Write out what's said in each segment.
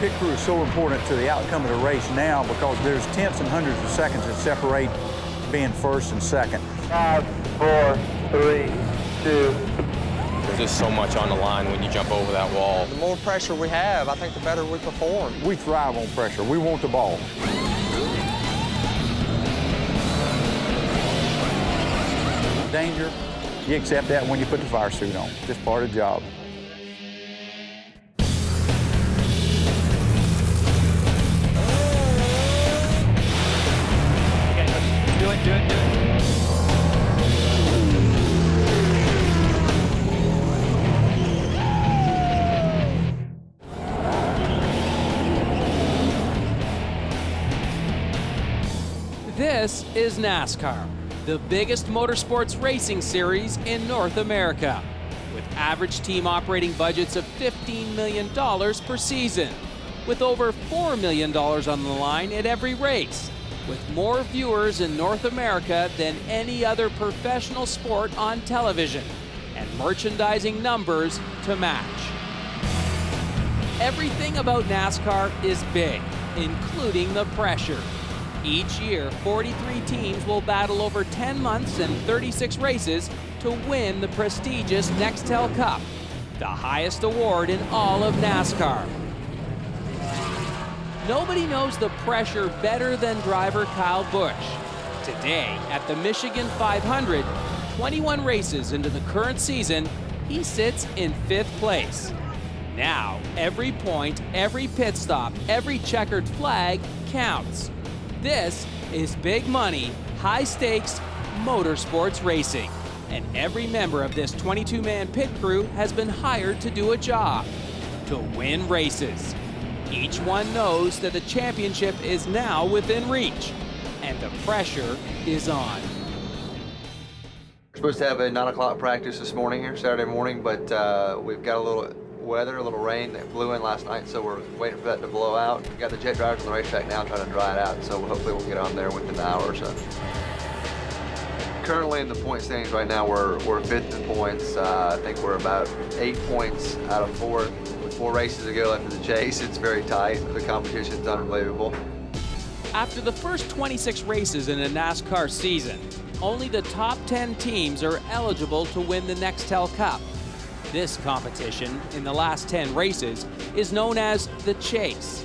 pit crew is so important to the outcome of the race now because there's tenths and hundreds of seconds that separate being first and second. 5, 4, 3, 2. There's just so much on the line when you jump over that wall. The more pressure we have, I think the better we perform. We thrive on pressure. We want the ball. Danger, you accept that when you put the fire suit on. Just part of the job. Do it. This is NASCAR, the biggest motorsports racing series in North America, with average team operating budgets of $15 million per season, with over $4 million on the line at every race, with more viewers in North America than any other professional sport on television, and merchandising numbers to match. Everything about NASCAR is big, including the pressure. Each year, 43 teams will battle over 10 months and 36 races to win the prestigious Nextel Cup, the highest award in all of NASCAR. Nobody knows the pressure better than driver Kyle Busch. Today, at the Michigan 500, 21 races into the current season, he sits in 5th place. Now, every point, every pit stop, every checkered flag counts. This is big money, high stakes motorsports racing. And every member of this 22-man pit crew has been hired to do a job, to win races. Each one knows that the championship is now within reach, and the pressure is on. We're supposed to have a 9 o'clock practice this morning here, Saturday morning, but we've got a little weather, a little rain that blew in last night, so we're waiting for that to blow out. We've got the jet drivers on the racetrack now trying to dry it out, so hopefully we'll get on there within an hour or so. Currently in the point standings right now, we're 5th in points. I think we're about 8 points out of 4. With 4 races to go after the chase, it's very tight. The competition's unbelievable. After the first 26 races in a NASCAR season, only the top 10 teams are eligible to win the Nextel Cup. This competition, in the last 10 races, is known as the Chase.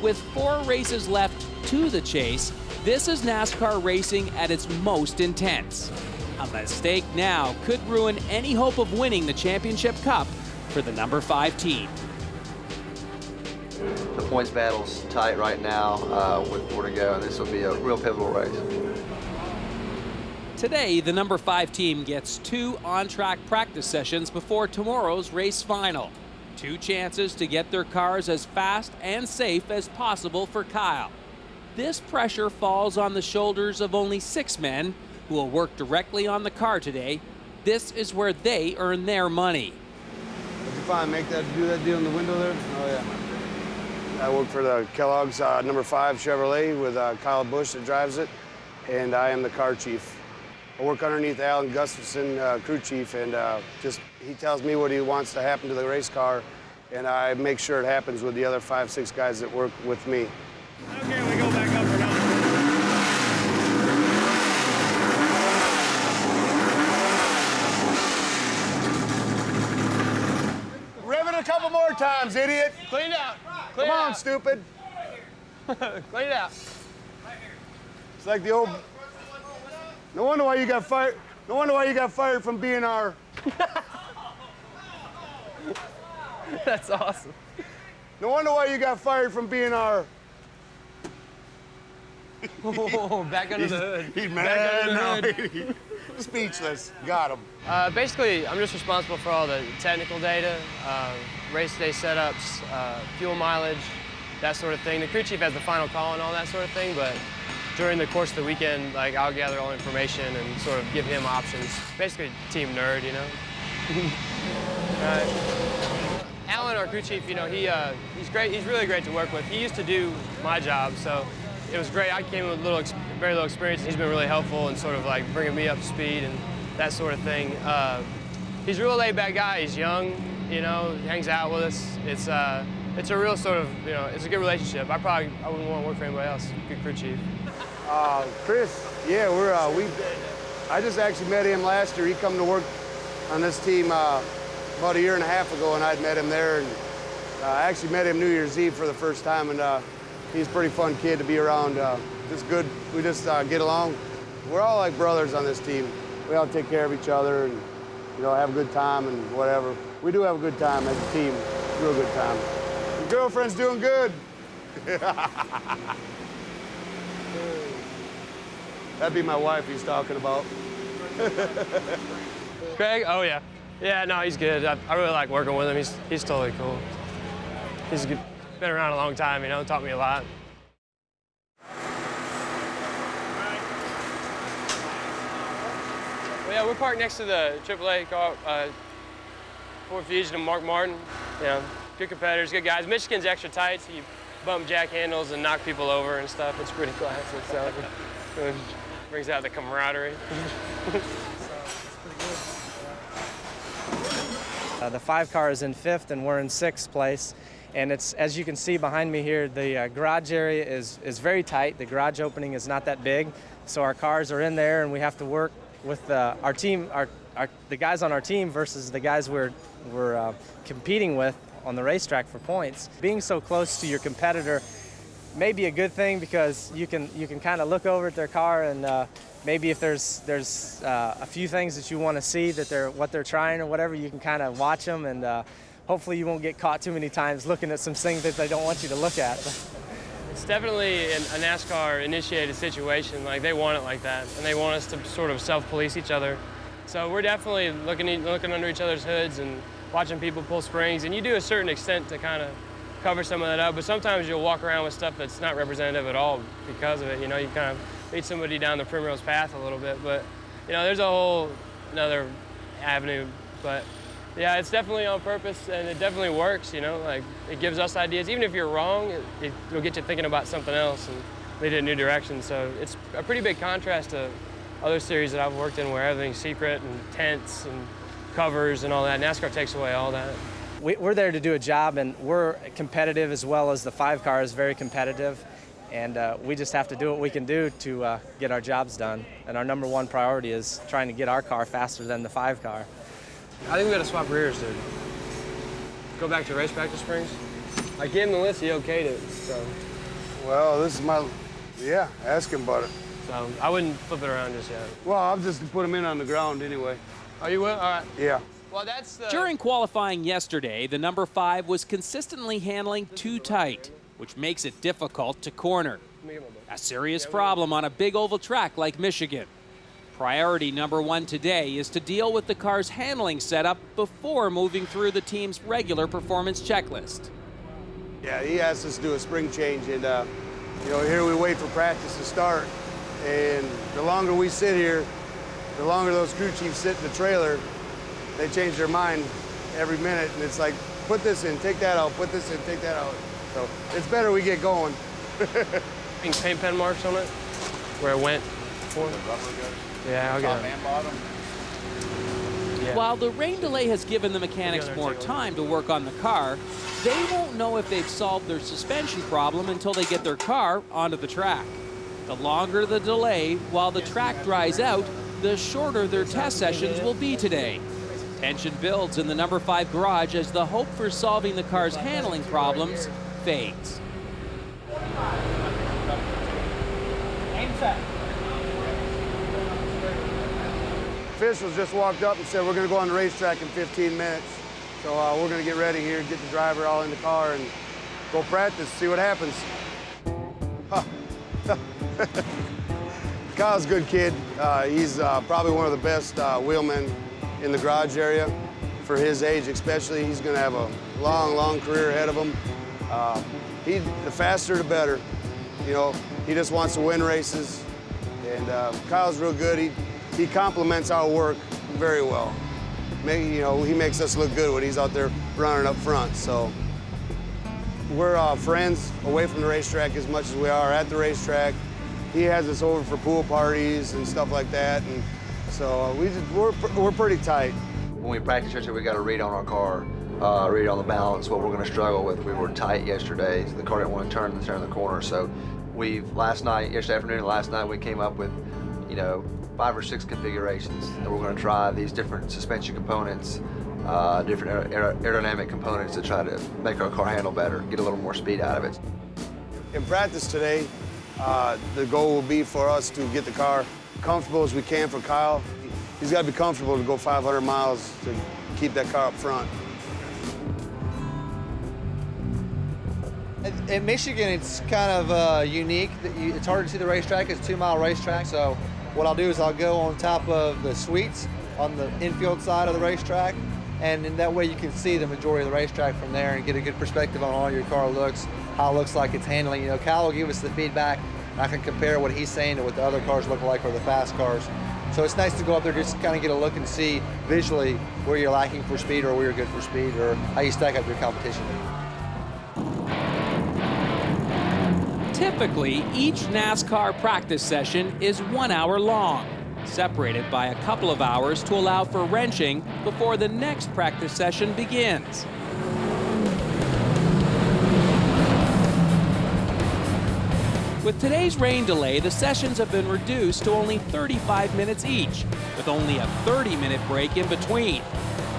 With 4 races left to the Chase, this is NASCAR racing at its most intense. A mistake now could ruin any hope of winning the championship cup for the number 5 team. The points battle's tight right now with 4 to go, and this will be a real pivotal race. Today, the number 5 team gets 2 on-track practice sessions before tomorrow's race final. 2 chances to get their cars as fast and safe as possible for Kyle. This pressure falls on the shoulders of only 6 men who will work directly on the car today. This is where they earn their money. Did you finally do that deal in the window there? Oh, yeah. I work for the Kellogg's number 5 Chevrolet with Kyle Busch that drives it, and I am the car chief. I work underneath Alan Gustafson, crew chief, and he tells me what he wants to happen to the race car, and I make sure it happens with the other 5, 6 guys that work with me. Okay, we go back up or down. Rev it a couple more times, idiot. Clean it out. Come on, stupid. Clean it out. It's like the old... No wonder why you got fired. No wonder why you got fired from being our... That's awesome. No wonder why you got fired from being our... Oh, back under the hood. He's mad now. Speechless. Got him. Basically, I'm just responsible for all the technical data, race day setups, fuel mileage, that sort of thing. The crew chief has the final call and all that sort of thing, but during the course of the weekend, like, I'll gather all information and sort of give him options. Basically, team nerd, you know? Alan, our crew chief, you know, he's great. He's really great to work with. He used to do my job, so it was great. I came with very little experience. He's been really helpful and sort of like bringing me up to speed and that sort of thing. He's a real laid-back guy. He's young, you know, hangs out with us. it's a real sort of, you know, it's a good relationship. I wouldn't want to work for anybody else. Good crew chief. Chris, yeah, I just actually met him last year. He come to work on this team about a year and a half ago, and I'd met him there. And I actually met him New Year's Eve for the first time, and he's a pretty fun kid to be around. Just good. We just get along. We're all like brothers on this team. We all take care of each other and, you know, have a good time and whatever. We do have a good time as a team. Real good time. Your girlfriend's doing good. That'd be my wife he's talking about. Craig? Oh, yeah. Yeah, no, he's good. I really like working with him. He's totally cool. He's good. Been around a long time, you know, taught me a lot. Well, yeah, we're parked next to the AAA car, Ford Fusion and Mark Martin. You know, good competitors, good guys. Michigan's extra tight, so you bump jack handles and knock people over and stuff. It's pretty classic, so it brings out the camaraderie. The 5 car is in 5th and we're in 6th place. And it's, as you can see behind me here, the garage area is very tight. The garage opening is not that big. So our cars are in there and we have to work with our team, the guys on our team versus the guys we're competing with on the racetrack for points. Being so close to your competitor may be a good thing because you can kind of look over at their car and maybe if there's a few things that you want to see that what they're trying or whatever, you can kind of watch them and hopefully you won't get caught too many times looking at some things that they don't want you to look at. It's definitely a NASCAR-initiated situation. Like, they want it like that, and they want us to sort of self-police each other. So we're definitely looking under each other's hoods and watching people pull springs, and you do a certain extent to kind of cover some of that up, but sometimes you'll walk around with stuff that's not representative at all because of it. You know, you kind of lead somebody down the primrose path a little bit, but, you know, there's a whole another avenue, but yeah, it's definitely on purpose, and it definitely works, you know, like, it gives us ideas. Even if you're wrong, it'll get you thinking about something else and lead you in a new direction. So it's a pretty big contrast to other series that I've worked in where everything's secret and tents and covers and all that. NASCAR takes away all that. We're there to do a job, and we're competitive as well as the 5 car is very competitive. And we just have to do what we can do to get our jobs done. And our number one priority is trying to get our car faster than the 5 car. I think we got to swap rears, dude. Go back to race practice springs. I gave him the list, he okayed it, so. Well, this is yeah, ask him about it. So I wouldn't flip it around just yet. Well, I'll just put him in on the ground anyway. Oh, you will? All right. Yeah. Well, that's the... During qualifying yesterday, the number 5 was consistently handling too tight, which makes it difficult to corner. A serious problem on a big oval track like Michigan. Priority number 1 today is to deal with the car's handling setup before moving through the team's regular performance checklist. Yeah, he asked us to do a spring change, and you know, here we wait for practice to start. And the longer we sit here, the longer those crew chiefs sit in the trailer. They change their mind every minute, and it's like, put this in, take that out, put this in, take that out. So it's better we get going. Paint pen marks on it, where it went before. Yeah, I'll get it. Yeah. While the rain delay has given the mechanics more time to work on the car, they won't know if they've solved their suspension problem until they get their car onto the track. The longer the delay while the track dries out, the shorter their test sessions will be today. Tension builds in the number 5 garage as the hope for solving the car's handling problems fades. Officials just walked up and said we're going to go on the racetrack in 15 minutes. So we're going to get ready here, get the driver all in the car, and go practice, see what happens. Kyle's a good kid. He's probably one of the best wheelmen in the garage area for his age, especially. He's going to have a long, long career ahead of him. The faster, the better. You know, he just wants to win races, and Kyle's real good. He complements our work very well. You know, he makes us look good when he's out there running up front. So we're friends away from the racetrack as much as we are at the racetrack. He has us over for pool parties and stuff like that, and so we're pretty tight. When we practice yesterday, we got a read on our car. read on the balance, what we're going to struggle with. We were tight yesterday. So the car didn't want to turn the corner. So yesterday afternoon and last night, we came up with, 5 or 6 configurations. And we're going to try these different suspension components, different aerodynamic components to try to make our car handle better, get a little more speed out of it. In practice today, the goal will be for us to get the car comfortable as we can for Kyle. He's got to be comfortable to go 500 miles to keep that car up front. In Michigan, it's kind of unique. It's hard to see the racetrack. It's a 2-mile racetrack. So what I'll do is I'll go on top of the suites on the infield side of the racetrack. And in that way you can see the majority of the racetrack from there and get a good perspective on how your car looks, how it looks like it's handling. Kyle will give us the feedback. I can compare what he's saying to what the other cars look like or the fast cars. So it's nice to go up there just to kind of get a look and see visually where you're lacking for speed or where you're good for speed or how you stack up to your competition. Typically, each NASCAR practice session is 1 hour long, separated by a couple of hours to allow for wrenching before the next practice session begins. With today's rain delay, the sessions have been reduced to only 35 minutes each, with only a 30-minute break in between.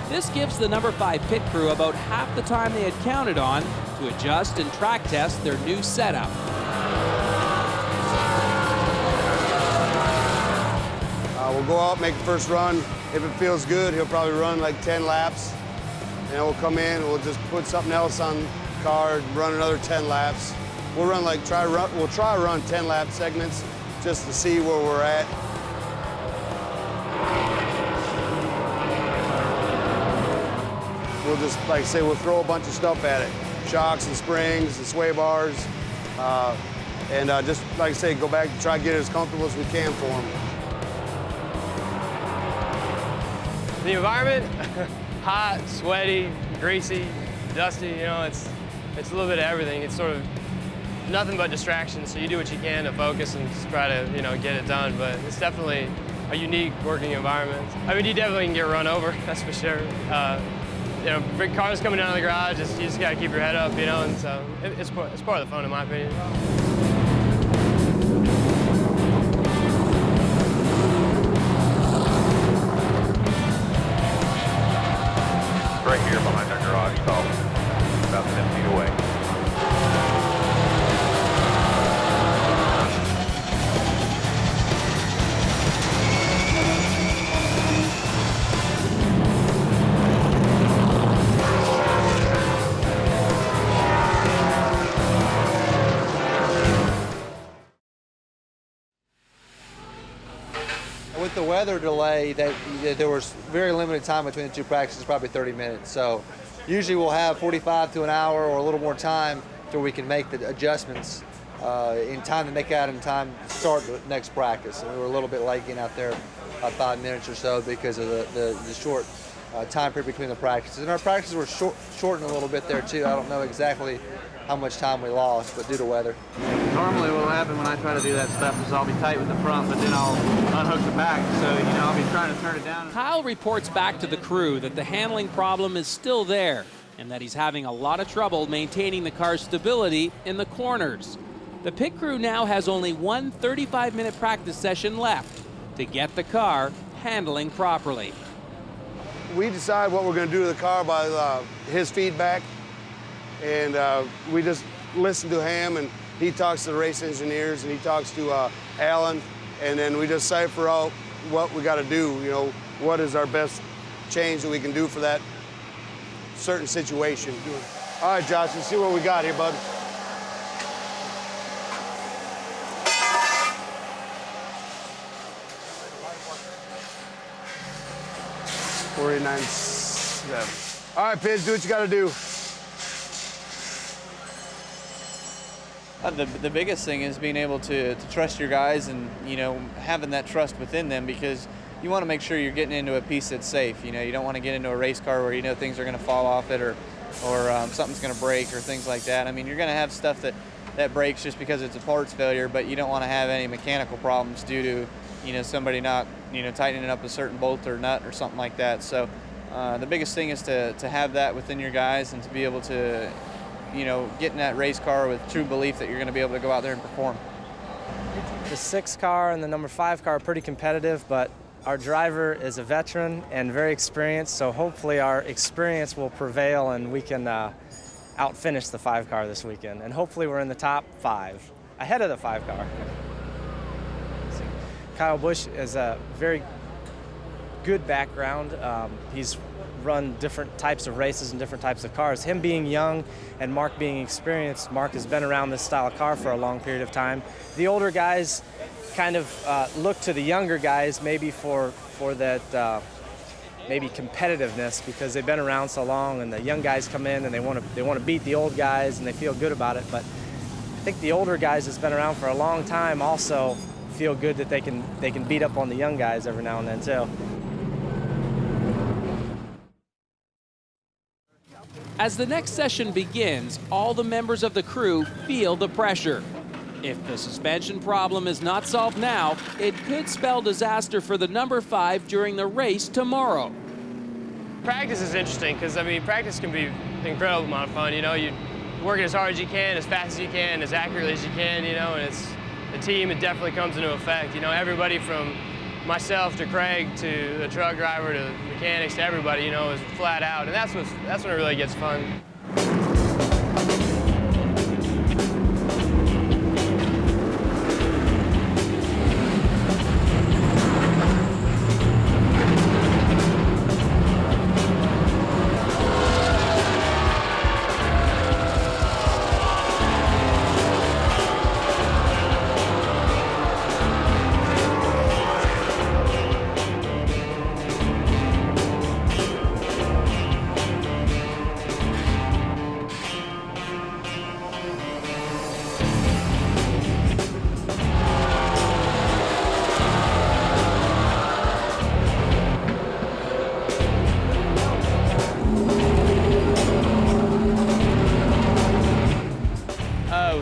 This gives the number 5 pit crew about half the time they had counted on to adjust and track test their new setup. We'll go out, make the first run. If it feels good, he'll probably run like 10 laps. And then we'll come in, we'll just put something else on the car, run another 10 laps. We'll try to run 10 lap segments just to see where we're at. We'll just, like I say, we'll throw a bunch of stuff at it. Shocks and springs and sway bars. Just, like I say, go back and try to get it as comfortable as we can for them. The environment, hot, sweaty, greasy, dusty, it's a little bit of everything. It's sort of nothing but distractions, so you do what you can to focus and just try to, get it done, but it's definitely a unique working environment. I mean, you definitely can get run over, that's for sure. Big cars coming down to the garage, you just gotta keep your head up, and so it's part of the fun, in my opinion. Right here behind our garage, so about 10 feet away. With the weather delay, there was very limited time between the two practices, probably 30 minutes. So usually we'll have 45 to an hour or a little more time till we can make the adjustments in time to make out in time to start the next practice. And we were a little bit late getting out there, about 5 minutes or so because of the short time period between the practices. And our practices were shortened a little bit there too. I don't know exactly how much time we lost, but due to weather. Normally what will happen when I try to do that stuff is I'll be tight with the front, but then I'll unhook the back, so I'll be trying to turn it down. Kyle reports back to the crew that the handling problem is still there and that he's having a lot of trouble maintaining the car's stability in the corners. The pit crew now has only one 35-minute practice session left to get the car handling properly. We decide what we're going to do to the car by his feedback, and we just listen to him, and he talks to the race engineers, and he talks to Alan, and then we just cipher out what we got to do, what is our best change that we can do for that certain situation. All right, Josh, let's see what we got here, bud. $49.7. All right, Piz, do what you got to do. The biggest thing is being able to trust your guys and, having that trust within them, because you want to make sure you're getting into a piece that's safe. You don't want to get into a race car where things are going to fall off it or something's going to break or things like that. I mean, you're going to have stuff that breaks just because it's a parts failure, but you don't want to have any mechanical problems due to, somebody not, tightening up a certain bolt or nut or something like that. So The biggest thing is to have that within your guys and to be able to, get in that race car with true belief that you're going to be able to go out there and perform. The 6 car and the number 5 car are pretty competitive, but our driver is a veteran and very experienced, so hopefully our experience will prevail and we can outfinish the 5 car this weekend. And hopefully we're in the top 5, ahead of the 5 car. Kyle Busch is a very good background. He's run different types of races and different types of cars. Him being young and Mark being experienced, Mark has been around this style of car for a long period of time. The older guys kind of look to the younger guys maybe for that maybe competitiveness, because they've been around so long, and the young guys come in and they want to beat the old guys and they feel good about it. But I think the older guys that's been around for a long time also feel good that they can beat up on the young guys every now and then too. As the next session begins, all the members of the crew feel the pressure. If the suspension problem is not solved now, it could spell disaster for the number 5 during the race tomorrow. Practice is interesting because, practice can be an incredible amount of fun. You work it as hard as you can, as fast as you can, as accurately as you can, and it's the team, it definitely comes into effect. Everybody from myself to Craig to the truck driver to mechanics to everybody, is flat out, and that's when it really gets fun.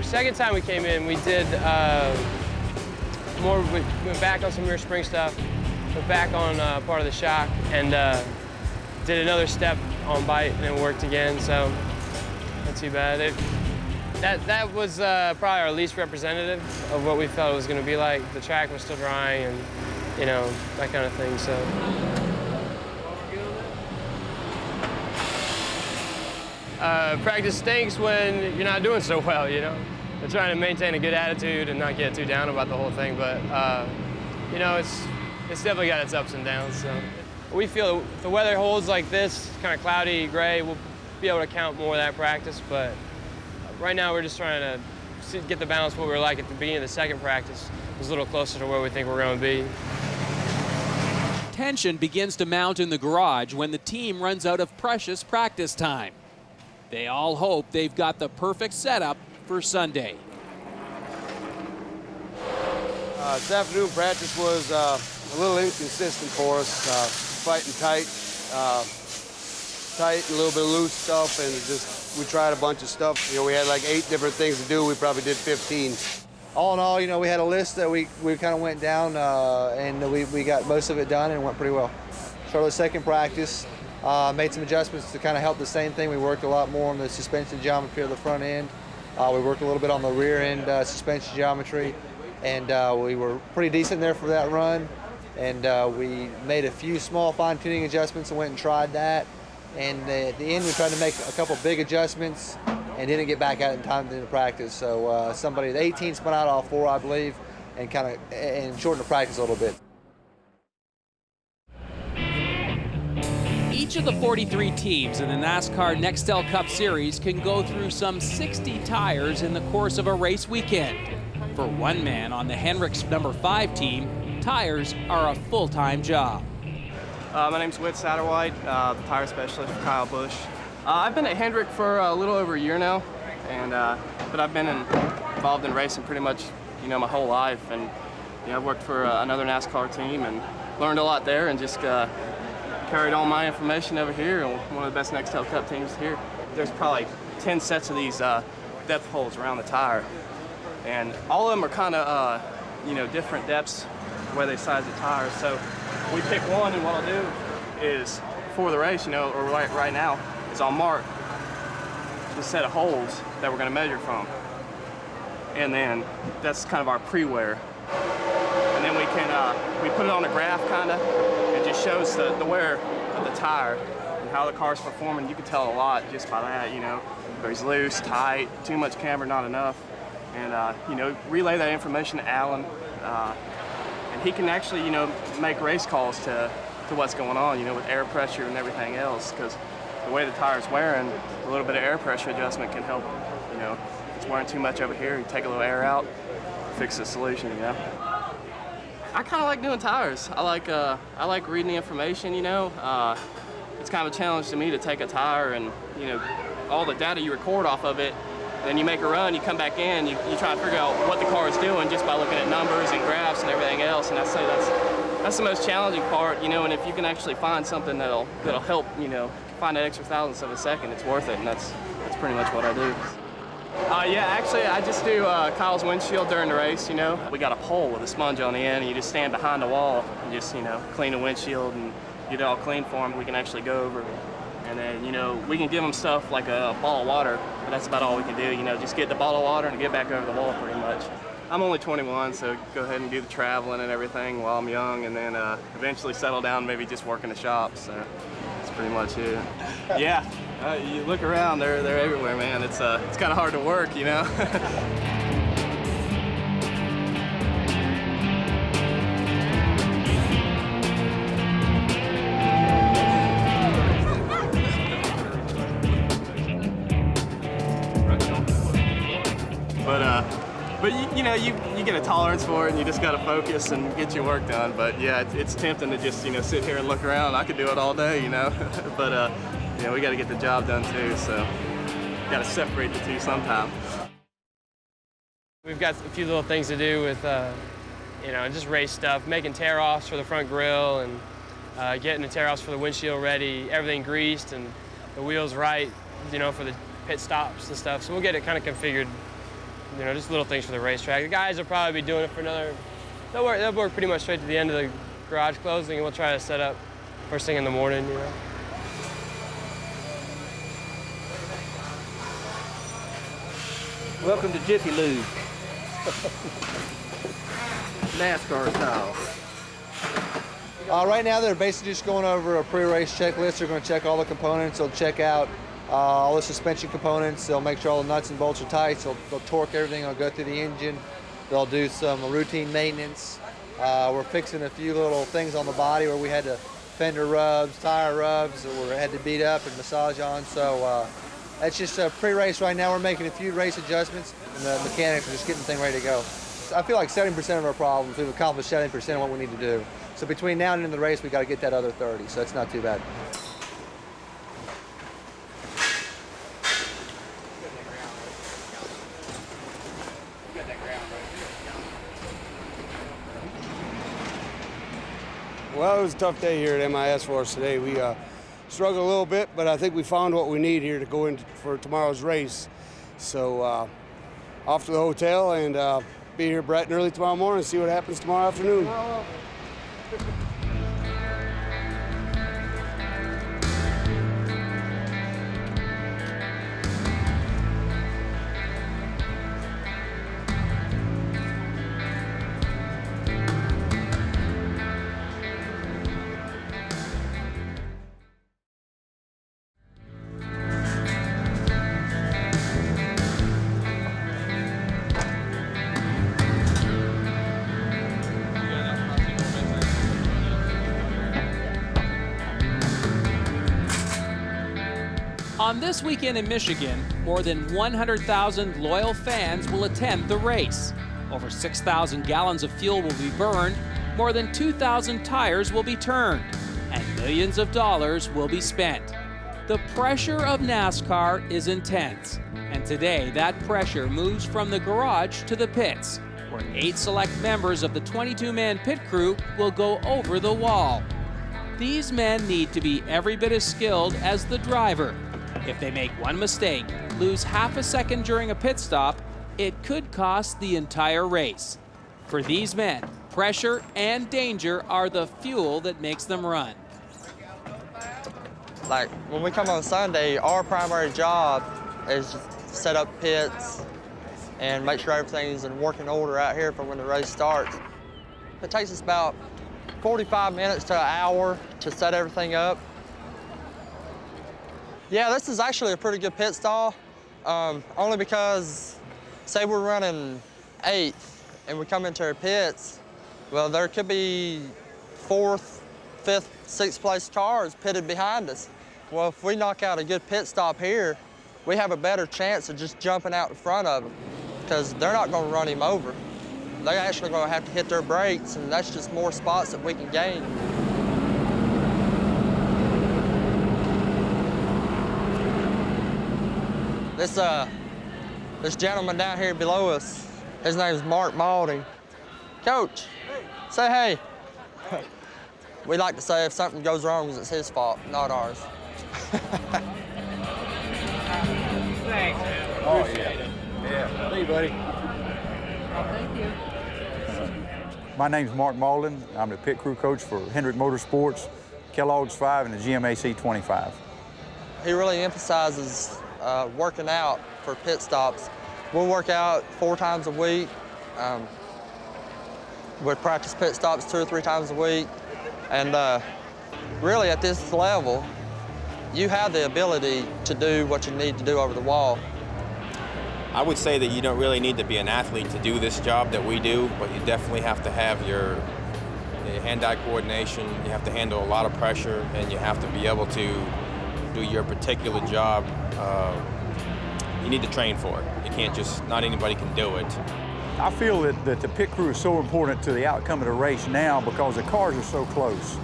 Second time we came in, we did we went back on some rear spring stuff, went back on part of the shock, and did another step on bite, and it worked again, so not too bad. That was probably our least representative of what we felt it was going to be like. The track was still drying, and that kind of thing, so. Practice stinks when you're not doing so well, We're trying to maintain a good attitude and not get too down about the whole thing, but it's definitely got its ups and downs. So we feel if the weather holds like this, kind of cloudy, gray, we'll be able to count more of that practice. But right now we're just trying to get the balance of what we were like at the beginning of the second practice. It was a little closer to where we think we're going to be. Tension begins to mount in the garage when the team runs out of precious practice time. They all hope they've got the perfect setup for Sunday. This afternoon practice was a little inconsistent for us, fighting tight, and a little bit of loose stuff, and we tried a bunch of stuff. We had like 8 different things to do. We probably did 15. All in all, we had a list that we kind of went down, and we got most of it done, and it went pretty well. Started the second practice. Made some adjustments to kind of help the same thing. We worked a lot more on the suspension geometry of the front end. We worked a little bit on the rear end suspension geometry, and we were pretty decent there for that run. And we made a few small fine-tuning adjustments and went and tried that. And at the end, we tried to make a couple big adjustments and didn't get back out in time to practice. So the 18 spun out all 4, I believe, and shortened the practice a little bit. Each of the 43 teams in the NASCAR Nextel Cup Series can go through some 60 tires in the course of a race weekend. For one man on the Hendricks number 5 team, tires are a full-time job. My name's Whit Satterwhite, the tire specialist for Kyle Busch. I've been at Hendrick for a little over a year now, but I've been involved in racing pretty much my whole life, and I've worked for another NASCAR team and learned a lot there, and just carried all my information over here, and one of the best Nextel Cup teams here. There's probably 10 sets of these depth holes around the tire, and all of them are kind of different depths the way they size the tires. So we pick one, and what I'll do is before the race, you know, or right now, is I'll mark the set of holes that we're going to measure from. And then that's kind of our pre-wear. And then we put it on a graph kind of. It just shows the wear of the tire and how the car's performing. You can tell a lot just by that, you know. Whether he's loose, tight, too much camber, not enough. And, you know, relay that information to Alan. And he can actually, you know, make race calls to what's going on, you know, with air pressure and everything else. Because the way the tire's wearing, a little bit of air pressure adjustment can help, you know. If it's wearing too much over here, you take a little air out, fix the solution, you know. I kind of like doing tires. I like reading the information, you know. It's kind of a challenge to me to take a tire and, you know, all the data you record off of it, then you make a run, you come back in, you try to figure out what the car is doing just by looking at numbers and graphs and everything else. And I say that's the most challenging part, you know. And if you can actually find something that'll help, you know, find that extra thousandths of a second, it's worth it. And that's pretty much what I do. Yeah, actually, I just do Kyle's windshield during the race, you know. We got a pole with a sponge on the end, and you just stand behind the wall and just, you know, clean the windshield and get it all clean for him. We can actually go over. And then, you know, we can give them stuff like a bottle of water, but that's about all we can do, you know, just get the bottle of water and get back over the wall pretty much. I'm only 21, so go ahead and do the traveling and everything while I'm young, and then eventually settle down, maybe just work in the shop, so that's pretty much it. Yeah, you look around, they're everywhere, man. It's kind of hard to work, you know. But you know, you get a tolerance for it, and you just got to focus and get your work done. But yeah, it's tempting to just, you know, sit here and look around. I could do it all day, you know. But you know, we got to get the job done too. So got to separate the two sometime. We've got a few little things to do with, you know, just race stuff, making tear-offs for the front grille and getting the tear-offs for the windshield ready, everything greased and the wheels right, you know, for the pit stops and stuff. So we'll get it kind of configured. You know, just little things for the racetrack. The guys will probably be doing it for another, they'll work pretty much straight to the end of the garage closing, and we'll try to set up first thing in the morning, you know. Welcome to Jiffy Lube. NASCAR style. Right now they're basically just going over a pre-race checklist. They're going to check all the components. They'll check out all the suspension components. They'll make sure all the nuts and bolts are tight. So they'll torque everything. They'll go through the engine. They'll do some routine maintenance. We're fixing a few little things on the body where we had to fender rubs, tire rubs that we had to beat up and massage on. So that's just a pre-race right now. We're making a few race adjustments, and the mechanics are just getting the thing ready to go. I feel like 70% of our problems, we've accomplished 70% of what we need to do. So between now and the end of the race, we got to get that other 30. So that's not too bad. Well, it was a tough day here at MIS for us today. We struggled a little bit, but I think we found what we need here to go in for tomorrow's race. So off to the hotel and be here bright and early tomorrow morning and see what happens tomorrow afternoon. On this weekend in Michigan, more than 100,000 loyal fans will attend the race. Over 6,000 gallons of fuel will be burned, more than 2,000 tires will be turned, and millions of dollars will be spent. The pressure of NASCAR is intense, and today that pressure moves from the garage to the pits, where 8 select members of the 22-man pit crew will go over the wall. These men need to be every bit as skilled as the driver. If they make one mistake, lose half a second during a pit stop, it could cost the entire race. For these men, pressure and danger are the fuel that makes them run. Like, when we come on Sunday, our primary job is just set up pits and make sure everything's in working order out here for when the race starts. It takes us about 45 minutes to an hour to set everything up. Yeah, this is actually a pretty good pit stall, only because, say we're running 8th and we come into our pits, well, there could be 4th, 5th, 6th place cars pitted behind us. Well, if we knock out a good pit stop here, we have a better chance of just jumping out in front of them, because they're not going to run him over. They're actually going to have to hit their brakes, and that's just more spots that we can gain. This gentleman down here below us, his name's Mark Maulding. Coach, say hey. We like to say if something goes wrong, it's his fault, not ours. Thanks, man. Oh, Appreciate it. Yeah. See you, buddy. Thank you. My name's Mark Maulding. I'm the pit crew coach for Hendrick Motorsports, Kellogg's 5, and the GMAC 25. He really emphasizes working out for pit stops. We'll work out 4 times a week. We'll practice pit stops 2 or 3 times a week. And really at this level, you have the ability to do what you need to do over the wall. I would say that you don't really need to be an athlete to do this job that we do, but you definitely have to have your hand-eye coordination. You have to handle a lot of pressure, and you have to be able to do your particular job. You need to train for it. You can't just, not anybody can do it. I feel that the pit crew is so important to the outcome of the race now because the cars are so close.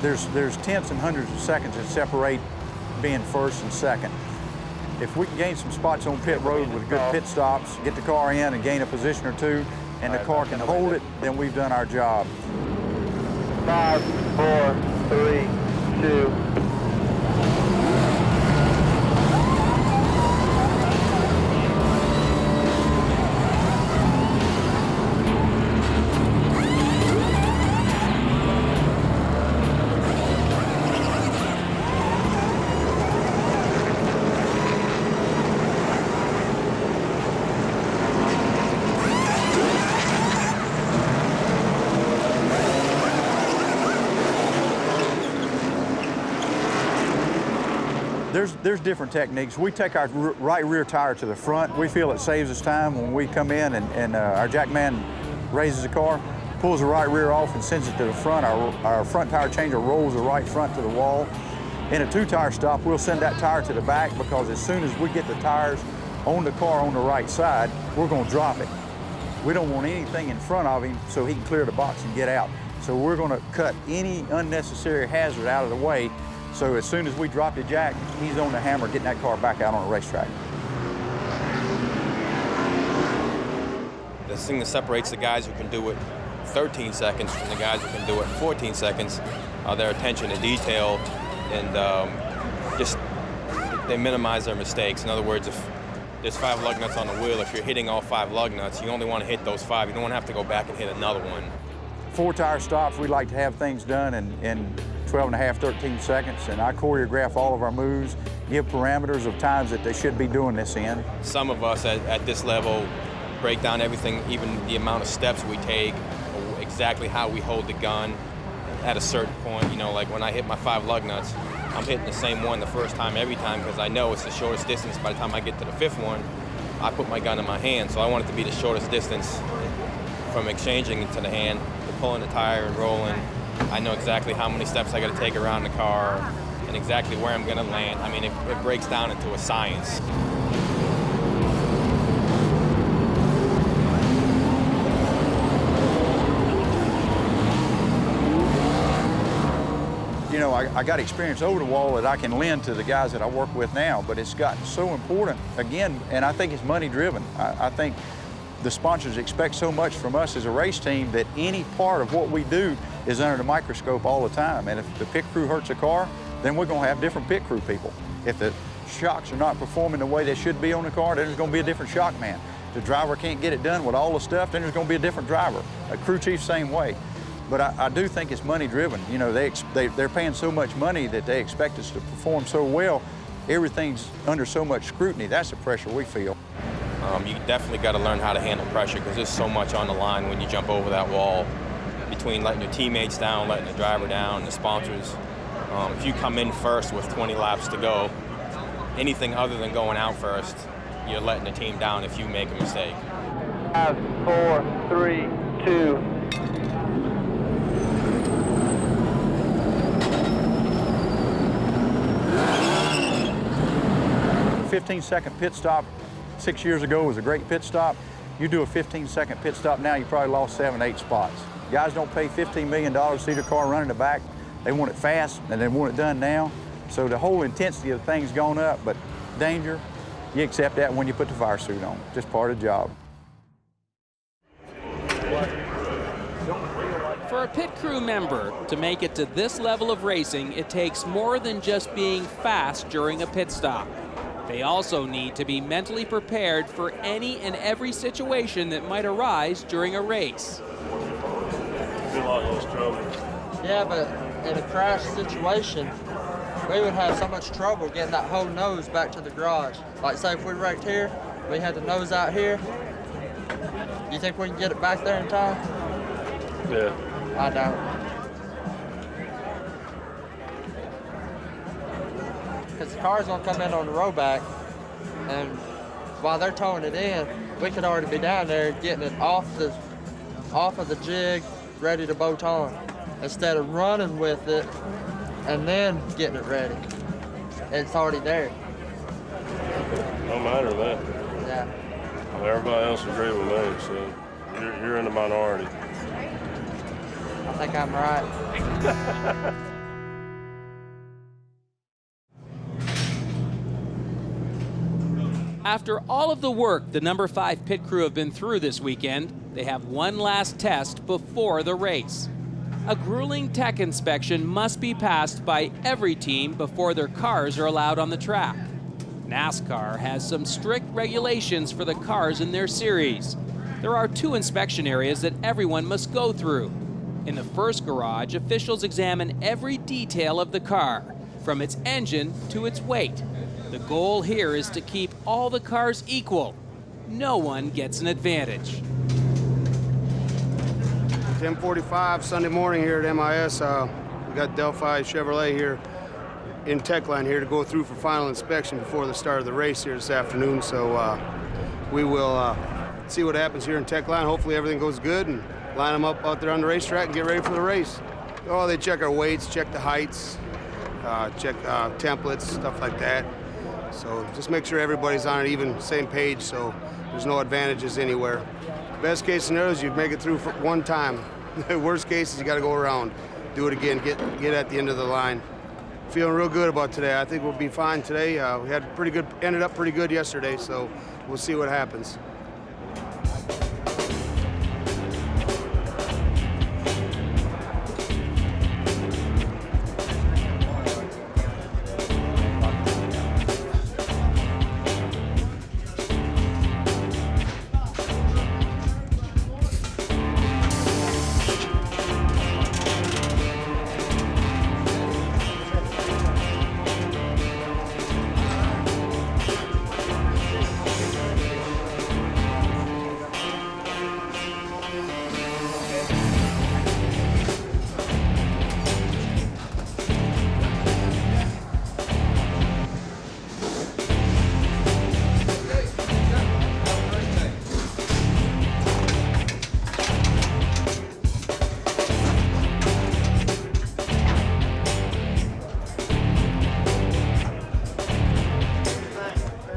There's tenths and hundreds of seconds that separate being first and second. If we can gain some spots on pit road with good pit stops, get the car in and gain a position or 2, and the car can hold it, then we've done our job. 5, 4, 3, 2. There's different techniques. We take our right rear tire to the front. We feel it saves us time when we come in and our jack man raises the car, pulls the right rear off and sends it to the front. Our front tire changer rolls the right front to the wall. In a 2-tire stop, we'll send that tire to the back because as soon as we get the tires on the car on the right side, we're going to drop it. We don't want anything in front of him so he can clear the box and get out. So we're going to cut any unnecessary hazard out of the way. So as soon as we drop the jack, he's on the hammer getting that car back out on the racetrack. The thing that separates the guys who can do it 13 seconds from the guys who can do it in 14 seconds are their attention to detail and just they minimize their mistakes. In other words, if there's 5 lug nuts on the wheel, if you're hitting all 5 lug nuts, you only want to hit those 5. You don't want to have to go back and hit another one. 4-tire stops, we like to have things done in 12 and a half, 13 seconds, and I choreograph all of our moves, give parameters of times that they should be doing this in. Some of us at this level break down everything, even the amount of steps we take, exactly how we hold the gun at a certain point. You know, like when I hit my 5 lug nuts, I'm hitting the same one the first time every time because I know it's the shortest distance. By the time I get to the 5th one, I put my gun in my hand, so I want it to be the shortest distance from exchanging it to the hand to pulling the tire and rolling. I know exactly how many steps I got to take around the car and exactly where I'm going to land. I mean, it breaks down into a science. You know, I got experience over the wall that I can lend to the guys that I work with now, but it's gotten so important, again, and I think it's money driven. I think the sponsors expect so much from us as a race team that any part of what we do is under the microscope all the time. And if the pit crew hurts a car, then we're going to have different pit crew people. If the shocks are not performing the way they should be on the car, then there's going to be a different shock man. If the driver can't get it done with all the stuff, then there's going to be a different driver. A crew chief, same way. But I do think it's money driven. You know, they're paying so much money that they expect us to perform so well. Everything's under so much scrutiny. That's the pressure we feel. You definitely got to learn how to handle pressure because there's so much on the line when you jump over that wall between letting your teammates down, letting the driver down, the sponsors. If you come in first with 20 laps to go, anything other than going out first, you're letting the team down if you make a mistake. 5, 4, 3, 2. 15-second pit stop 6 years ago was a great pit stop. You do a 15-second pit stop now, you probably lost 7, 8 spots. Guys don't pay $15 million to see their car run in the back. They want it fast and they want it done now. So the whole intensity of the thing's gone up, but danger, you accept that when you put the fire suit on. Just part of the job. For a pit crew member to make it to this level of racing, it takes more than just being fast during a pit stop. They also need to be mentally prepared for any and every situation that might arise during a race. Yeah, but in a crash situation, we would have so much trouble getting that whole nose back to the garage. Like say if we wrecked here, we had the nose out here. You think we can get it back there in time? Yeah. I don't. Because the car's gonna come in on the row back, and while they're towing it in, we could already be down there getting it off of the jig, ready to bolt on, instead of running with it and then getting it ready. It's already there. No matter that. Yeah. Everybody else agree with me, so you're in the minority. I think I'm right. After all of the work the number 5 pit crew have been through this weekend, they have one last test before the race. A grueling tech inspection must be passed by every team before their cars are allowed on the track. NASCAR has some strict regulations for the cars in their series. There are 2 inspection areas that everyone must go through. In the first garage, officials examine every detail of the car, from its engine to its weight. The goal here is to keep all the cars equal. No one gets an advantage. 10:45 Sunday morning here at MIS. We got Delphi Chevrolet here in tech line here to go through for final inspection before the start of the race here this afternoon. So we will see what happens here in tech line. Hopefully everything goes good and line them up out there on the racetrack and get ready for the race. Oh, they check our weights, check the heights, check templates, stuff like that. So just make sure everybody's on an even same page so there's no advantages anywhere. Best case scenario is you make it through for one time. Worst case is you got to go around, do it again, get at the end of the line. Feeling real good about today. I think we'll be fine today. We had ended up pretty good yesterday, so we'll see what happens.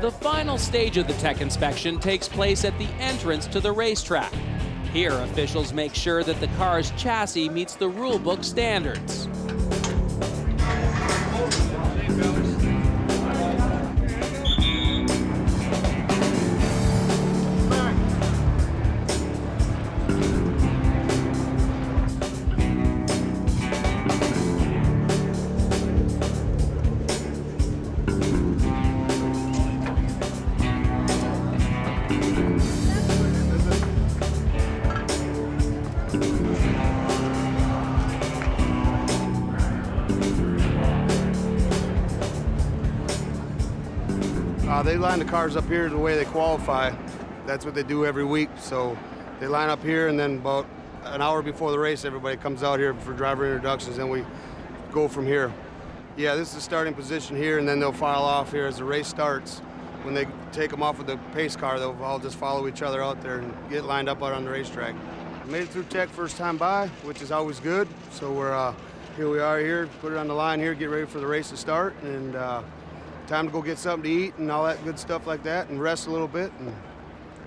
The final stage of the tech inspection takes place at the entrance to the racetrack. Here, officials make sure that the car's chassis meets the rulebook standards. they line the cars up here the way they qualify. That's what they do every week. So they line up here, and then about an hour before the race, everybody comes out here for driver introductions, and we go from here. Yeah, this is the starting position here, and then they'll file off here as the race starts. When they take them off with the pace car, they'll all just follow each other out there and get lined up out on the racetrack. Made it through tech first time by, which is always good. So we're here we are here, put it on the line here, get ready for the race to start, and time to go get something to eat and all that good stuff like that, and rest a little bit and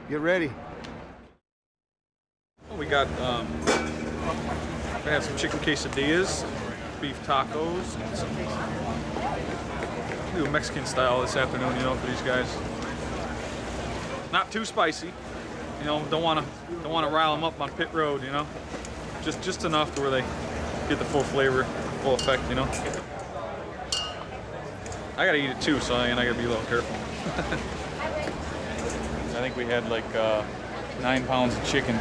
get ready. We got we have some chicken quesadillas, beef tacos, and some do a Mexican style this afternoon, you know, for these guys. Not too spicy, you know. Don't want to rile them up on pit road, you know. Just enough to where they get the full flavor, full effect, you know. I gotta eat it too, so I gotta be a little careful. I think we had like 9 pounds of chicken.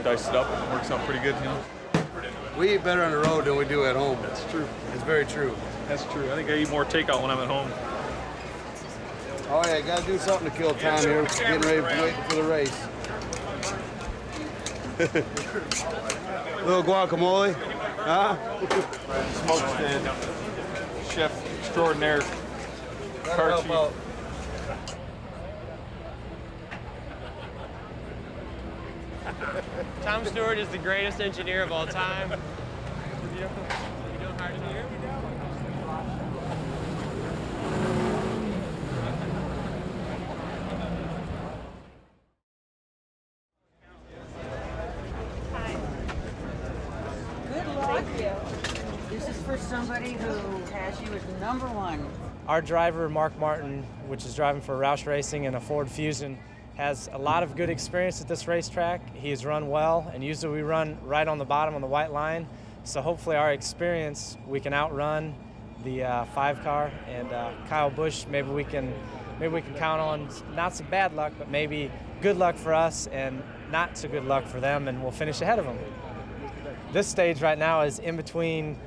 Diced it up, it works out pretty good, you know. We eat better on the road than we do at home. That's true. It's very true. That's true. I think I eat more takeout when I'm at home. Oh yeah, gotta do something to kill time here. Getting ready, waiting for the race. Little guacamole, huh? Smoke stand, chef extraordinaire, car chief. Tom Stewart is the greatest engineer of all time. You know hard to hear? Good luck. This is for somebody who has you as number one. Our driver, Mark Martin, which is driving for Roush Racing in a Ford Fusion, has a lot of good experience at this racetrack. He's run well, and usually we run right on the bottom on the white line. So hopefully our experience, we can outrun the 5 car, and Kyle Busch, maybe we can count on not so bad luck, but maybe good luck for us and not so good luck for them, and we'll finish ahead of them. This stage right now is in between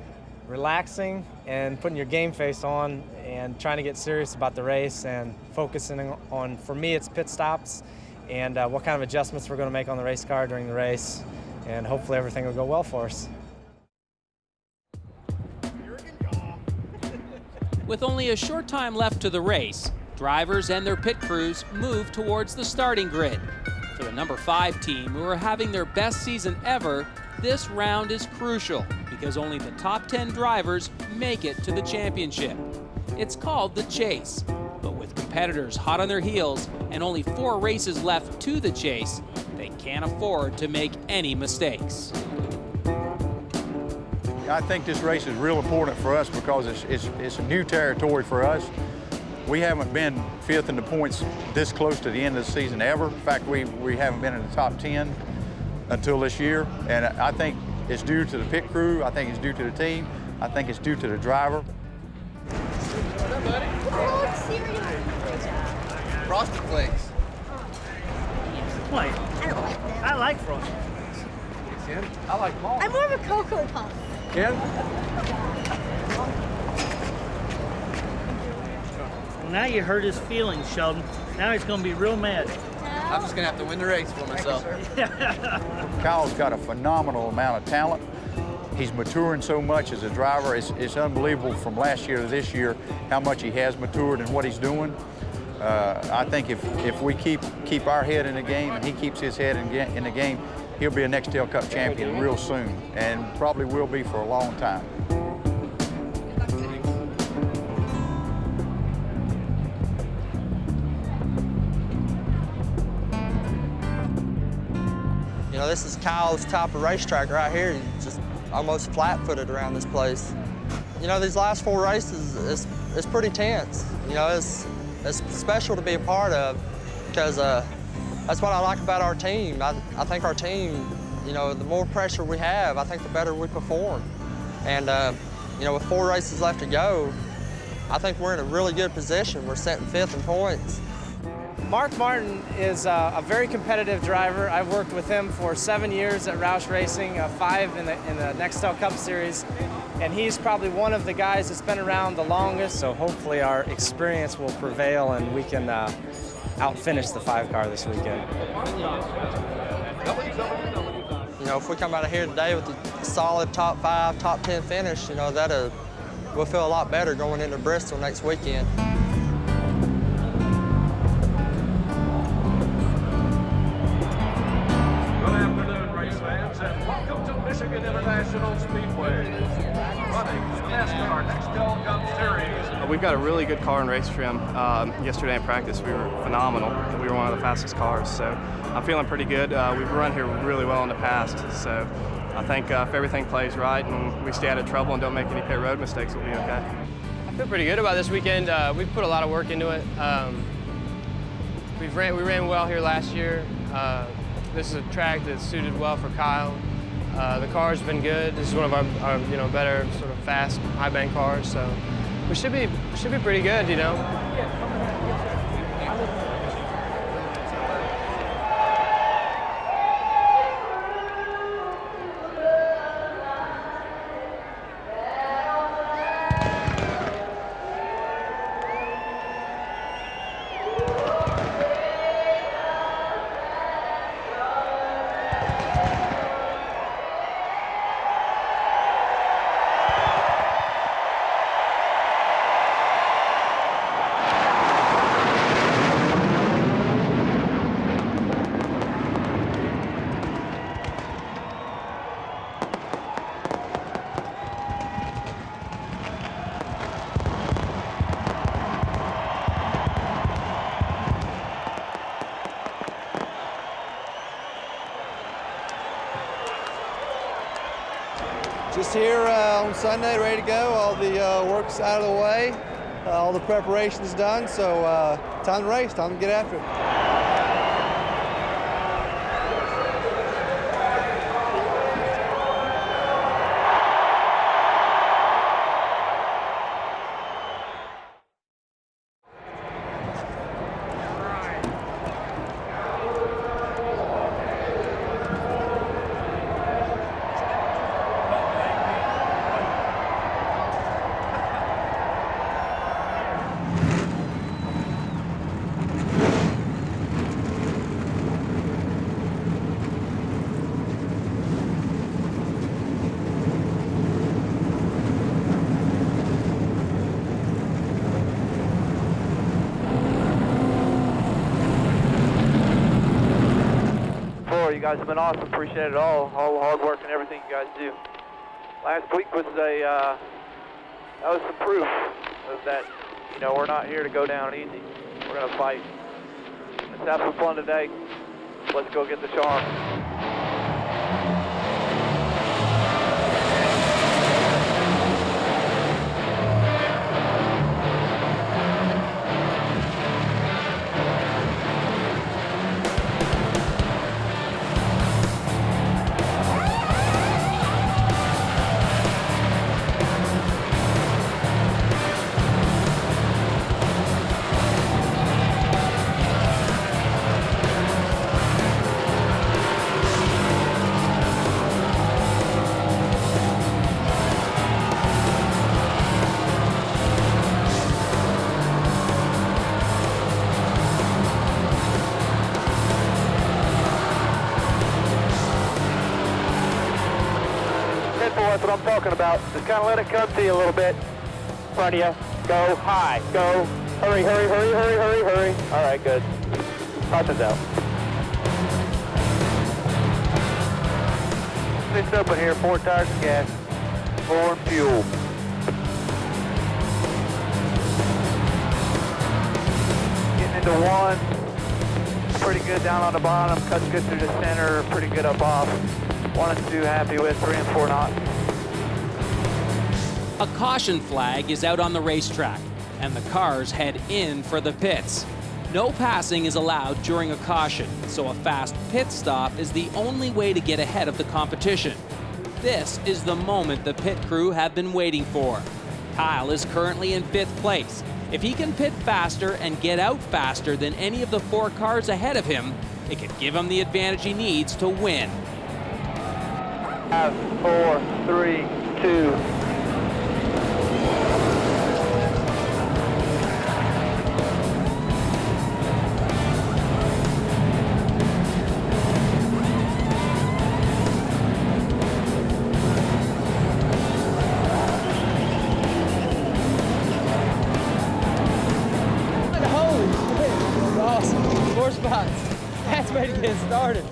relaxing and putting your game face on and trying to get serious about the race and focusing on, for me, it's pit stops and what kind of adjustments we're going to make on the race car during the race, and hopefully everything will go well for us. With only a short time left to the race, drivers and their pit crews move towards the starting grid. For the number 5 team, who are having their best season ever, this round is crucial because only the top 10 drivers make it to the championship. It's called the chase, but with competitors hot on their heels and only 4 races left to the chase, they can't afford to make any mistakes. I think this race is real important for us because it's a new territory for us. We haven't been 5th in the points this close to the end of the season ever. In fact, we haven't been in the top 10 until this year, and I think it's due to the pit crew. I think it's due to the team. I think it's due to the driver. Frosted Flakes. Wait, I don't like them. I like Frosted Flakes. Ken? I like them all. I'm more of a Cocoa Puff. Ken? Well, now you hurt his feelings, Sheldon. Now he's going to be real mad. I'm just going to have to win the race for myself. Kyle's got a phenomenal amount of talent. He's maturing so much as a driver. It's unbelievable from last year to this year how much he has matured and what he's doing. I think if we keep our head in the game and he keeps his head in the game, he'll be a Nextel Cup champion real soon, and probably will be for a long time. You know, this is Kyle's type of racetrack right here. He's just almost flat-footed around this place. You know, these last 4 races, it's pretty tense. You know, it's special to be a part of because that's what I like about our team. I think our team, you know, the more pressure we have, I think the better we perform. And, you know, with 4 races left to go, I think we're in a really good position. We're sitting 5th in points. Mark Martin is a very competitive driver. I've worked with him for 7 years at Roush Racing, 5 in the Nextel Cup Series, and he's probably one of the guys that's been around the longest, so hopefully our experience will prevail and we can out-finish the 5 car this weekend. You know, if we come out of here today with a solid top 5, top 10 finish, you know, we'll feel a lot better going into Bristol next weekend. Good afternoon, race fans, and welcome to Michigan International Speedway. Running the NASCAR Nextel Cup Series. We've got a really good car and race trim. Yesterday in practice, we were phenomenal. We were one of the fastest cars, so I'm feeling pretty good. We've run here really well in the past, so I think if everything plays right and we stay out of trouble and don't make any pit road mistakes, we'll be okay. I feel pretty good about this weekend. We've put a lot of work into it. We ran well here last year. This is a track that's suited well for Kyle. The car's been good. This is one of our better sort of fast high bank cars, so we should be pretty good, you know. Just here on Sunday, ready to go. All the work's out of the way. All the preparation's done, so time to race, time to get after it. You guys have been awesome. Appreciate it all the hard work and everything you guys do. Last week was that was some proof of that. You know, we're not here to go down easy. We're gonna fight. Let's have some fun today. Let's go get the charm. That's what I'm talking about. Just kind of let it come to you a little bit. In front of you. Go high. Go. Hurry, hurry, hurry, hurry, hurry, hurry. All right, good. Caution's out. Fixed up in here. 4 tires of gas. 4 fuel. Getting into 1. Pretty good down on the bottom. Cuts good through the center. Pretty good up off. 1 and 2 happy with. 3 and 4 not. A caution flag is out on the racetrack, and the cars head in for the pits. No passing is allowed during a caution, so a fast pit stop is the only way to get ahead of the competition. This is the moment the pit crew have been waiting for. Kyle is currently in 5th place, If he can pit faster and get out faster than any of the 4 cars ahead of him, it could give him the advantage he needs to win. 5, 4, 3, 2. That's ready to get started.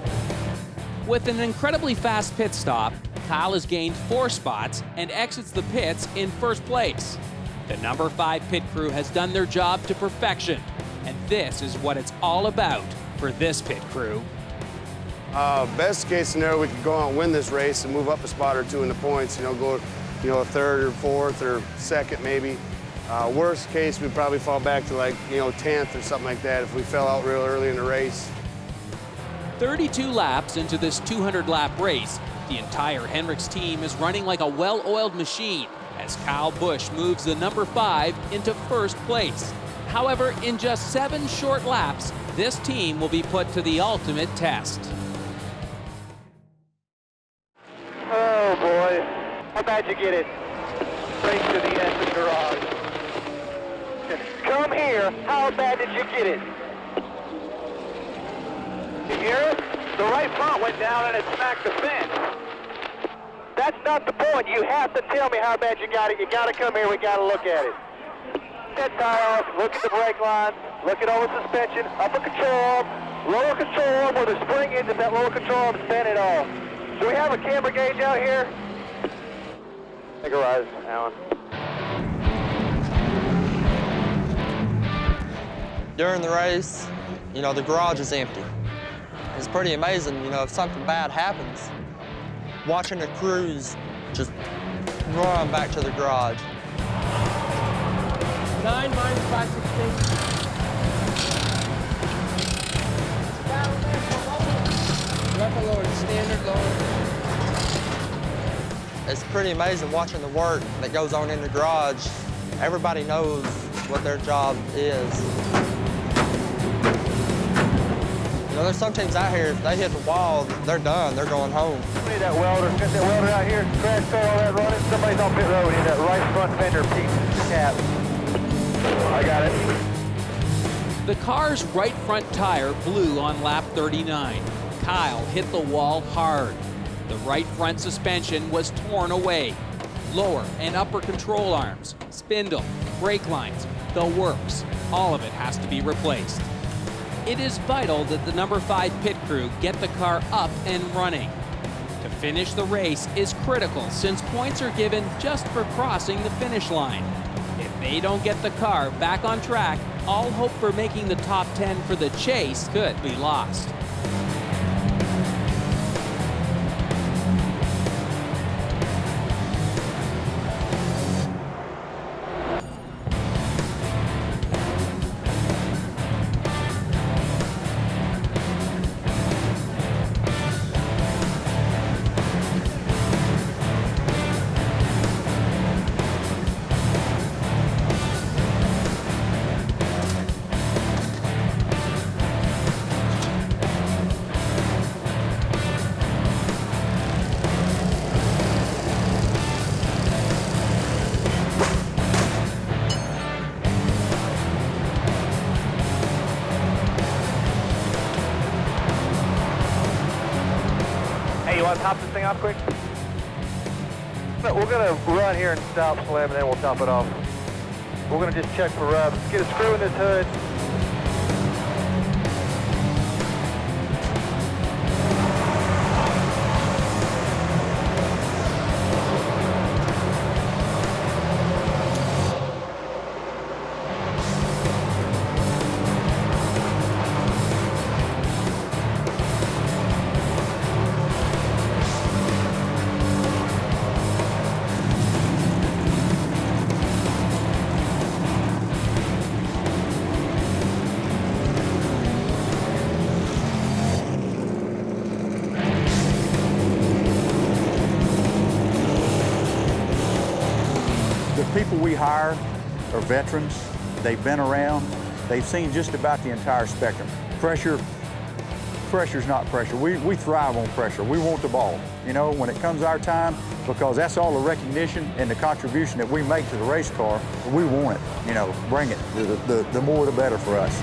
With an incredibly fast pit stop, Kyle has gained 4 spots and exits the pits in first place. The number 5 pit crew has done their job to perfection, and this is what it's all about for this pit crew. Best case scenario, we could go out and win this race and move up a spot or 2 in the points. Go, a 3rd or 4th or 2nd maybe. Worst case, we'd probably fall back to 10th or something like that if we fell out real early in the race. 32 laps into this 200-lap race, the entire Hendricks team is running like a well-oiled machine as Kyle Busch moves the number 5 into first place. However, in just 7 short laps, this team will be put to the ultimate test. Oh boy, how bad you get it? Straight to the end of the garage. Come here, how bad did you get it? You hear it? The right front went down and it smacked the fence. That's not the point. You have to tell me how bad you got it. You got to come here. We got to look at it. That tire off. Look at the brake line. Look at all the suspension. Upper control arm. Lower control arm where the spring is. If that lower control arm is bent at all. Do we have a camera gauge out here? Take a rise, Alan. During the race, the garage is empty. It's pretty amazing, if something bad happens, watching the crews just run back to the garage. 9 minus 516. Rough lower, standard lower. It's pretty amazing watching the work that goes on in the garage. Everybody knows what their job is. There's some teams out here, if they hit the wall, they're done, they're going home. Need that welder, get that welder out here, crash pad, all that running. Somebody's on pit road in that right front fender piece cap. I got it. The car's right front tire blew on lap 39. Kyle hit the wall hard. The right front suspension was torn away. Lower and upper control arms, spindle, brake lines, the works, all of it has to be replaced. It is vital that the number 5 pit crew get the car up and running. To finish the race is critical since points are given just for crossing the finish line. If they don't get the car back on track, all hope for making the top 10 for the chase could be lost. You want to top this thing off quick? We're going to run here and stop slam, and then we'll top it off. We're going to just check for rubs. Get a screw in this hood. The people we hire are veterans. they've been around, they've seen just about the entire spectrum. Pressure's not pressure. We thrive on pressure. We want the ball, you know, when it comes our time, because that's all the recognition and the contribution that we make to the race car. We want it, you know, bring it. The more the better for us.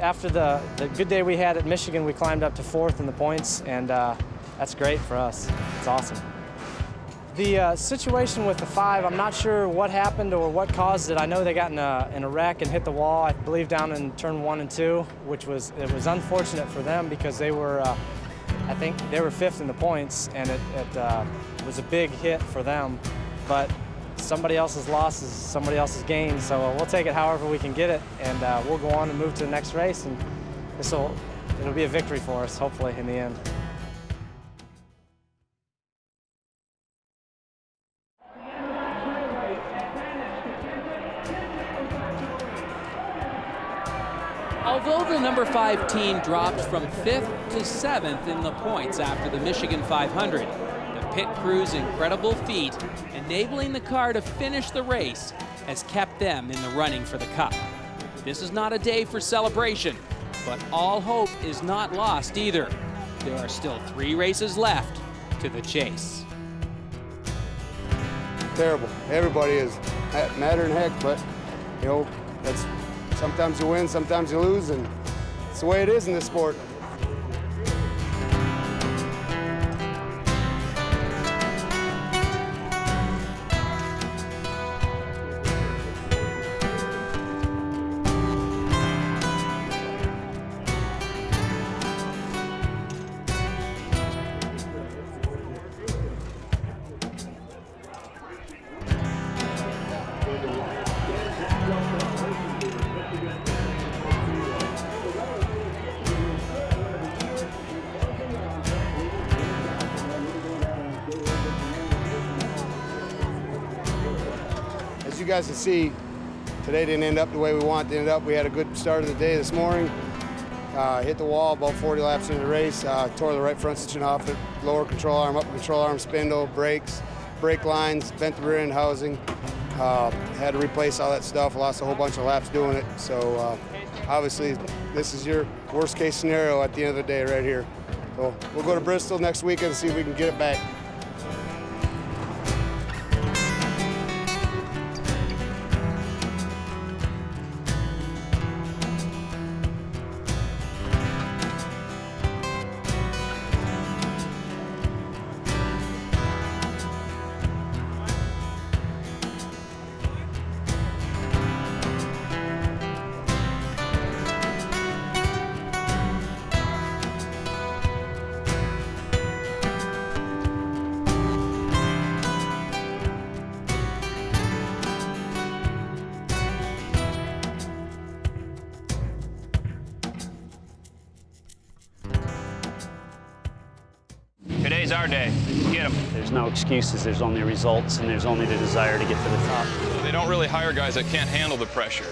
After the good day we had at Michigan, we climbed up to 4th in the points, and that's great for us. It's awesome. The situation with the 5, I'm not sure what happened or what caused it. I know they got in a wreck and hit the wall, I believe down in turn 1 and 2, which was unfortunate for them because they were, I think they were 5th in the points, and it was a big hit for them. But somebody else's loss is somebody else's gain, so we'll take it however we can get it, and we'll go on and move to the next race, and it'll be a victory for us, hopefully, in the end. Although the number 5 team dropped from 5th to 7th in the points after the Michigan 500, the pit crew's incredible feat, enabling the car to finish the race, has kept them in the running for the Cup. This is not a day for celebration, but all hope is not lost either. There are still 3 races left to the chase. Terrible. Everybody is madder than heck, but you know, that's sometimes you win, sometimes you lose, and it's the way it is in this sport. As you guys can see, today didn't end up the way we wanted to end up. We had a good start of the day this morning. Hit the wall about 40 laps into the race, tore the right front suspension off it, lower control arm, upper control arm, spindle, brakes, brake lines, bent the rear end housing. Had to replace all that stuff, lost a whole bunch of laps doing it. So obviously this is your worst case scenario at the end of the day right here. So we'll go to Bristol next weekend and see if we can get it back. Today's our day. Get them. There's no excuses. There's only results, and there's only the desire to get to the top. They don't really hire guys that can't handle the pressure.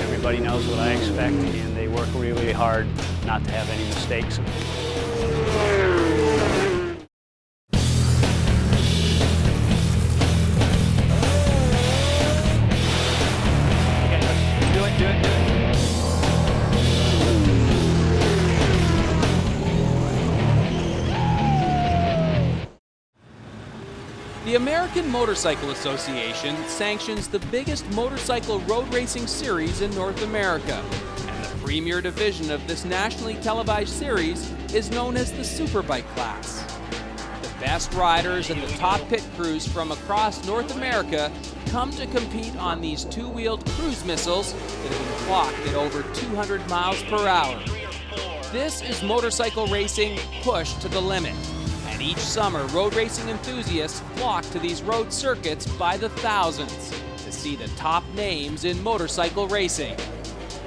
Everybody knows what I expect, and they work really hard not to have any mistakes. The American Motorcycle Association sanctions the biggest motorcycle road racing series in North America, and the premier division of this nationally televised series is known as the Superbike class. The best riders and the top pit crews from across North America come to compete on these two-wheeled cruise missiles that have been clocked at over 200 miles per hour. This is motorcycle racing pushed to the limit. And each summer, road racing enthusiasts flock to these road circuits by the thousands to see the top names in motorcycle racing.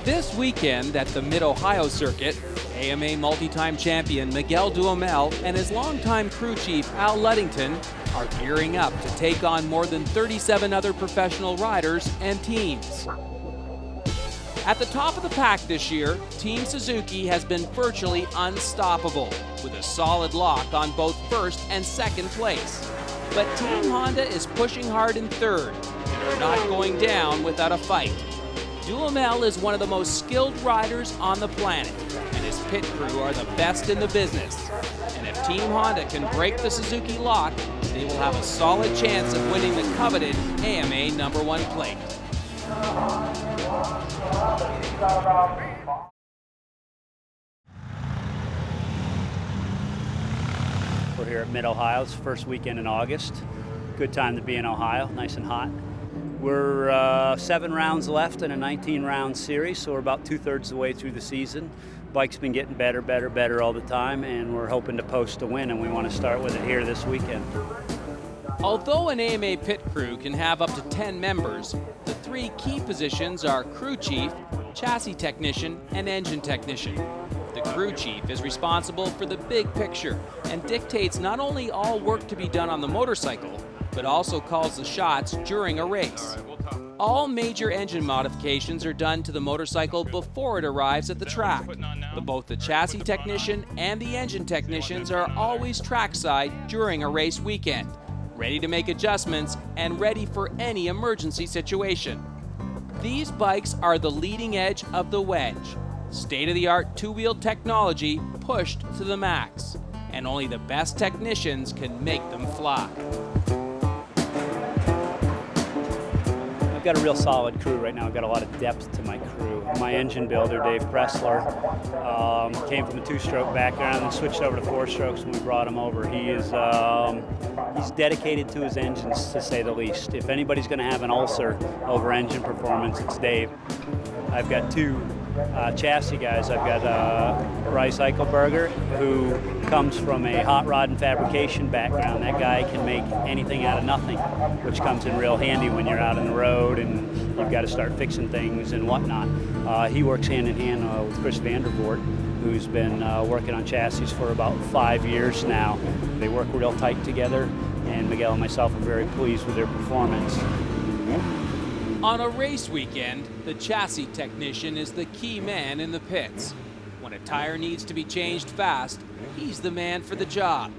This weekend at the Mid-Ohio circuit, AMA multi-time champion Miguel Duhamel and his longtime crew chief Al Ludington are gearing up to take on more than 37 other professional riders and teams. At the top of the pack this year, Team Suzuki has been virtually unstoppable, with a solid lock on both first and second place. But Team Honda is pushing hard in third, and are not going down without a fight. Duhamel is one of the most skilled riders on the planet, and his pit crew are the best in the business. And if Team Honda can break the Suzuki lock, they will have a solid chance of winning the coveted AMA #1 plate. We're here at Mid-Ohio. It's the first weekend in August. Good time to be in Ohio, nice and hot. We're 7 rounds left in a 19-round series, so we're about 2/3 of the way through the season. Bike's been getting better all the time, and we're hoping to post a win, and we want to start with it here this weekend. Although an AMA pit crew can have up to 10 members, the 3 key positions are crew chief, chassis technician, and engine technician. The crew chief is responsible for the big picture and dictates not only all work to be done on the motorcycle, but also calls the shots during a race. All major engine modifications are done to the motorcycle before it arrives at the track, but both the chassis technician and the engine technicians are always trackside during a race weekend, ready to make adjustments and ready for any emergency situation. These bikes are the leading edge of the wedge, state-of-the-art 2-wheel technology pushed to the max, and only the best technicians can make them fly. I've got a real solid crew right now. I've got a lot of depth to my crew. My engine builder, Dave Pressler, came from a 2-stroke background and switched over to 4 strokes when we brought him over. He is he's dedicated to his engines, to say the least. If anybody's going to have an ulcer over engine performance, it's Dave. I've got 2 chassis guys. I've got Bryce Eichelberger, who comes from a hot rod and fabrication background. That guy can make anything out of nothing, which comes in real handy when you're out on the road and you've got to start fixing things and whatnot. He works hand in hand with Chris Vandervoort, who's been working on chassis for about 5 years now. They work real tight together, and Miguel and myself are very pleased with their performance. On a race weekend, the chassis technician is the key man in the pits. When a tire needs to be changed fast, he's the man for the job.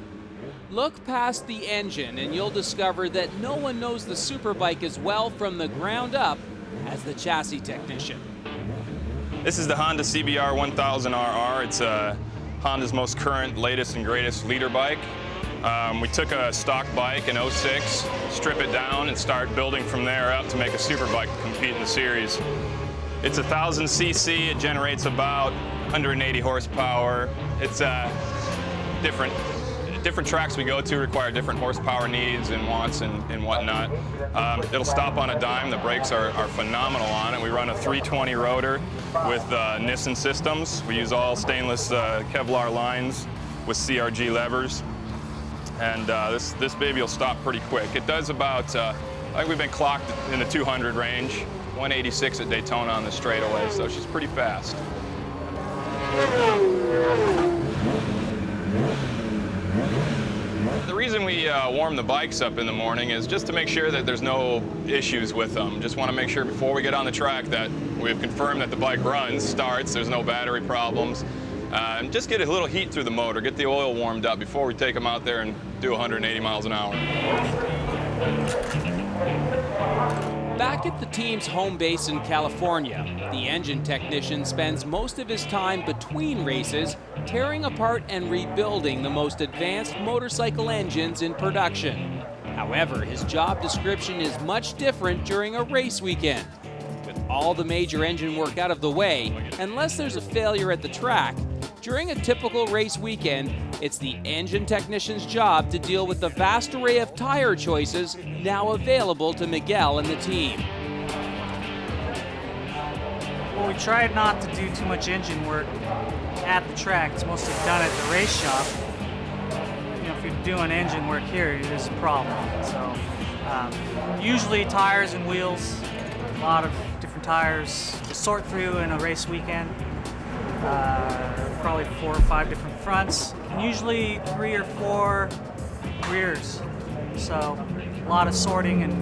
Look past the engine and you'll discover that no one knows the Superbike as well from the ground up as the chassis technician. This is the Honda CBR 1000RR. It's Honda's most current, latest, and greatest leader bike. We took a stock bike in '06, strip it down, and start building from there up to make a Superbike to compete in the series. It's 1,000 cc. It generates about 180 horsepower. It's different tracks we go to require different horsepower needs and wants and whatnot. It'll stop on a dime. The brakes are phenomenal on it. We run a 320 rotor with Nissan systems. We use all stainless Kevlar lines with CRG levers. And this baby will stop pretty quick. It does about, I think we've been clocked in the 200 range, 186 at Daytona on the straightaway, so she's pretty fast. The reason we warm the bikes up in the morning is just to make sure that there's no issues with them. Just want to make sure before we get on the track that we've confirmed that the bike runs, starts, there's no battery problems. And just get a little heat through the motor, get the oil warmed up before we take them out there and do 180 miles an hour. Back at the team's home base in California, the engine technician spends most of his time between races tearing apart and rebuilding the most advanced motorcycle engines in production. However, his job description is much different during a race weekend. With all the major engine work out of the way, unless there's a failure at the track, during a typical race weekend, it's the engine technician's job to deal with the vast array of tire choices now available to Miguel and the team. Well, we tried not to do too much engine work at the track. It's mostly done at the race shop. You know, if you're doing engine work here, there's a problem. So, usually tires and wheels, a lot of different tires to sort through in a race weekend. Probably 4 or 5 different fronts, and usually 3 or 4 rears. So a lot of sorting and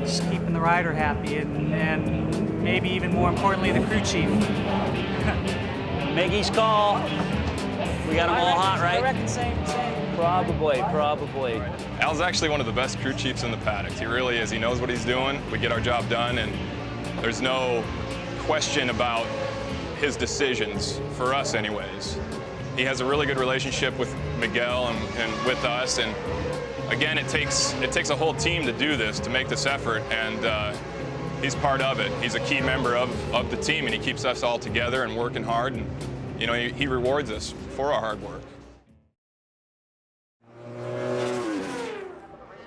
just keeping the rider happy. And maybe even more importantly, the crew chief. Miggy's call. We got them all hot, right? I reckon same. Probably. Al's actually one of the best crew chiefs in the paddocks. He really is. He knows what he's doing. We get our job done, and there's no question about his decisions, for us anyways. He has a really good relationship with Miguel and with us, and again, it takes a whole team to do this, to make this effort, and he's part of it. He's a key member of the team, and he keeps us all together and working hard, and you know, he rewards us for our hard work.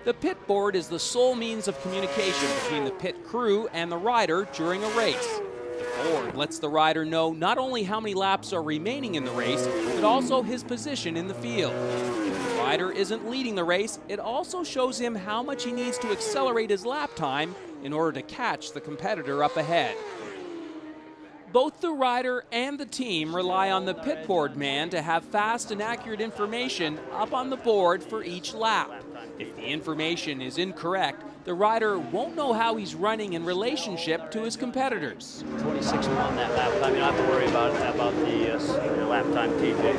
The pit board is the sole means of communication between the pit crew and the rider during a race. The board lets the rider know not only how many laps are remaining in the race, but also his position in the field. If the rider isn't leading the race, it also shows him how much he needs to accelerate his lap time in order to catch the competitor up ahead. Both the rider and the team rely on the pit board man to have fast and accurate information up on the board for each lap. If the information is incorrect, the rider won't know how he's running in relationship to his competitors. 26 on that lap time. You don't have to worry about the lap time, TJ.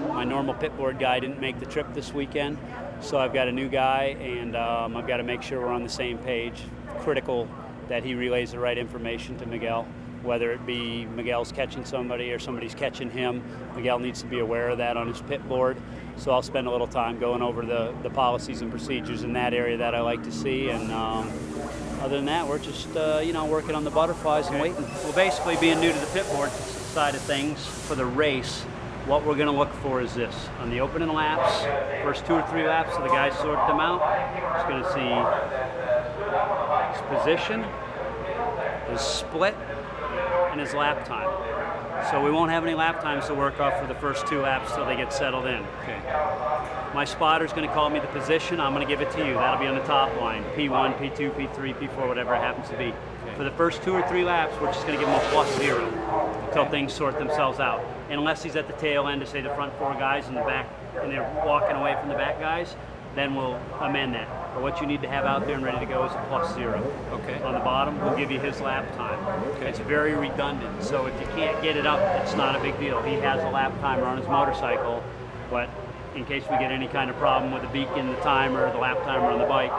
My normal pit board guy didn't make the trip this weekend, so I've got a new guy, and I've got to make sure we're on the same page. Critical that he relays the right information to Miguel, whether it be Miguel's catching somebody or somebody's catching him. Miguel needs to be aware of that on his pit board. So I'll spend a little time going over the policies and procedures in that area that I like to see. And other than that, we're just working on the butterflies and waiting. Well, basically being new to the pit board side of things for the race, what we're going to look for is this. On the opening laps, first 2 or 3 laps, so the guys sort them out. Just going to see his position, his split, and his lap time. So we won't have any lap times to work off for the first 2 laps till they get settled in. Okay. My spotter's going to call me the position. I'm going to give it to you. That'll be on the top line. P1, P2, P3, P4, whatever it happens to be. Okay. For the first 2 or 3 laps, we're just going to give him a +0 until things sort themselves out. And unless he's at the tail end to say the front 4 guys in the back, and they're walking away from the back guys, then we'll amend that. But what you need to have out there and ready to go is a +0. Okay. On the bottom, we'll give you his lap time. Okay. It's very redundant, so if you can't get it up, it's not a big deal. He has a lap timer on his motorcycle, but in case we get any kind of problem with the beacon, the timer, the lap timer on the bike,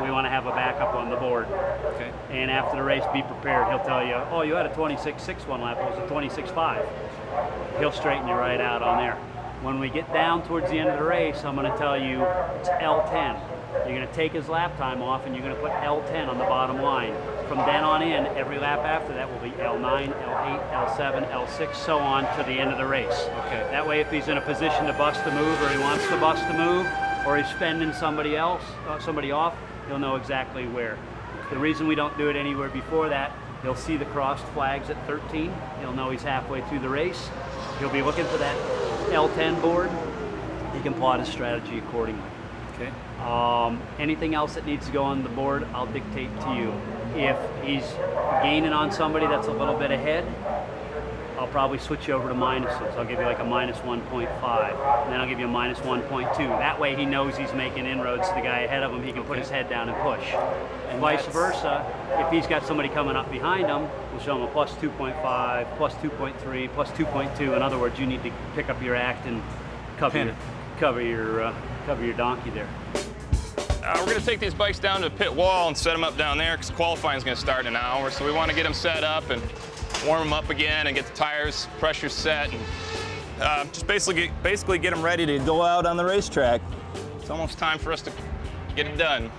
we want to have a backup on the board. Okay. And after the race, be prepared. He'll tell you, oh, you had a 26.6 one lap, it was a 26.5. He'll straighten you right out on there. When we get down towards the end of the race, I'm going to tell you it's L10. You're going to take his lap time off, and you're going to put L10 on the bottom line. From then on in, every lap after that will be L9, L8, L7, L6, so on to the end of the race. Okay. That way, if he's in a position to bust a move, or he wants to bust a move, or he's fending somebody off, he'll know exactly where. The reason we don't do it anywhere before that, he'll see the crossed flags at 13. He'll know he's halfway through the race. He'll be looking for that L10 board. He can plot his strategy accordingly. Okay. Anything else that needs to go on the board, I'll dictate to you. If he's gaining on somebody that's a little bit ahead, I'll probably switch you over to minuses. I'll give you like a -1.5, and then I'll give you a -1.2. That way he knows he's making inroads to the guy ahead of him. He can put his head down and push. And vice versa, if he's got somebody coming up behind him, we'll show him a +2.5, +2.3, +2.2. In other words, you need to pick up your act and cover your donkey there. We're going to take these bikes down to the pit wall and set them up down there because qualifying is going to start in an hour. So we want to get them set up and warm them up again and get the tires pressure set and just basically get them ready to go out on the racetrack. It's almost time for us to get it done.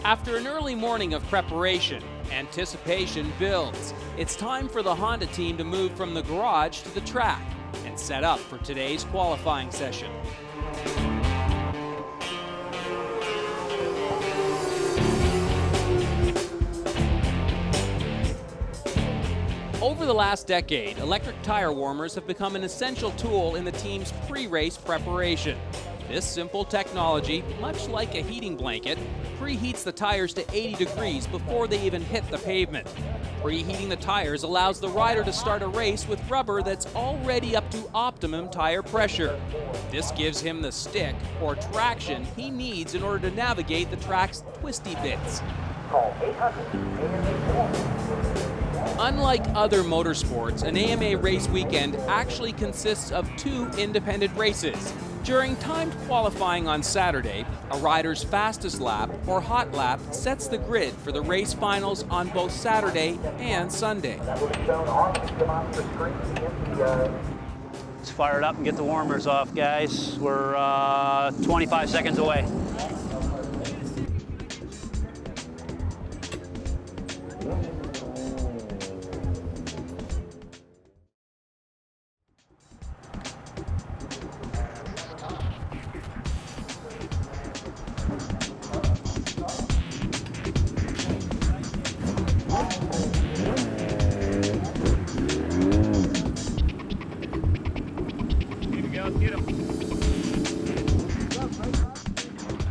After an early morning of preparation, anticipation builds. It's time for the Honda team to move from the garage to the track and set up for today's qualifying session. Over the last decade, electric tire warmers have become an essential tool in the team's pre-race preparation. This simple technology, much like a heating blanket, preheats the tires to 80 degrees before they even hit the pavement. Preheating the tires allows the rider to start a race with rubber that's already up to optimum tire pressure. This gives him the stick or traction he needs in order to navigate the track's twisty bits. Call 800-AMA-4. Unlike other motorsports, an AMA race weekend actually consists of 2 independent races. During timed qualifying on Saturday, a rider's fastest lap or hot lap sets the grid for the race finals on both Saturday and Sunday. Let's fire it up and get the warmers off, guys. We're 25 seconds away.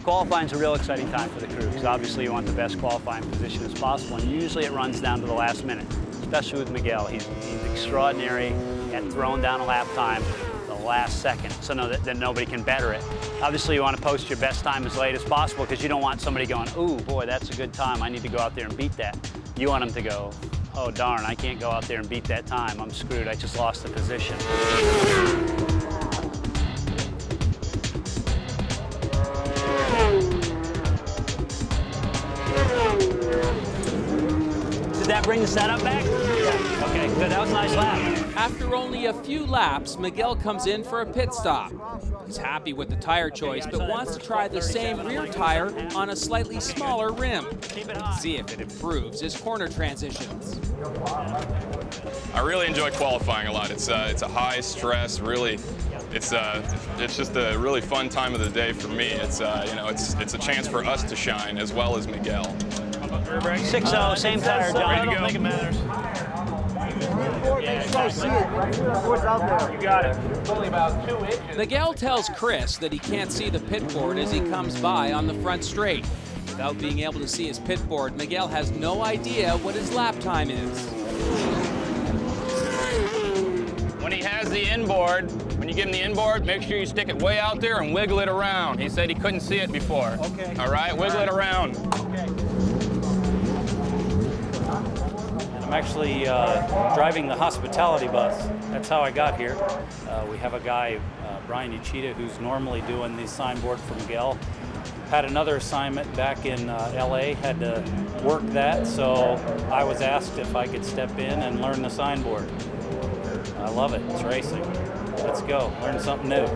Qualifying's a real exciting time for the crew because obviously you want the best qualifying position as possible, and usually it runs down to the last minute, especially with Miguel. He's extraordinary at throwing down a lap time the last second so that nobody can better it. Obviously you want to post your best time as late as possible because you don't want somebody going, ooh, boy, that's a good time. I need to go out there and beat that. You want them to go, oh, darn, I can't go out there and beat that time. I'm screwed. I just lost the position. Did that bring the setup back? Yeah. Okay, good. That was a nice lap. After only a few laps, Miguel comes in for a pit stop. He's happy with the tire choice, but wants to try the same rear tire on a slightly smaller rim. See if it improves his corner transitions. I really enjoy qualifying a lot. It's a high stress, really. It's just a really fun time of the day for me. It's it's a chance for us to shine as well as Miguel. 6-0, same tire, John. Ready to go. I don't think it matters. You got it. It's only about 2 inches. Miguel tells Chris that he can't see the pit board as he comes by on the front straight. Without being able to see his pit board, Miguel has no idea what his lap time is. When he has the inboard, when you give him the inboard, make sure you stick it way out there and wiggle it around. He said he couldn't see it before. Okay. All right, wiggle it around. Okay. I'm actually driving the hospitality bus. That's how I got here. We have a guy, Brian Uchida, who's normally doing the signboard for Miguel. Had another assignment back in LA, had to work that, so I was asked if I could step in and learn the signboard. I love it, it's racing. Let's go, learn something new.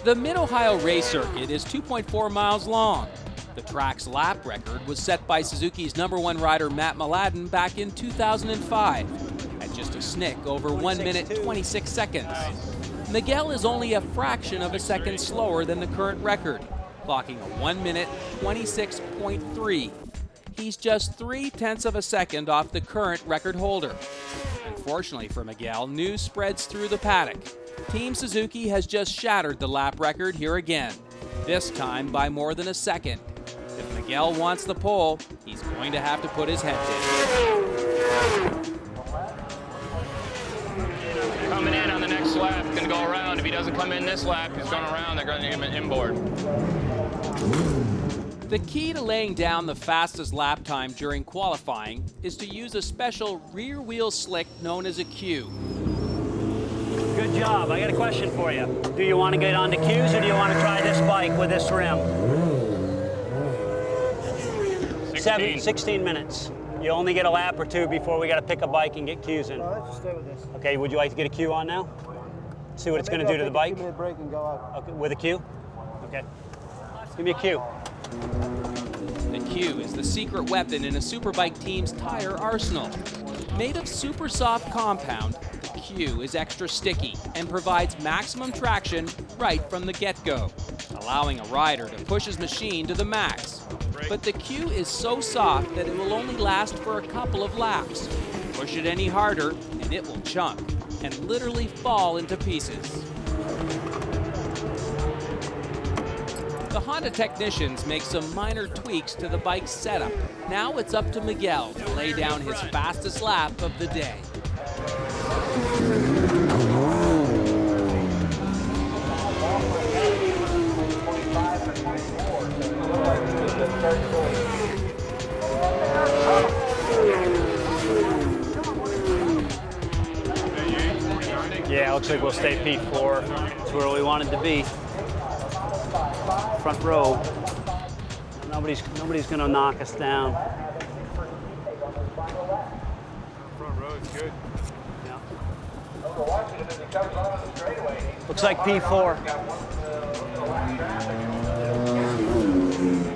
The Mid-Ohio race circuit is 2.4 miles long. The track's lap record was set by Suzuki's #1 rider Matt Mladen back in 2005 at just a snick over 1 minute 26 seconds. Miguel is only a fraction of a second slower than the current record, clocking a 1 minute 26.3. He's just 0.3 of a second off the current record holder. Unfortunately for Miguel, news spreads through the paddock. Team Suzuki has just shattered the lap record here again, this time by more than a second. If Miguel wants the pole, he's going to have to put his head down. Coming in on the next lap, going to go around. If he doesn't come in this lap, he's going around. They're going to give him an inboard. The key to laying down the fastest lap time during qualifying is to use a special rear wheel slick known as a Q. Good job. I got a question for you. Do you want to get on the Qs or do you want to try this bike with this rim? 16 minutes. You only get a lap or two before we got to pick a bike and get Qs in. Let's just stay with this. Okay, would you like to get a Q on now? See what it's going to do to the bike? Give me a break and go out. Okay, with a Q? Okay. Give me a Q. The Q is the secret weapon in a Superbike team's tire arsenal. Made of super soft compound, the Q is extra sticky and provides maximum traction right from the get-go, allowing a rider to push his machine to the max. But the Q is so soft that it will only last for a couple of laps. Push it any harder and it will chunk and literally fall into pieces. The Honda technicians make some minor tweaks to the bike's setup. Now it's up to Miguel to lay down his fastest lap of the day. Looks like we'll stay P4. It's where we wanted to be. Front row. Nobody's going to knock us down. Front row is good. Yeah. Looks like P4.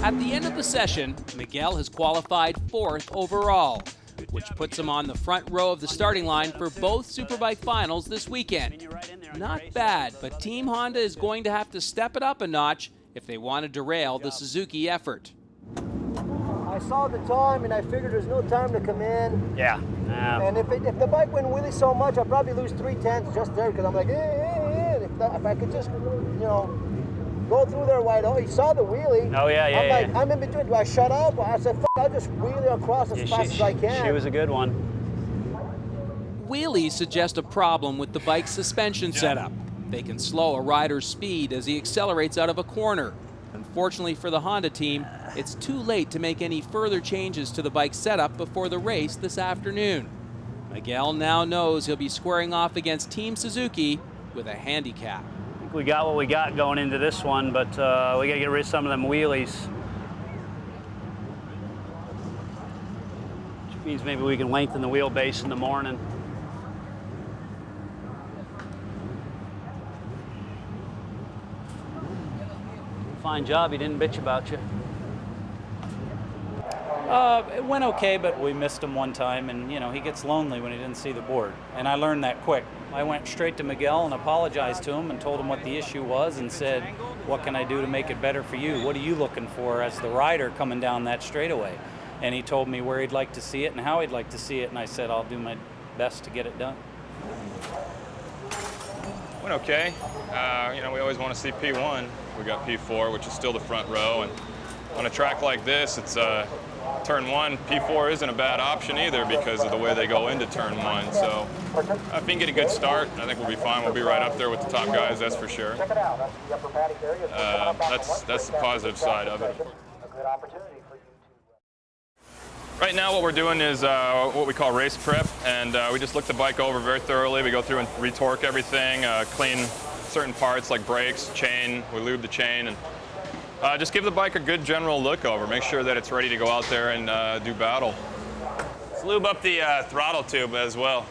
At the end of the session, Miguel has qualified 4th overall, which puts him on the front row of the starting line for both Superbike finals this weekend. Not bad, but Team Honda is going to have to step it up a notch if they want to derail the Suzuki effort. I saw the time and I figured there's no time to come in. Yeah. And if the bike went wheelie so much, I'd probably lose 3/10 just there because I'm like, if I could just, go through there wide open. You saw the wheelie. Oh, yeah. I'm in between. Do I shut up? I said, I'll just wheelie across as fast as I can. She was a good one. Wheelies suggest a problem with the bike's suspension setup. They can slow a rider's speed as he accelerates out of a corner. Unfortunately for the Honda team, it's too late to make any further changes to the bike setup before the race this afternoon. Miguel now knows he'll be squaring off against Team Suzuki with a handicap. I think we got what we got going into this one, but we got to get rid of some of them wheelies. Which means maybe we can lengthen the wheelbase in the morning. Fine job, he didn't bitch about you. It went okay, but we missed him one time, and he gets lonely when he didn't see the board. And I learned that quick. I went straight to Miguel and apologized to him and told him what the issue was and said, what can I do to make it better for you? What are you looking for as the rider coming down that straightaway? And he told me where he'd like to see it and how he'd like to see it, and I said, I'll do my best to get it done. Went okay. We always want to see P1. We got P4, which is still the front row, and on a track like this, it's turn 1. P4 isn't a bad option either because of the way they go into turn 1. So if we can get a good start, I think we'll be fine. We'll be right up there with the top guys, that's for sure. That's the positive side of it. Right now what we're doing is what we call race prep, and we just look the bike over very thoroughly. We go through and retorque everything, clean certain parts like brakes, chain, we lube the chain, and just give the bike a good general look over. Make sure that it's ready to go out there and do battle. Let's lube up the throttle tube as well.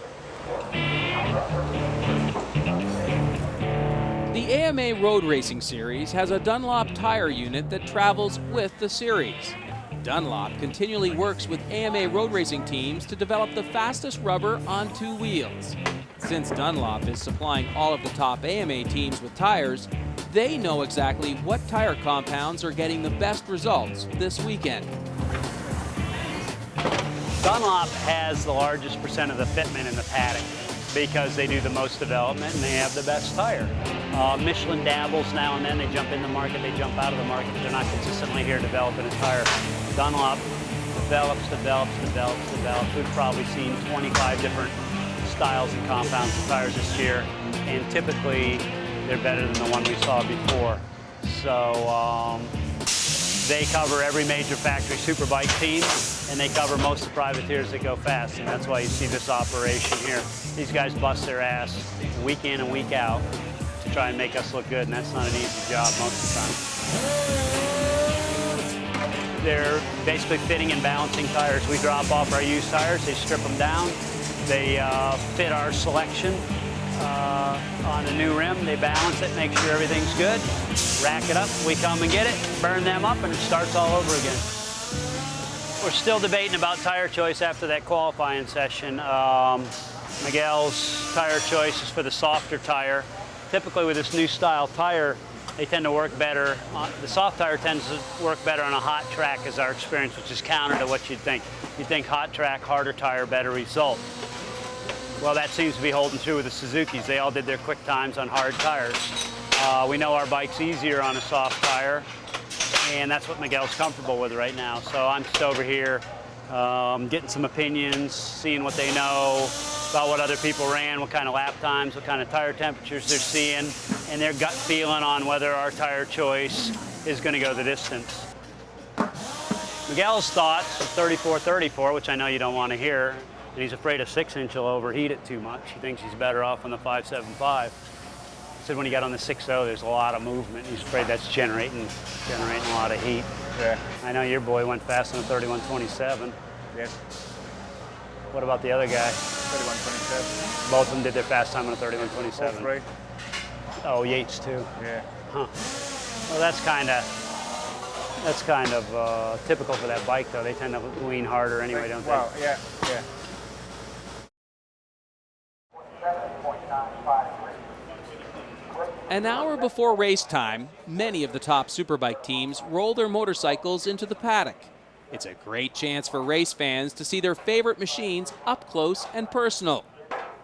The AMA Road Racing Series has a Dunlop tire unit that travels with the series. Dunlop continually works with AMA road racing teams to develop the fastest rubber on 2 wheels. Since Dunlop is supplying all of the top AMA teams with tires, they know exactly what tire compounds are getting the best results this weekend. Dunlop has the largest percent of the fitment in the paddock because they do the most development and they have the best tire. Michelin dabbles now and then. They jump in the market, they jump out of the market. They're not consistently here developing a tire. Dunlop develops. We've probably seen 25 different styles and compounds of tires this year, and typically they're better than the one we saw before. So they cover every major factory Superbike team, and they cover most of the privateers that go fast, and that's why you see this operation here. These guys bust their ass week in and week out to try and make us look good, and that's not an easy job most of the time. They're basically fitting and balancing tires. We drop off our used tires, they strip them down, they fit our selection on a new rim, they balance it, make sure everything's good, rack it up, we come and get it, burn them up, and it starts all over again. We're still debating about tire choice after that qualifying session. Miguel's tire choice is for the softer tire. Typically with this new style tire, they tend to work better. The soft tire tends to work better on a hot track is our experience, which is counter to what you'd think. You'd think hot track, harder tire, better result. Well, that seems to be holding true with the Suzukis. They all did their quick times on hard tires. We know our bike's easier on a soft tire, and that's what Miguel's comfortable with right now. So I'm just over here getting some opinions, seeing what they know about what other people ran, what kind of lap times, what kind of tire temperatures they're seeing, and their gut feeling on whether our tire choice is going to go the distance. Miguel's thoughts, 34-34, which I know you don't want to hear, and he's afraid a 6-inch will overheat it too much. He thinks he's better off on the 5.75. He said when he got on the 6.0, there's a lot of movement. He's afraid that's generating a lot of heat. Yeah. I know your boy went fast on the 31.27. Yes. What about the other guy? 31.27. Both of them did their fast time on a 31.27. All three. Oh, Yates too. Yeah. Huh. Well, that's kind of typical for that bike, though. They tend to lean harder anyway, don't they? Well, yeah, yeah. An hour before race time, many of the top Superbike teams roll their motorcycles into the paddock. It's a great chance for race fans to see their favorite machines up close and personal.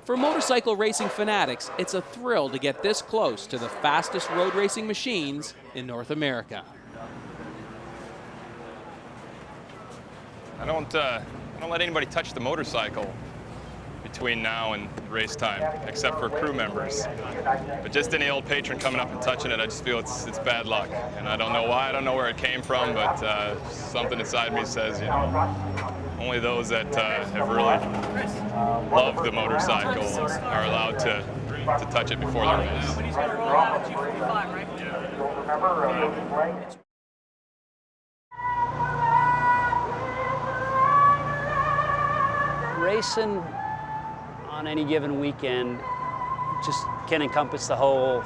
For motorcycle racing fanatics, it's a thrill to get this close to the fastest road racing machines in North America. I don't let anybody touch the motorcycle between now and race time, except for crew members. But just any old patron coming up and touching it, I just feel it's bad luck. And I don't know why, I don't know where it came from, but something inside me says, you know, only those that have really loved the motorcycle are allowed to touch it before the race. Racing on any given weekend just can encompass the whole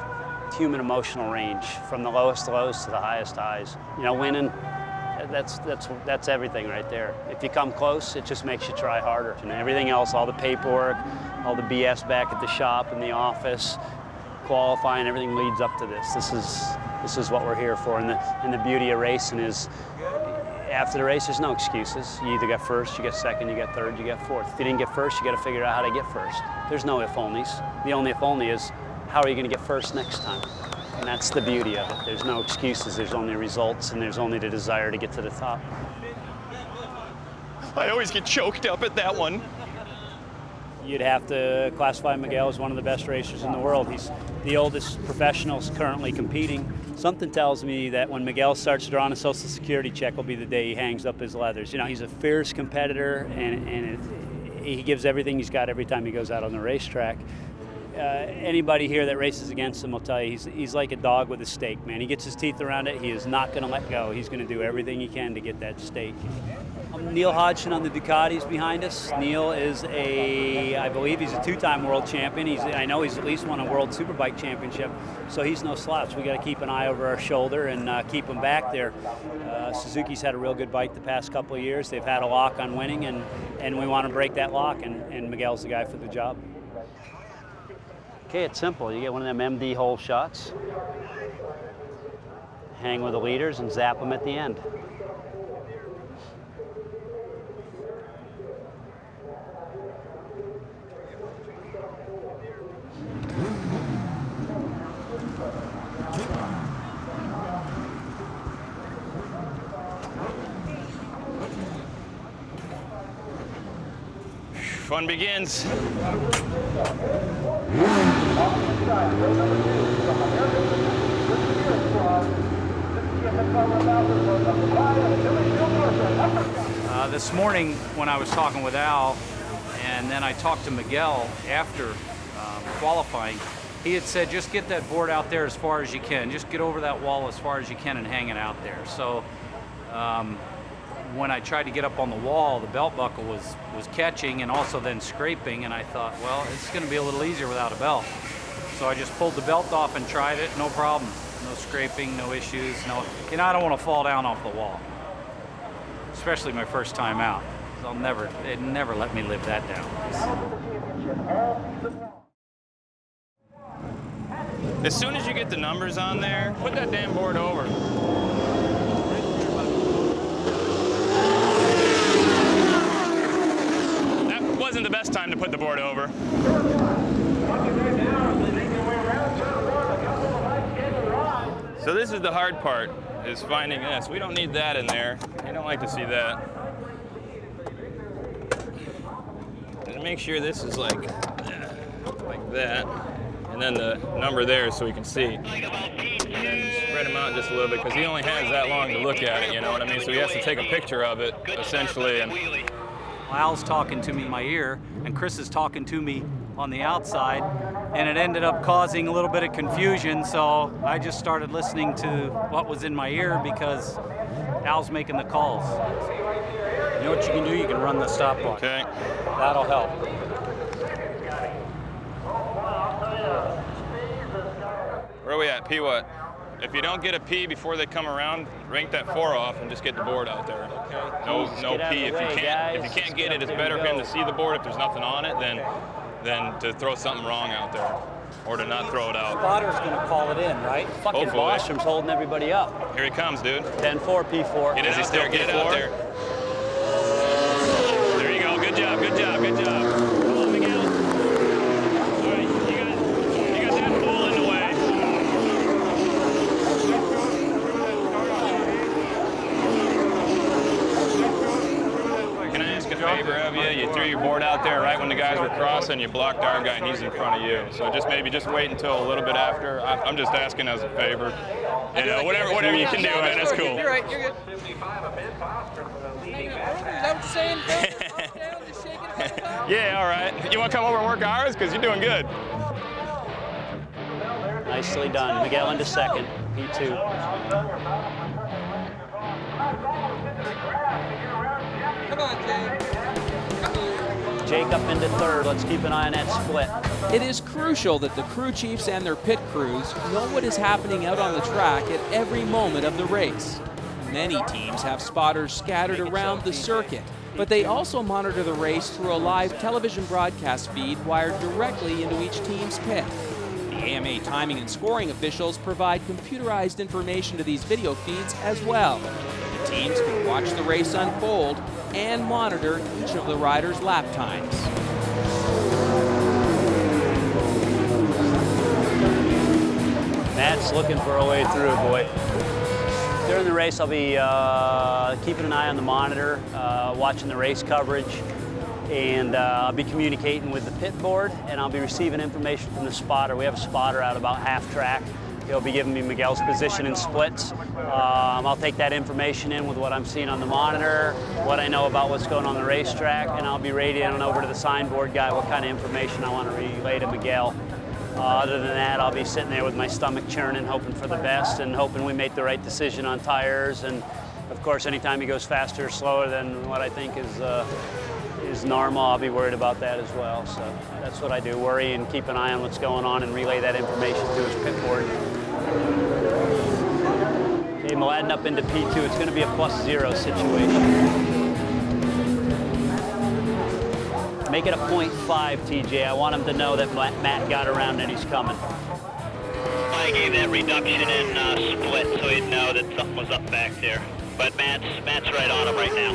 human emotional range, from the lowest lows to the highest highs. You know, winning, that's everything right there. If you come close, it just makes you try harder. And everything else, all the paperwork, all the BS back at the shop, in the office, qualifying, everything leads up to this. This is what we're here for. And the beauty of racing is, after the race, there's no excuses. You either get first, you get second, you get third, you get fourth. If you didn't get first, you got to figure out how to get first. There's no if-onlys. The only if-only is, how are you going to get first next time? And that's the beauty of it. There's no excuses, there's only results, and there's only the desire to get to the top. I always get choked up at that one. You'd have to classify Miguel as one of the best racers in the world. He's the oldest professional currently competing. Something tells me that when Miguel starts drawing a Social Security check will be the day he hangs up his leathers. You know, he's a fierce competitor, and he gives everything he's got every time he goes out on the racetrack. Anybody here that races against him will tell you he's like a dog with a stake, man. He gets his teeth around it. He is not going to let go. He's going to do everything he can to get that stake. Neil Hodgson on the Ducatis behind us. Neil is I believe he's a two-time world champion. I know he's at least won a World Superbike championship, so he's no slouch. We got to keep an eye over our shoulder and keep him back there. Suzuki's had a real good bike the past couple of years. They've had a lock on winning, and we want to break that lock, and Miguel's the guy for the job. Okay, it's simple. You get one of them MD hole shots, hang with the leaders, and zap them at the end. Fun begins. This morning when I was talking with Al, and then I talked to Miguel after qualifying, he had said just get that board out there as far as you can. Just get over that wall as far as you can and hang it out there. So when I tried to get up on the wall, the belt buckle was catching and also then scraping, and I thought, well, it's going to be a little easier without a belt. So I just pulled the belt off and tried it, no problem. No scraping, no issues, no. You know, I don't want to fall down off the wall, especially my first time out. They'd never let me live that down. As soon as you get the numbers on there, put that damn board over. That wasn't the best time to put the board over. So this is the hard part, is finding this. We don't need that in there. You don't like to see that. And make sure this is like that. And then the number there so we can see. And then spread them out just a little bit, because he only has that long to look at it, you know what I mean? So he has to take a picture of it, essentially, and Al's talking to me in my ear, and Chris is talking to me on the outside, and it ended up causing a little bit of confusion, so I just started listening to what was in my ear because Al's making the calls. You know what you can do? You can run the stopwatch. Okay. That'll help. Where are we at? P what? If you don't get a P before they come around, rank that 4 off and just get the board out there. Okay. No Get out P. of the way, If you can't get it, it's better for him to see the board if there's nothing on it than to throw something wrong out there or to not throw it out. Spotter's gonna call it in, right? Fucking Bostrom's holding everybody up. Here he comes, dude. 10-4, P4. Get it out there, get it out there. There you go, good job, good job, good job. Come on, Miguel. All right, you got that ball in the way. Can I ask a favor of you? You threw your board out there right when the guys were crossing, you blocked our guy and he's in front of you. So maybe wait until a little bit after. I'm just asking as a favor. You know, whatever you can do, man, that's cool. You're right, you're good. Is that what you're saying, Phil? Just shaking it. Yeah, all right. You want to come over and work ours? Because you're doing good. Nicely done. Miguel into second, P2. Come on, Jay. Jake up into third. Let's keep an eye on that split. It is crucial that the crew chiefs and their pit crews know what is happening out on the track at every moment of the race. Many teams have spotters scattered around the circuit, but they also monitor the race through a live television broadcast feed wired directly into each team's pit. The AMA timing and scoring officials provide computerized information to these video feeds as well. The teams can watch the race unfold and monitor each of the riders' lap times. Matt's looking for a way through, boy. During the race, I'll be keeping an eye on the monitor, watching the race coverage, and I'll be communicating with the pit board, and I'll be receiving information from the spotter. We have a spotter out about half track. He'll be giving me Miguel's position in splits. I'll take that information in with what I'm seeing on the monitor, what I know about what's going on the racetrack, and I'll be radioing over to the signboard guy what kind of information I want to relay to Miguel. Other than that, I'll be sitting there with my stomach churning, hoping for the best and hoping we make the right decision on tires. And of course, anytime he goes faster or slower than what I think is normal, I'll be worried about that as well. So that's what I do, worry and keep an eye on what's going on and relay that information to his pit board. Okay, Mladen up into P2. It's going to be a +0 situation. Make it a 0.5, TJ. I want him to know that Matt got around and he's coming. I gave that reduction in split so he'd know that something was up back there. But Matt's right on him right now.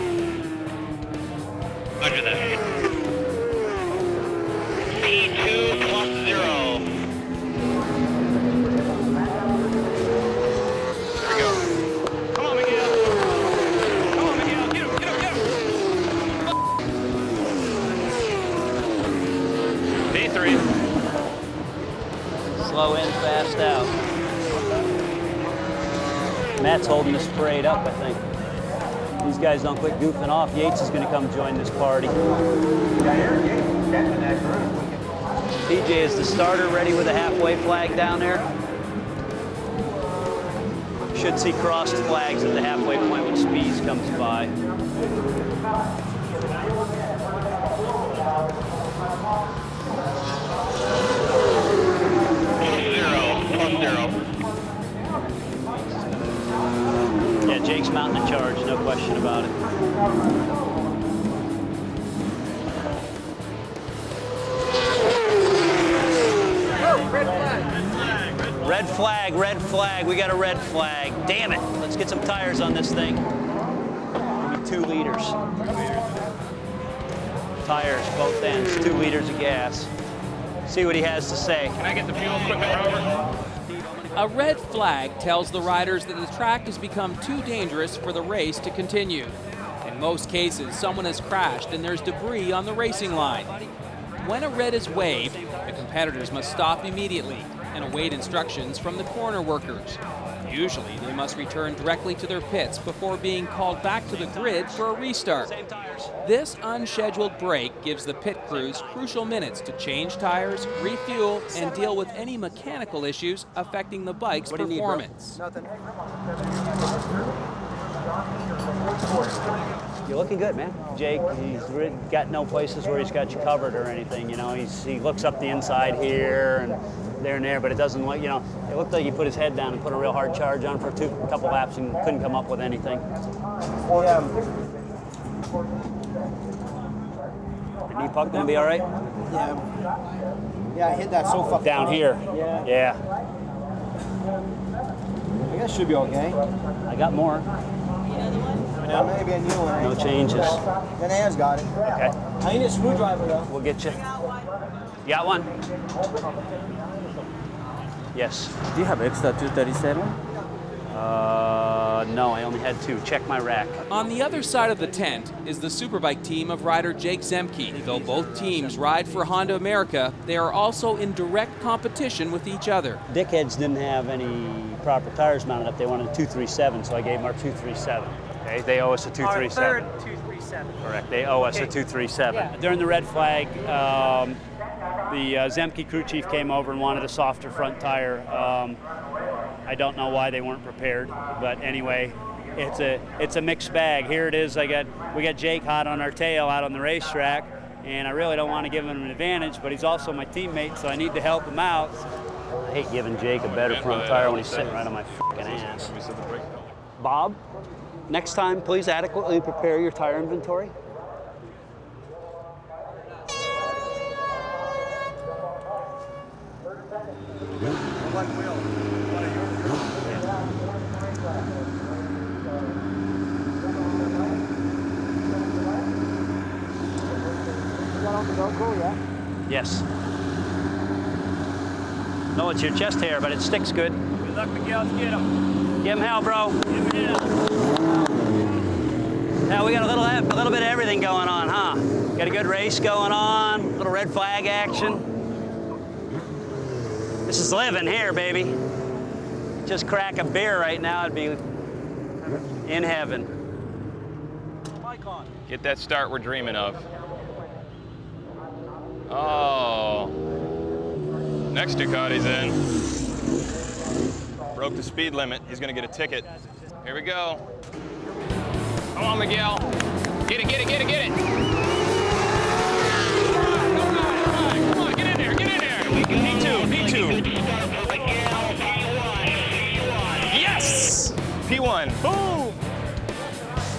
Roger that. P2 +0. There we go. Come on, Miguel. Come on, Miguel. Get him, get him, get him. P3. Slow in, fast out. Matt's holding this parade up, I think. These guys don't quit goofing off. Yates is going to come join this party. TJ is the starter, ready with a halfway flag down there. Should see crossed flags at the halfway point when Spees comes by. +0. Yeah, Jake's mounting the charge, no question about it. Red flag, red flag. We got a red flag. Damn it. Let's get some tires on this thing. Maybe 2 liters. Tires, both ends, 2 liters of gas. See what he has to say. Can I get the fuel equipment, Robert? A red flag tells the riders that the track has become too dangerous for the race to continue. In most cases, someone has crashed and there's debris on the racing line. When a red is waved, the competitors must stop immediately and await instructions from the corner workers. Usually, they must return directly to their pits before being called back to the grid for a restart. This unscheduled break gives the pit crews crucial minutes to change tires, refuel, and deal with any mechanical issues affecting the bike's performance. You're looking good, man. Jake, he's got no places where he's got you covered or anything. You know, he looks up the inside here and there and there, but it doesn't look, you know, it looked like he put his head down and put a real hard charge on for a couple laps and couldn't come up with anything. The knee puck gonna be all right? Yeah, I hit that so fucking down hard. here. Yeah. I guess it should be okay. I got more. Yeah, maybe a new one. No changes. Then Ann's got it. Okay. I need a screwdriver though. We'll get you. You got one? Yes. Do you have extra 237? No, I only had 2. Check my rack. On the other side of the tent is the Superbike team of rider Jake Zemke. Though both teams ride for Honda America, they are also in direct competition with each other. Dickheads didn't have any proper tires mounted up. They wanted a 237, so I gave them our 237. Okay, they owe us a 237. Our third 237. Correct, they owe us a 237. Yeah. During the red flag, the Zemke crew chief came over and wanted a softer front tire. I don't know why they weren't prepared, but anyway, it's a mixed bag. Here it is. We got Jake hot on our tail out on the racetrack, and I really don't want to give him an advantage, but he's also my teammate, so I need to help him out. I hate giving Jake a better front tire when he's sitting right on my fucking ass. Bob, next time, please adequately prepare your tire inventory. Yes. No, it's your chest hair, but it sticks good. Good luck, Miguel. Let's get him. Give him hell, bro. Give him hell. Now we got a little bit of everything going on, huh? Got a good race going on, a little red flag action. This is living here, baby. Just crack a beer right now, it'd be in heaven. Get that start we're dreaming of. Oh. Next Ducati's in. Broke the speed limit. He's gonna get a ticket. Here we go. Come on, Miguel. Get it, get it, get it, get it. Come on, get in there, get in there. P2, P2. Yes! P1, boom!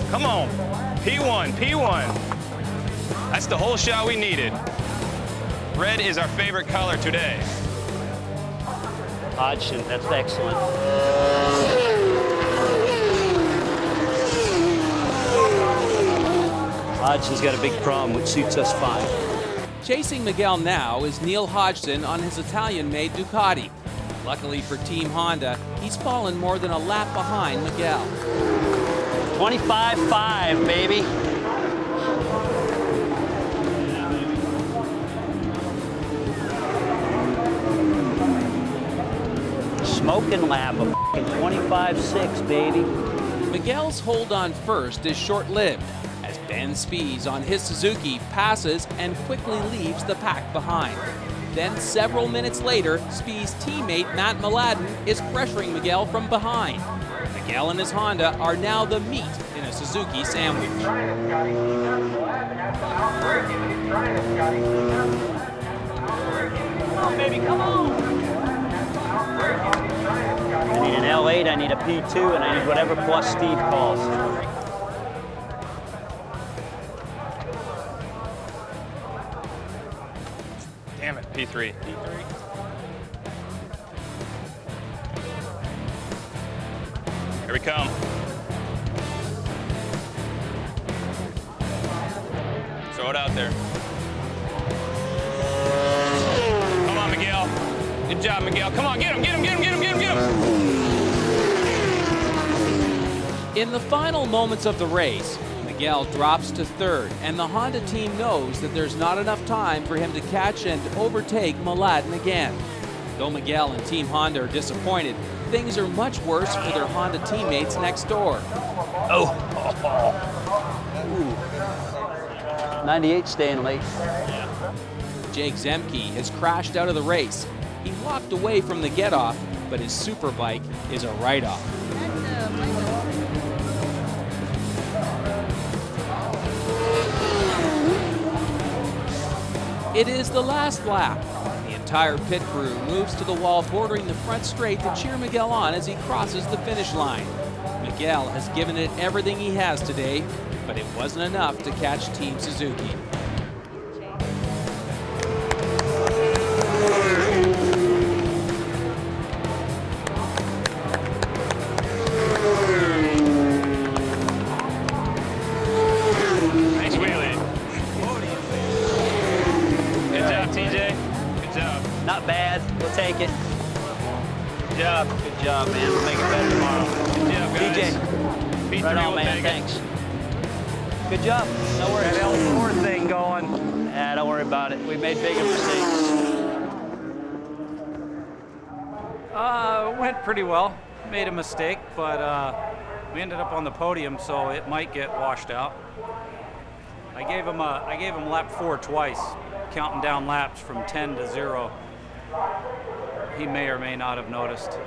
Come on, P1, P1. That's the whole shot we needed. Red is our favorite color today. Hodgson, that's excellent. Hodgson's got a big problem, which suits us fine. Chasing Miguel now is Neil Hodgson on his Italian-made Ducati. Luckily for Team Honda, he's fallen more than a lap behind Miguel. 25.5, baby. Smoking lap of 25.6, baby. Miguel's hold on first is short-lived, as Ben Spies on his Suzuki passes and quickly leaves the pack behind. Then several minutes later, Spies' teammate Matt Mladen is pressuring Miguel from behind. Miguel and his Honda are now the meat in a Suzuki sandwich. Come on, baby, come on! I need an L8, I need a P2, and I need whatever plus Steve calls. Damn it, P3. Here we come. Throw it out there. Come on, Miguel. Good job, Miguel. Come on, get him, get him, get him, get him, get him, get him. In the final moments of the race, Miguel drops to third, and the Honda team knows that there's not enough time for him to catch and overtake Mladen again. Though Miguel and Team Honda are disappointed, things are much worse for their Honda teammates next door. Oh. Ooh. 98 staying late. Jake Zemke has crashed out of the race. He walked away from the get-off, but his Superbike is a write-off. It is the last lap. The entire pit crew moves to the wall bordering the front straight to cheer Miguel on as he crosses the finish line. Miguel has given it everything he has today, but it wasn't enough to catch Team Suzuki. Nice wheelie. Good job, TJ. Good job. Not bad. We'll take it. Good job. Good job, man. We'll make it better tomorrow. Good job, guys. TJ. Right on, man. Thanks. Good job. No worries. That L4 thing going. Yeah, don't worry about it. We made bigger mistakes. Went pretty well. Made a mistake, but we ended up on the podium, so it might get washed out. I gave him lap 4 twice, counting down laps from 10 to 0. He may or may not have noticed.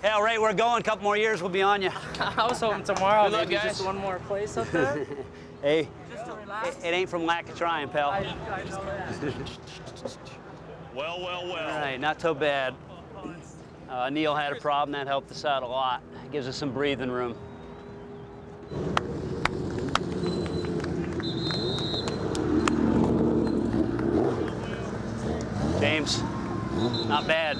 Hell, right, we're going. A couple more years, we'll be on you. I was hoping tomorrow, Good luck, maybe guys. just one more place up there. Hey, it ain't from lack of trying, pal. Well. All right, not so bad. Neil had a problem. That helped us out a lot. It gives us some breathing room. James, not bad.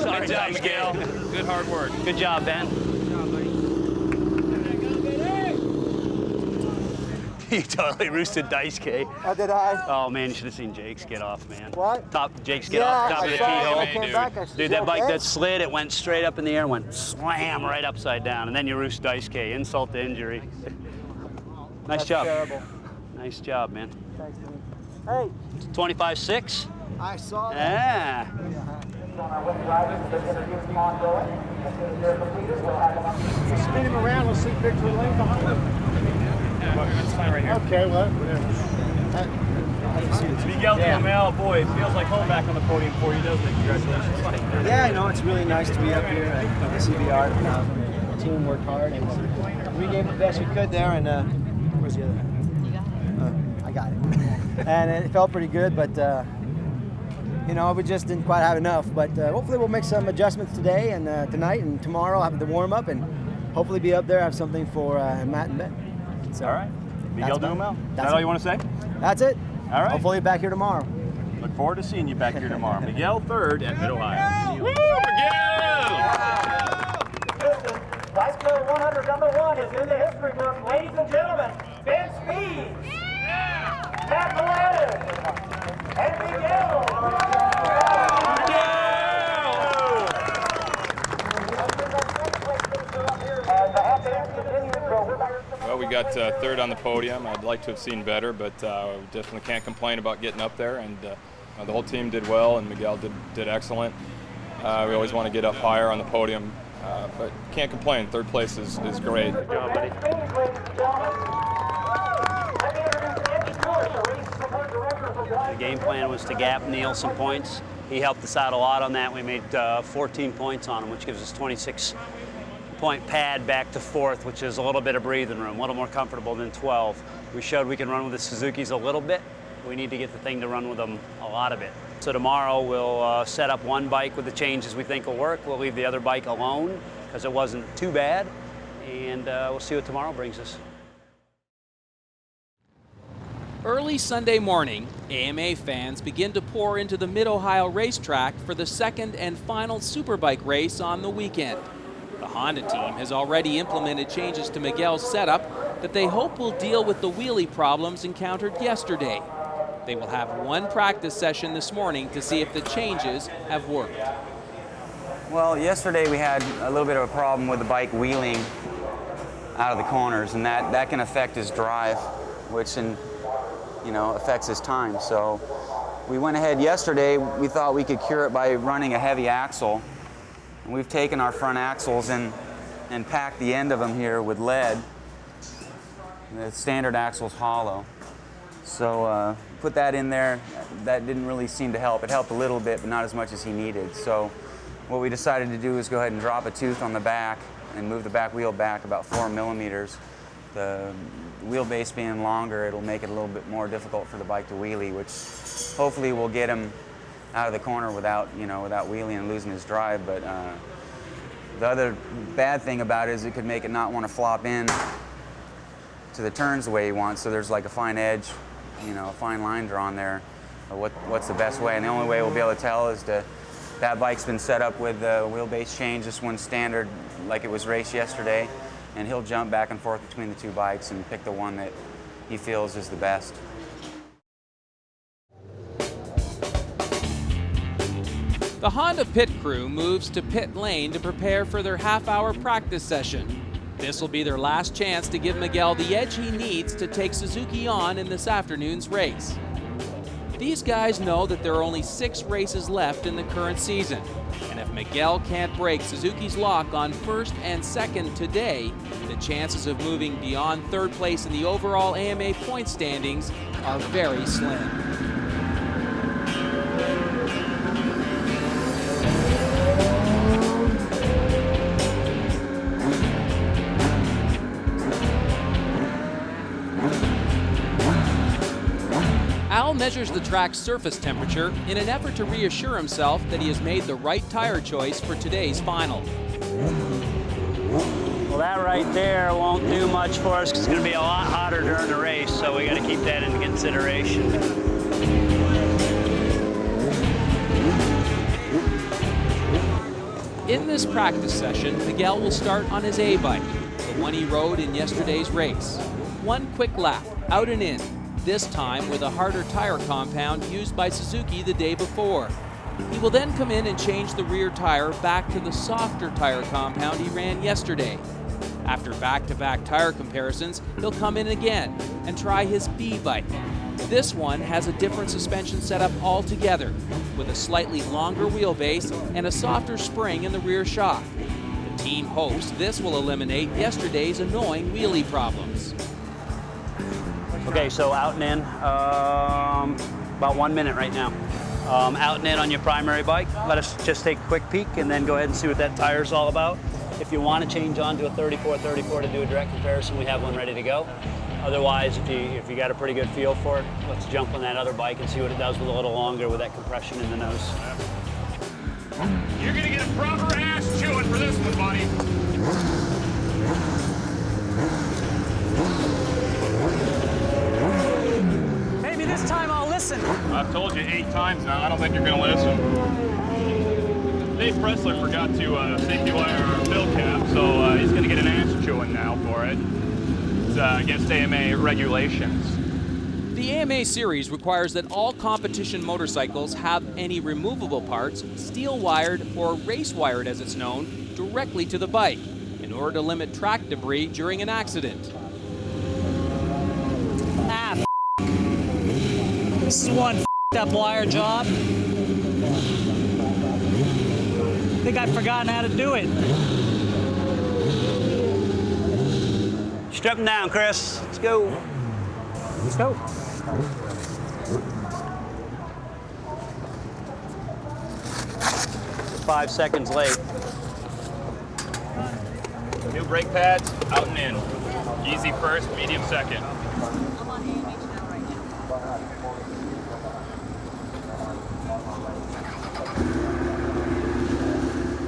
Sorry, Good job, Dice Miguel. Kid. Good hard work. Good job, Ben. You totally roosted Dice K. Oh, did I? Oh man, you should have seen Jake's get off, man. What? Jake's get off top of the keyhole. I came back, I said, Dude, that bike okay? that slid, it went straight up in the air and went slam right upside down. And then you roost Dice K, insult to injury. Nice That's job. terrible. Nice job, man. Thanks, man. Hey. 25.6? I saw that. Yeah. Spin him around, we'll see victory lane behind him. It's fine right here. Okay, well, whatever. Miguel Duhamel, boy, it feels like home back on the podium for you, doesn't it? Congratulations. Yeah, you know, it's really nice to be up here at the CBR. The team worked hard, and we gave the best we could there, and where's the other one? I got it. And it felt pretty good, but you know, we just didn't quite have enough. But hopefully we'll make some adjustments today and tonight and tomorrow. I'll have the warm up and hopefully be up there. Have something for Matt and Ben. So, all right. Miguel Duhamel, is that all you want to say? That's it. All right. Hopefully back here tomorrow. Look forward to seeing you back here tomorrow. Miguel, third at Mid-Ohio. Woo, Miguel! Bicycle 100 #1 is in the history book, ladies and gentlemen. Ben Speed, Matt Milano, and Miguel. Well, we got third on the podium. I'd like to have seen better, but we definitely can't complain about getting up there. And the whole team did well, and Miguel did excellent. We always want to get up higher on the podium, but can't complain. Third place is great. Good job, buddy. The game plan was to gap Neil some points. He helped us out a lot on that. We made 14 points on him, which gives us 26-point pad back to fourth, which is a little bit of breathing room, a little more comfortable than 12. We showed we can run with the Suzukis a little bit. We need to get the thing to run with them a lot of it. So tomorrow we'll set up one bike with the changes we think will work. We'll leave the other bike alone because it wasn't too bad. And we'll see what tomorrow brings us. Early Sunday morning, AMA fans begin to pour into the Mid-Ohio racetrack for the second and final Superbike race on the weekend. The Honda team has already implemented changes to Miguel's setup that they hope will deal with the wheelie problems encountered yesterday. They will have one practice session this morning to see if the changes have worked. Well, yesterday we had a little bit of a problem with the bike wheeling out of the corners, and that can affect his drive, which in affects his time. So we went ahead yesterday. We thought we could cure it by running a heavy axle. And we've taken our front axles and packed the end of them here with lead. The standard axle's hollow. So put that in there. That didn't really seem to help. It helped a little bit, but not as much as he needed. So what we decided to do is go ahead and drop a tooth on the back and move the back wheel back about 4 millimeters. The wheelbase being longer, it'll make it a little bit more difficult for the bike to wheelie, which hopefully will get him out of the corner without wheeling and losing his drive. But the other bad thing about it is it could make it not want to flop in to the turns the way he wants. So there's like a fine edge, a fine line drawn there. What's the best way? And the only way we'll be able to tell is that bike's been set up with the wheelbase change. This one's standard, like it was raced yesterday. And he'll jump back and forth between the two bikes and pick the one that he feels is the best. The Honda pit crew moves to pit lane to prepare for their half-hour practice session. This will be their last chance to give Miguel the edge he needs to take Suzuki on in this afternoon's race. These guys know that there are only 6 races left in the current season, and if Miguel can't break Suzuki's lock on first and second today, the chances of moving beyond third place in the overall AMA point standings are very slim. Al measures the track's surface temperature in an effort to reassure himself that he has made the right tire choice for today's final. Well, that right there won't do much for us because it's going to be a lot hotter during the race, so we got to keep that into consideration. In this practice session, Miguel will start on his A-bike, the one he rode in yesterday's race. One quick lap, out and in, this time with a harder tire compound used by Suzuki the day before. He will then come in and change the rear tire back to the softer tire compound he ran yesterday. After back-to-back tire comparisons, he'll come in again and try his B-bike. This one has a different suspension setup altogether, with a slightly longer wheelbase and a softer spring in the rear shock. The team hopes this will eliminate yesterday's annoying wheelie problems. Okay, so out and in, about 1 minute right now. Out and in on your primary bike. Let us just take a quick peek and then go ahead and see what that tire's all about. If you want to change on to a 34-34 to do a direct comparison, we have one ready to go. Otherwise, if you got a pretty good feel for it, let's jump on that other bike and see what it does with a little longer with that compression in the nose. You're gonna get a proper ass chewing for this one, buddy. Maybe this time I'll listen. I've told you 8 times now. I don't think you're gonna listen. Dave Pressler forgot to safety wire our fill cap, so he's gonna get an ass chewing now for it. It's against AMA regulations. The AMA series requires that all competition motorcycles have any removable parts steel wired or race wired as it's known directly to the bike in order to limit track debris during an accident. Ah, this is one up wire job. I think I've forgotten how to do it. Strap them down, Chris. Let's go. Let's go. 5 seconds late. New brake pads, out and in. Easy first, medium second.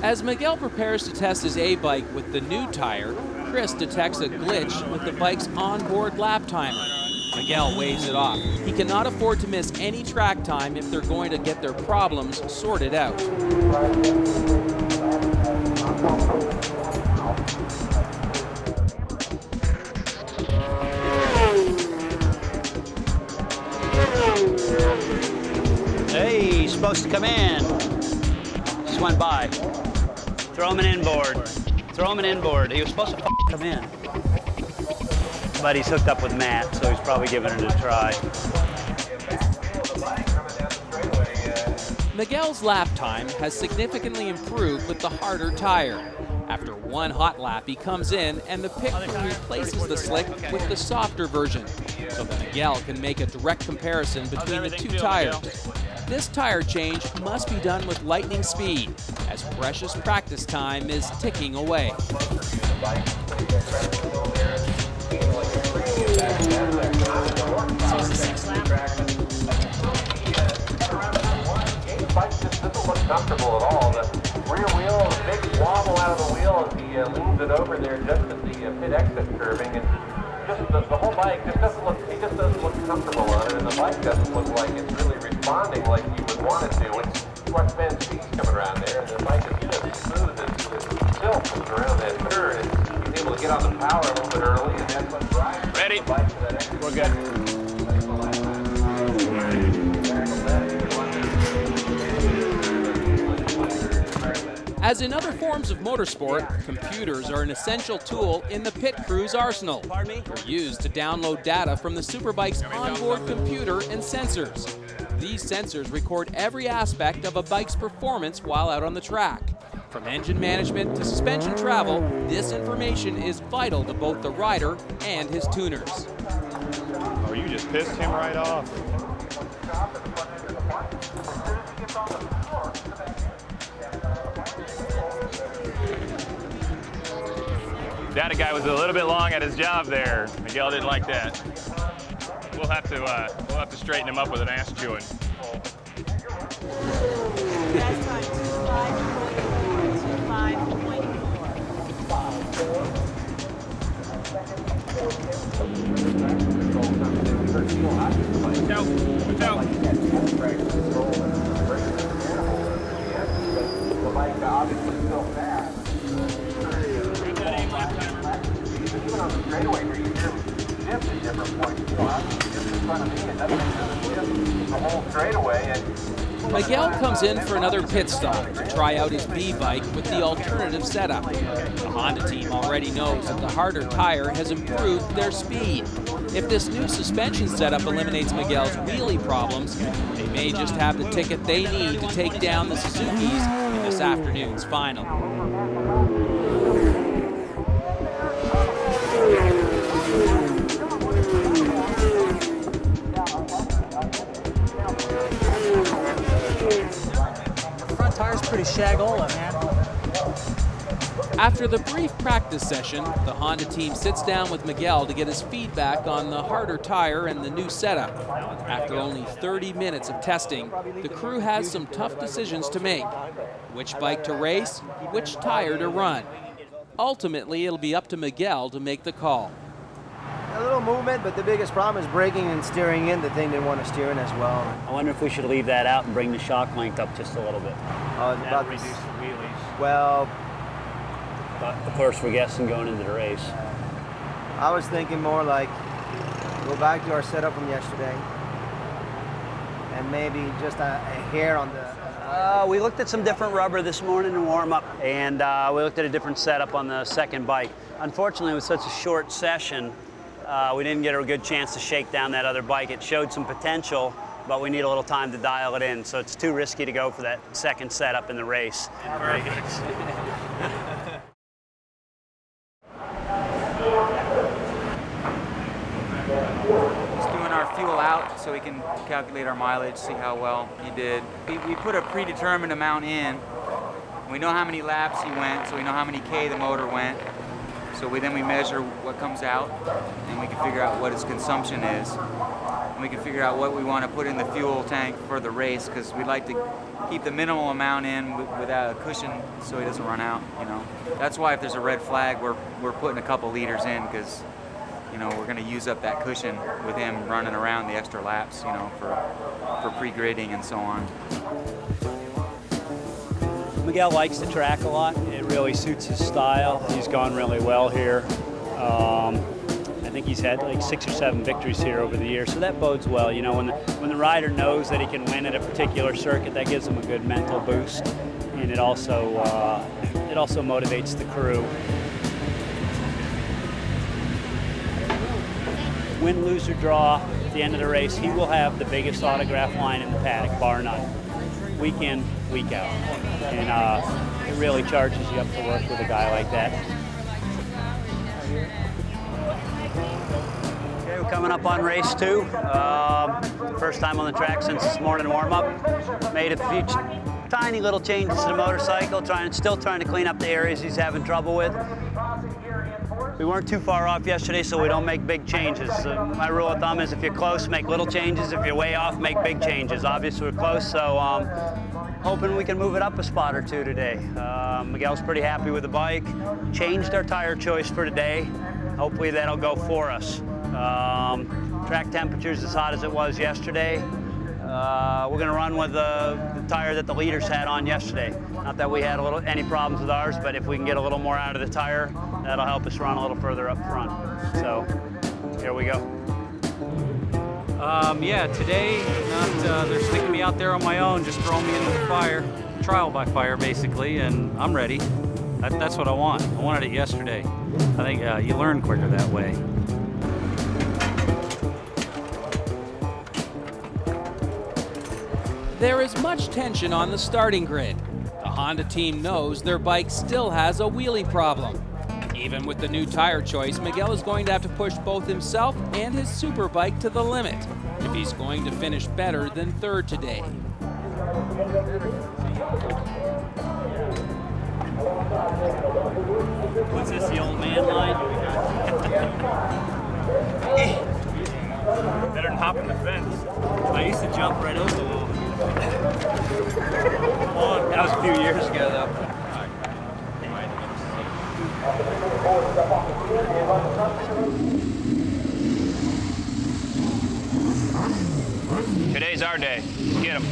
As Miguel prepares to test his A-bike with the new tire, Chris detects a glitch with the bike's onboard lap timer. Miguel waves it off. He cannot afford to miss any track time if they're going to get their problems sorted out. Hey, he's supposed to come in. Just went by. Throw him an inboard. Throw him an inboard. He was supposed to come in. but he's hooked up with Matt, so he's probably giving it a try. Miguel's lap time has significantly improved with the harder tire. After one hot lap, he comes in and the pit crew replaces the slick with the softer version, so that Miguel can make a direct comparison between the two tires. This tire change must be done with lightning speed, as precious practice time is ticking away. Bike just doesn't look comfortable at all. The rear wheel, a big wobble out of the wheel as he leans it over there just at the pit exit curving, and just the whole bike just doesn't look. He just doesn't look comfortable on it, and the bike doesn't look like it's really responding like you would want it to. It's what Ben Speed's coming around there, and the bike is just smooth as silk comes around that turn, and he's able to get on the power a little bit early, and that's what drives the bike to that exit. We're good. As in other forms of motorsport, computers are an essential tool in the pit crew's arsenal. They're used to download data from the Superbike's onboard computer and sensors. These sensors record every aspect of a bike's performance while out on the track. From engine management to suspension travel, this information is vital to both the rider and his tuners. Oh, you just pissed him right off. Data guy was a little bit long at his job there. Miguel didn't like that. We'll have to straighten him up with an ass chewing. Even on the straightaway, you hear dips at different points. You know, just in front of me, and that makes it the whole straightaway. And Miguel comes in for another pit stop to try out his B-bike with the alternative setup. The Honda team already knows that the harder tire has improved their speed. If this new suspension setup eliminates Miguel's wheelie problems, they may just have the ticket they need to take down the Suzukis in this afternoon's final. Front tire's pretty shagola, man. After the brief practice session, the Honda team sits down with Miguel to get his feedback on the harder tire and the new setup. After only 30 minutes of testing, the crew has some tough decisions to make. Which bike to race, which tire to run. Ultimately, it'll be up to Miguel to make the call. A little movement, but the biggest problem is braking and steering in the thing they want to steer in as well. I wonder if we should leave that out and bring the shock length up just a little bit. About reduce the wheelies. Well, But of course, we're guessing going into the race. I was thinking more like go back to our setup from yesterday and maybe just a hair on the... We looked at some different rubber this morning in warm-up, and we looked at a different setup on the second bike. Unfortunately, it was such a short session, we didn't get a good chance to shake down that other bike. It showed some potential, but we need a little time to dial it in, so it's too risky to go for that second setup in the race. He's doing our fuel out so we can calculate our mileage, see how well he did. We put a predetermined amount in. We know how many laps he went, so we know how many K the motor went. So then we measure what comes out, and we can figure out what his consumption is. And we can figure out what we want to put in the fuel tank for the race, because we like to keep the minimal amount in without a cushion so he doesn't run out, you know. That's why if there's a red flag, we're putting a couple liters in, because you know, we're going to use up that cushion with him running around the extra laps, you know, for pre-gridding and so on. Miguel likes the track a lot. It really suits his style. He's gone really well here. I think he's had like 6 or 7 victories here over the years, so that bodes well. You know, when the rider knows that he can win at a particular circuit, that gives him a good mental boost, and it also motivates the crew. win, lose, or draw at the end of the race, he will have the biggest autograph line in the paddock, bar none. Week in, week out. And it really charges you up to work with a guy like that. Okay, we're coming up on race 2. First time on the track since this morning warm-up. Made a few tiny little changes to the motorcycle, still trying to clean up the areas he's having trouble with. We weren't too far off yesterday, so we don't make big changes. My rule of thumb is if you're close, make little changes. If you're way off, make big changes. Obviously, we're close, so hoping we can move it up a spot or two today. Miguel's pretty happy with the bike. Changed our tire choice for today. Hopefully that'll go for us. Track temperature's as hot as it was yesterday. We're going to run with the tire that the leaders had on yesterday. Not that we had any problems with ours, but if we can get a little more out of the tire, that'll help us run a little further up front. So here we go. Yeah, today, they're sticking me out there on my own, just throwing me into the fire, trial by fire basically, and I'm ready. That's what I want. I wanted it yesterday. I think you learn quicker that way. There is much tension on the starting grid. The Honda team knows their bike still has a wheelie problem. Even with the new tire choice, Miguel is going to have to push both himself and his Superbike to the limit if he's going to finish better than third today. What's this, the old man line? Better than hopping the fence. I used to jump right over the wall. That was a few years ago, though. Today's our day. Get him.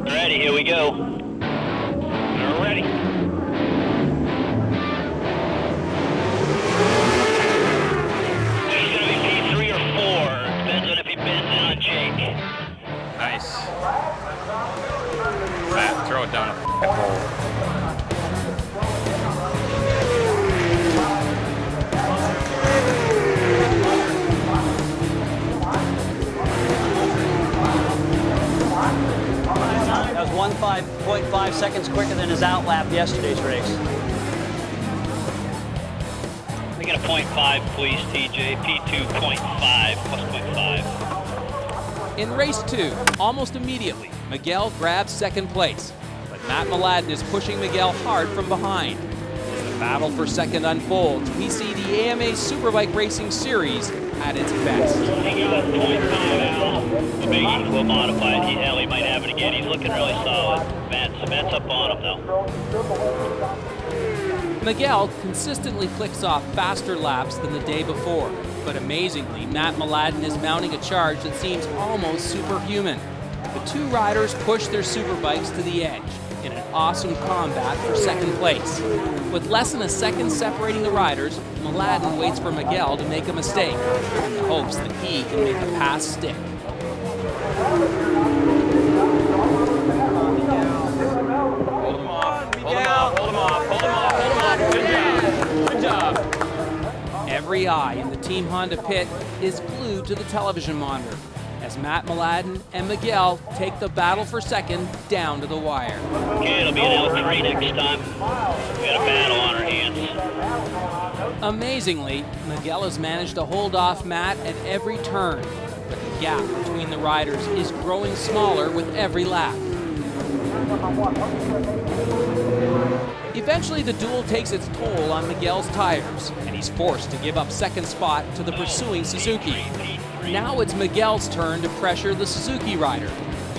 Ready, here we go. We're ready. He's going to be P3 or 4. Depends on if he bends in on Jake. Nice. Matt, throw it down a hole. That was 1.5 seconds quicker than his outlap yesterday's race. We get a 0.5, please, TJ. P2 0.5 plus 0.5. In race 2, almost immediately, Miguel grabs second place. But Matt Mladen is pushing Miguel hard from behind. As the battle for second unfolds, we see the AMA Superbike Racing Series at its best. He got 0.5 out. The biggie will modify it. He might have it again. He's looking really solid. Matt's up on him, though. Miguel consistently clicks off faster laps than the day before. But amazingly, Matt Mladen is mounting a charge that seems almost superhuman. The two riders push their Superbikes to the edge in an awesome combat for second place. With less than a second separating the riders, Mladen waits for Miguel to make a mistake in the hopes that he can make the pass stick. Hold him off. Hold him off. Hold him off. Hold him off. Hold him off. Good job. Good job. Every eye in the Team Honda pit is glued to the television monitor as Matt Mladen and Miguel take the battle for second down to the wire. Okay, it'll be an L3 next time. We got a battle on our hands. Amazingly, Miguel has managed to hold off Matt at every turn, but the gap between the riders is growing smaller with every lap. Eventually, the duel takes its toll on Miguel's tires, and he's forced to give up second spot to the pursuing Suzuki. Now it's Miguel's turn to pressure the Suzuki rider,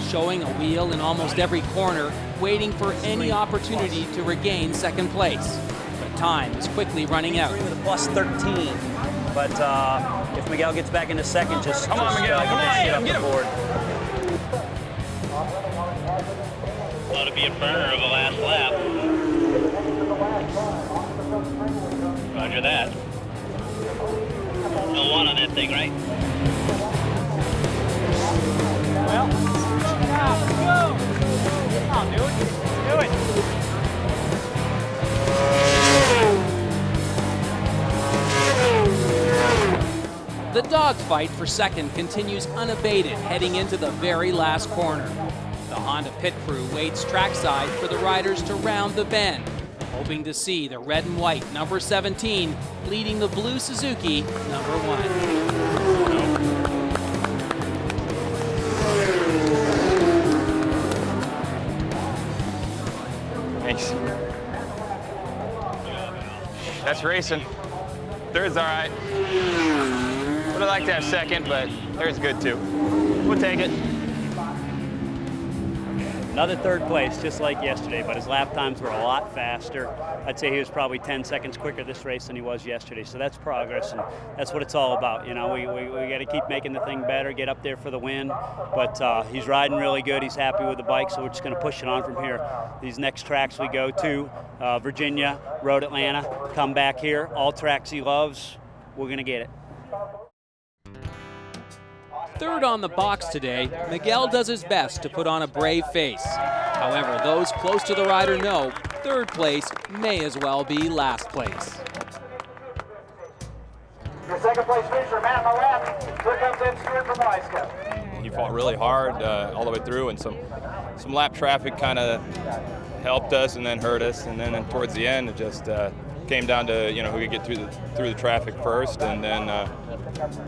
showing a wheel in almost every corner, waiting for any opportunity to regain second place. But time is quickly running out. With a plus 13, but if Miguel gets back into second, just Come on, Miguel. Come on, get him. board. Ought to be a burner of a last lap. Roger that. No one on that thing, right? Well, now, let's go. Come on, do it. Do it. The dogfight for second continues unabated heading into the very last corner. The Honda pit crew waits trackside for the riders to round the bend, hoping to see the red and white number 17 leading the blue Suzuki number 1. Thanks. That's racing. Third's all right. Would have liked to have second, but third's good too. We'll take it. Another third place, just like yesterday, but his lap times were a lot faster. I'd say he was probably 10 seconds quicker this race than he was yesterday, so that's progress, and that's what it's all about. You know, we got to keep making the thing better, get up there for the win, but he's riding really good. He's happy with the bike, so we're just going to push it on from here. These next tracks we go to, Virginia, Road Atlanta, come back here, all tracks he loves, we're going to get it. Third on the box today, Miguel does his best to put on a brave face. However, those close to the rider know third place may as well be last place. Your second place finisher, Matt Millett. Here comes in Stuart from Weiska. He fought really hard all the way through, and some lap traffic kind of helped us and then hurt us, and then towards the end it just came down to who could get through the traffic first, and then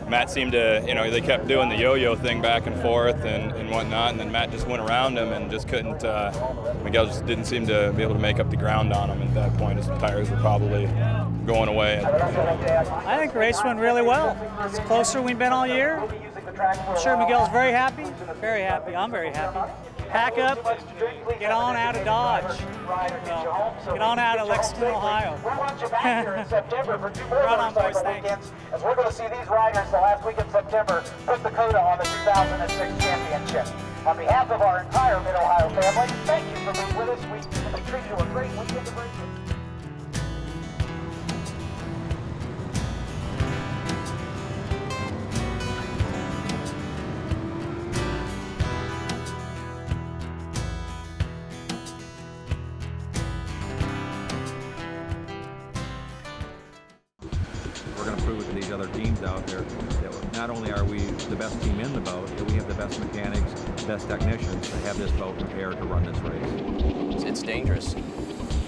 Matt seemed to they kept doing the yo-yo thing back and forth and whatnot, and then Matt just went around him and just couldn't. Miguel just didn't seem to be able to make up the ground on him at that point. His tires were probably going away. I think the race went really well. It's closer than we've been all year. I'm sure Miguel's very happy. Very happy. I'm very happy. Pack up, get on out of Dodge. Get on out of Lexington, Ohio. We'll want you back here in September for 2 more motorcycle weekends, as we're going to see these riders the last week in September put the coda on the 2006 championship. On behalf of our entire Mid-Ohio family, thank you for being with us. We treat you a great weekend of racing. These other teams out there, that not only are we the best team in the boat, but we have the best mechanics, best technicians to have this boat prepared to run this race. It's dangerous,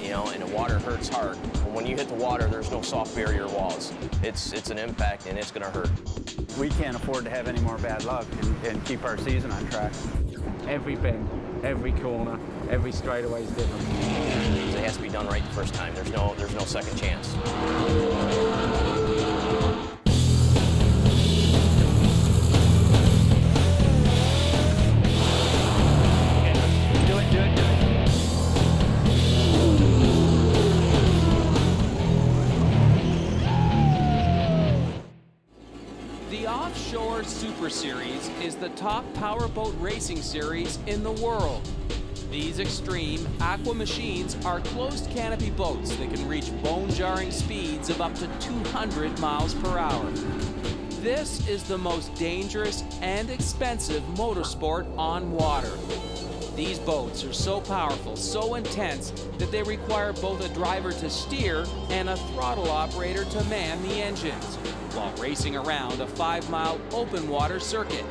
and the water hurts hard. But when you hit the water, there's no soft barrier walls. It's an impact, and it's going to hurt. We can't afford to have any more bad luck and keep our season on track. Every bend, every corner, every straightaway is different. It has to be done right the first time. There's no second chance. Offshore Super Series is the top powerboat racing series in the world. These extreme aqua machines are closed canopy boats that can reach bone-jarring speeds of up to 200 miles per hour. This is the most dangerous and expensive motorsport on water. These boats are so powerful, so intense, that they require both a driver to steer and a throttle operator to man the engines, while racing around a 5-mile open water circuit.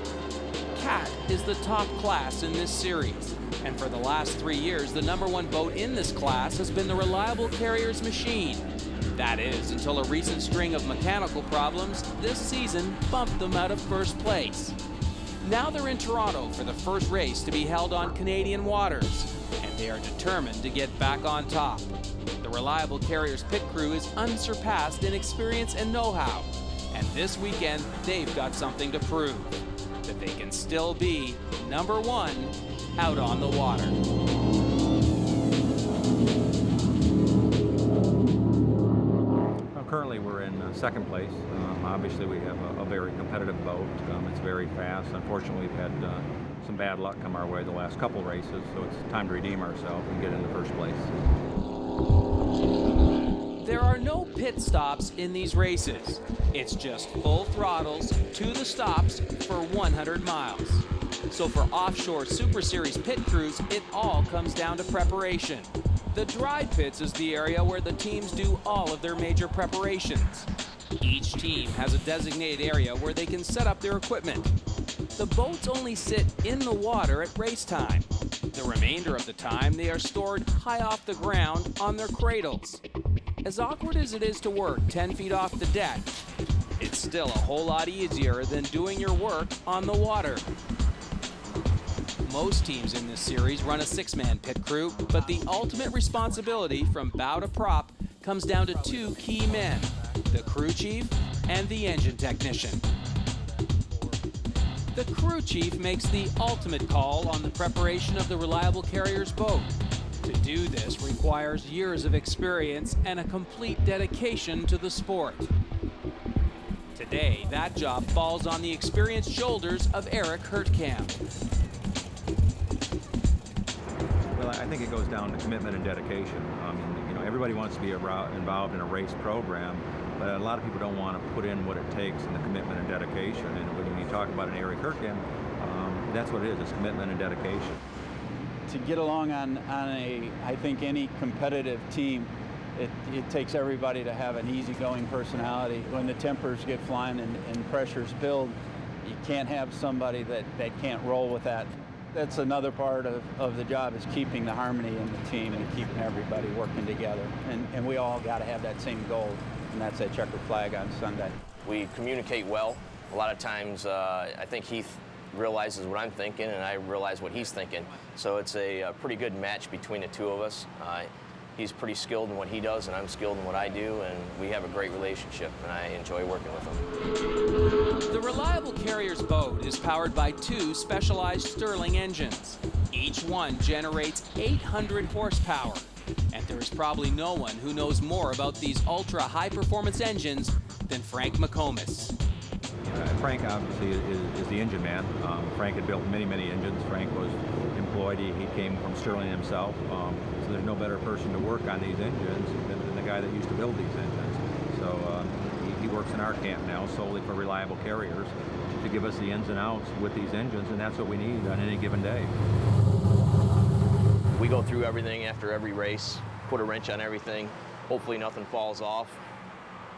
Cat is the top class in this series, and for the last 3 years, the #1 boat in this class has been the Reliable Carriers machine. That is, until a recent string of mechanical problems this season bumped them out of first place. Now they're in Toronto for the first race to be held on Canadian waters, and they are determined to get back on top. The Reliable Carriers pit crew is unsurpassed in experience and know-how, and this weekend they've got something to prove, that they can still be #1 out on the water. Currently we're in second place. Obviously we have a very competitive boat. It's very fast. Unfortunately we've had some bad luck come our way the last couple races, so it's time to redeem ourselves and get into first place. There are no pit stops in these races. It's just full throttles to the stops for 100 miles. So for offshore Super Series pit crews, it all comes down to preparation. The dry pits is the area where the teams do all of their major preparations. Each team has a designated area where they can set up their equipment. The boats only sit in the water at race time. The remainder of the time, they are stored high off the ground on their cradles. As awkward as it is to work 10 feet off the deck, it's still a whole lot easier than doing your work on the water. Most teams in this series run a 6-man pit crew, but the ultimate responsibility from bow to prop comes down to 2 key men, the crew chief and the engine technician. The crew chief makes the ultimate call on the preparation of the reliable carrier's boat. To do this requires years of experience and a complete dedication to the sport. Today, that job falls on the experienced shoulders of Eric Hertkamp. Well, I think it goes down to commitment and dedication. Everybody wants to be involved in a race program, but a lot of people don't want to put in what it takes in the commitment and dedication. And when you talk about an Eric Hertkamp, that's what it is. It's commitment and dedication. To get along on I think any competitive team, it takes everybody to have an easygoing personality. When the tempers get flying and pressures build, you can't have somebody that can't roll with that. That's another part of the job, is keeping the harmony in the team and keeping everybody working together. And we all got to have that same goal, and that's that checkered flag on Sunday. We communicate well. A lot of times, I think Heath realizes what I'm thinking, and I realize what he's thinking. So it's a pretty good match between the two of us. He's pretty skilled in what he does, and I'm skilled in what I do, and we have a great relationship, and I enjoy working with him. The reliable carrier's boat is powered by 2 specialized Stirling engines. Each one generates 800 horsepower, and there's probably no one who knows more about these ultra high-performance engines than Frank McComas. Frank obviously is the engine man. Frank had built many engines. Frank was employed. He came from Stirling himself. So there's no better person to work on these engines than the guy that used to build these engines. So he works in our camp now solely for reliable carriers to give us the ins and outs with these engines, and that's what we need on any given day. We go through everything after every race, put a wrench on everything. Hopefully nothing falls off.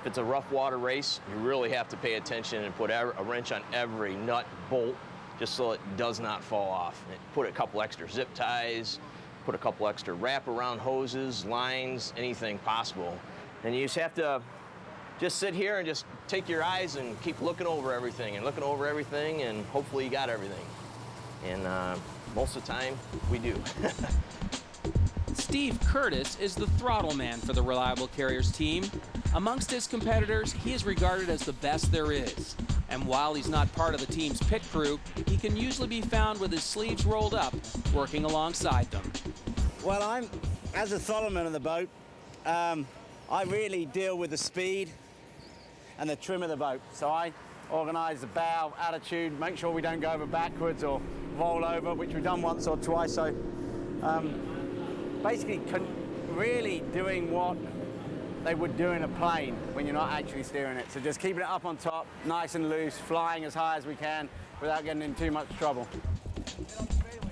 If it's a rough water race, you really have to pay attention and put a wrench on every nut, bolt, just so it does not fall off. Put a couple extra zip ties, put a couple extra wraparound hoses, lines, anything possible. And you just have to just sit here and just take your eyes and keep looking over everything and hopefully you got everything. And most of the time, we do. Steve Curtis is the throttle man for the Reliable Carriers team. Amongst his competitors, he is regarded as the best there is. And while he's not part of the team's pit crew, he can usually be found with his sleeves rolled up, working alongside them. Well, as a throttle man of the boat, I really deal with the speed and the trim of the boat. So I organise the bow, attitude, make sure we don't go over backwards or roll over, which we've done once or twice. So basically really doing what they would do in a plane when you're not actually steering it. So just keeping it up on top, nice and loose, flying as high as we can without getting in too much trouble.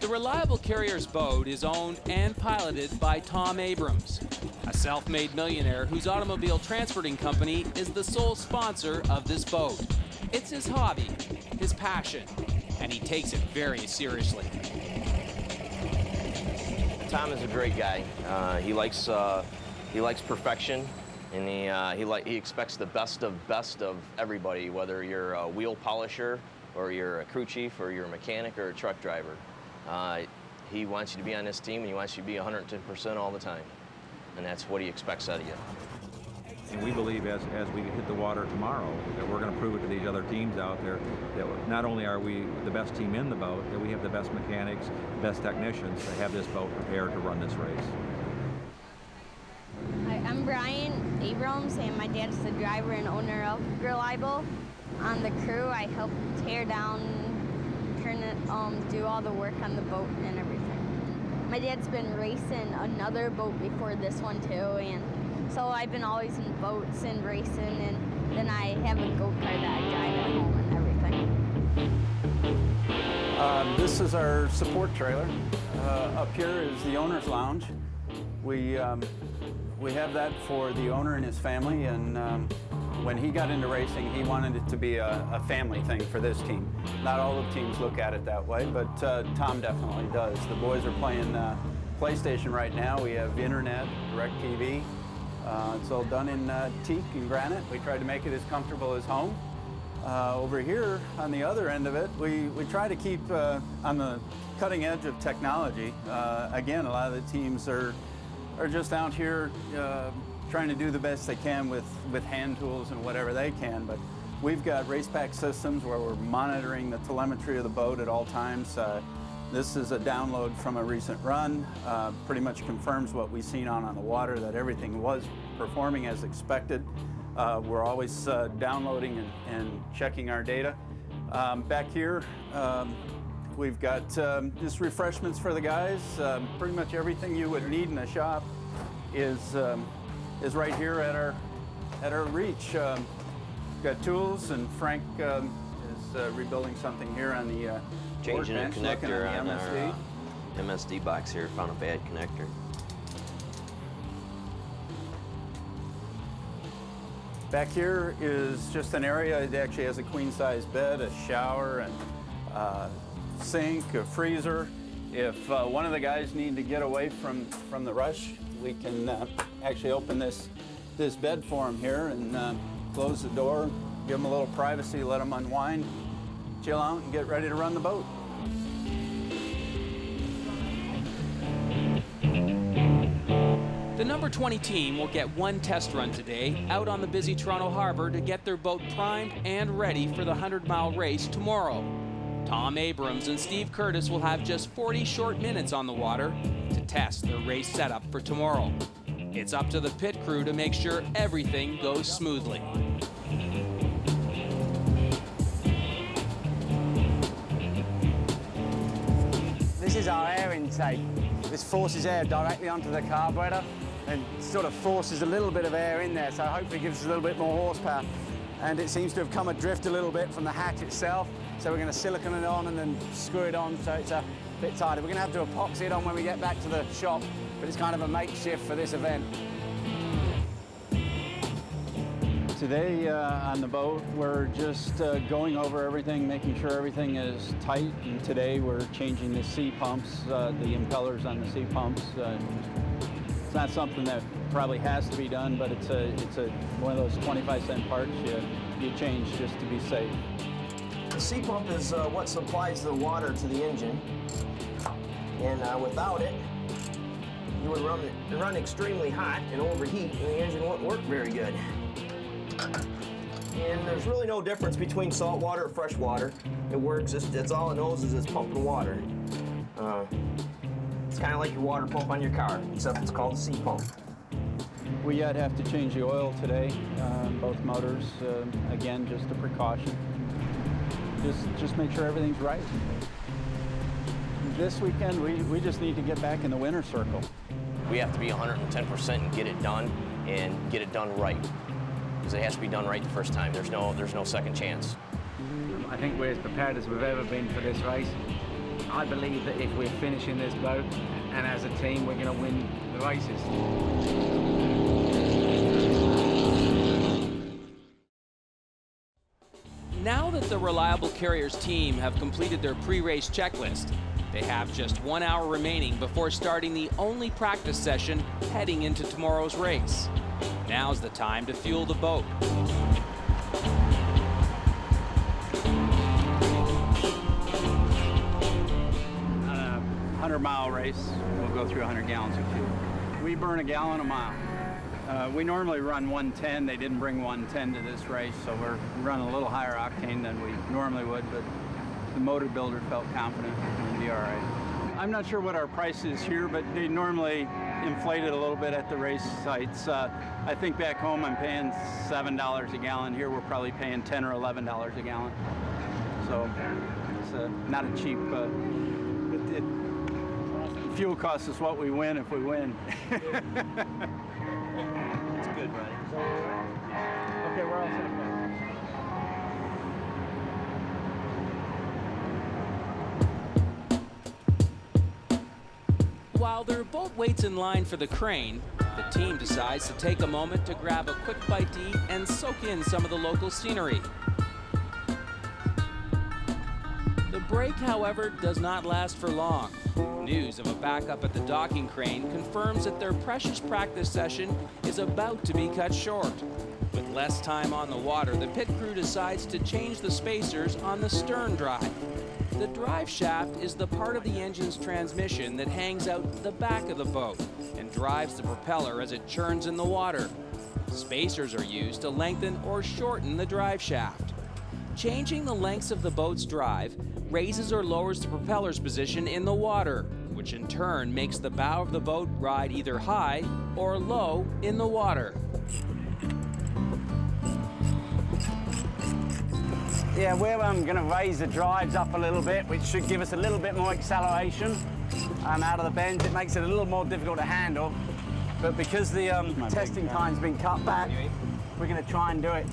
The Reliable Carriers boat is owned and piloted by Tom Abrams, a self-made millionaire whose automobile transporting company is the sole sponsor of this boat. It's his hobby, his passion, and he takes it very seriously. Tom is a great guy. He likes perfection, and he expects the best of everybody, whether you're a wheel polisher or you're a crew chief or you're a mechanic or a truck driver. He wants you to be on this team, and he wants you to be 110% all the time, and that's what he expects out of you. And we believe as we hit the water tomorrow that we're going to prove it to these other teams out there that not only are we the best team in the boat, that we have the best mechanics, best technicians to have this boat prepared to run this race. Hi, I'm Brian Abrams, and my dad's the driver and owner of Reliable. On the crew, I help tear down, turn it, do all the work on the boat and everything. My dad's been racing another boat before this one too, and So I've been always in boats and racing, and then I have a go-kart that I drive at home and everything. This is our support trailer. Up here is the owner's lounge. We have that for the owner and his family, and when he got into racing, he wanted it to be a family thing for this team. Not all the teams look at it that way, but Tom definitely does. The boys are playing PlayStation right now. We have internet, DirecTV. It's all done in teak and granite. We tried to make it as comfortable as home. Over here, on the other end of it, we try to keep on the cutting edge of technology. Again, a lot of the teams are just out here trying to do the best they can with hand tools and whatever they can, but we've got race pack systems where we're monitoring the telemetry of the boat at all times. This is a download from a recent run, pretty much confirms what we've seen on the water, that everything was performing as expected. We're always downloading and checking our data. Back here, we've got just refreshments for the guys. Pretty much everything you would need in a shop is right here at our reach. We've got tools, and Frank is rebuilding something here on the changing a workbench, connector looking on at the MSD. our MSD box here. Found a bad connector. Back here is just an area. It actually has a queen-size bed, a shower, and sink, a freezer. If one of the guys need to get away from the rush, we can actually open this bed for them here and close the door, give them a little privacy, let them unwind, chill out, and get ready to run the boat. The number 20 team will get one test run today out on the busy Toronto Harbor to get their boat primed and ready for the 100-mile race tomorrow. Tom Abrams and Steve Curtis will have just 40 short minutes on the water to test their race setup for tomorrow. It's up to the pit crew to make sure everything goes smoothly. This is our air intake. This forces air directly onto the carburetor and sort of forces a little bit of air in there, so hopefully gives us a little bit more horsepower. And it seems to have come adrift a little bit from the hatch itself, so we're going to silicone it on and then screw it on so it's a bit tighter. We're going to have to epoxy it on when we get back to the shop, but it's kind of a makeshift for this event. Today on the boat, we're just going over everything, making sure everything is tight. And today we're changing the C pumps, the impellers on the C pumps. It's not something that probably has to be done, but it's one of those 25-cent parts you change just to be safe. The C pump is what supplies the water to the engine, and without it, you would run extremely hot and overheat, and the engine wouldn't work very good. And there's really no difference between salt water or fresh water. It works. It's all it knows is it's pumping water. It's kind of like your water pump on your car, except it's called a C pump. We yet have to change the oil today on both motors. Again, just a precaution. Just make sure everything's right. This weekend, we just need to get back in the winner's circle. We have to be 110% and get it done right. Because it has to be done right the first time. There's no second chance. I think we're as prepared as we've ever been for this race. I believe that if we're finishing this boat and as a team, we're going to win the races. Now that the Reliable Carriers team have completed their pre-race checklist, they have just 1 hour remaining before starting the only practice session heading into tomorrow's race. Now's the time to fuel the boat. On a 100-mile race, we'll go through 100 gallons of fuel. We burn a gallon a mile. We normally run 110. They didn't bring 110 to this race, so we're running a little higher octane than we normally would, but the motor builder felt confident we'd be all right. I'm not sure what our price is here, but they normally inflate it a little bit at the race sites. I think back home I'm paying $7 a gallon. Here we're probably paying $10 or $11 a gallon. So it's not a cheap, fuel cost is what we win if we win. while their boat waits in line for the crane, the team decides to take a moment to grab a quick bite to eat and soak in some of the local scenery. The break, however, does not last for long. News of a backup at the docking crane confirms that their precious practice session is about to be cut short. With less time on the water, the pit crew decides to change the spacers on the stern drive. The drive shaft is the part of the engine's transmission that hangs out the back of the boat and drives the propeller as it churns in the water. Spacers are used to lengthen or shorten the drive shaft. Changing the lengths of the boat's drive raises or lowers the propeller's position in the water, which in turn makes the bow of the boat ride either high or low in the water. Yeah, we're going to raise the drives up a little bit, which should give us a little bit more acceleration out of the bends. It makes it a little more difficult to handle, but because the testing time's been cut back, we're going to try and do it.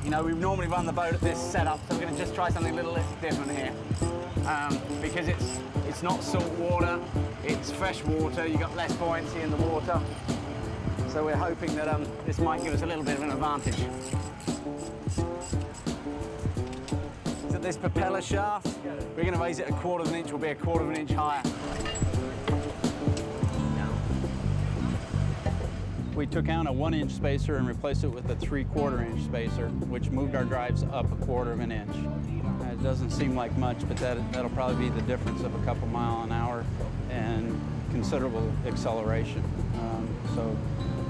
You know, we normally run the boat at this setup, so we're going to just try something a little different here. Because it's not salt water, it's fresh water, you've got less buoyancy in the water. So we're hoping that this might give us a little bit of an advantage. So this propeller shaft, we're going to raise it 1/4 of an inch, will be 1/4 of an inch higher. We took out a 1-inch spacer and replaced it with a 3/4 inch spacer, which moved our drives up 1/4 of an inch. It doesn't seem like much, but that'll probably be the difference of a couple miles an hour and considerable acceleration. So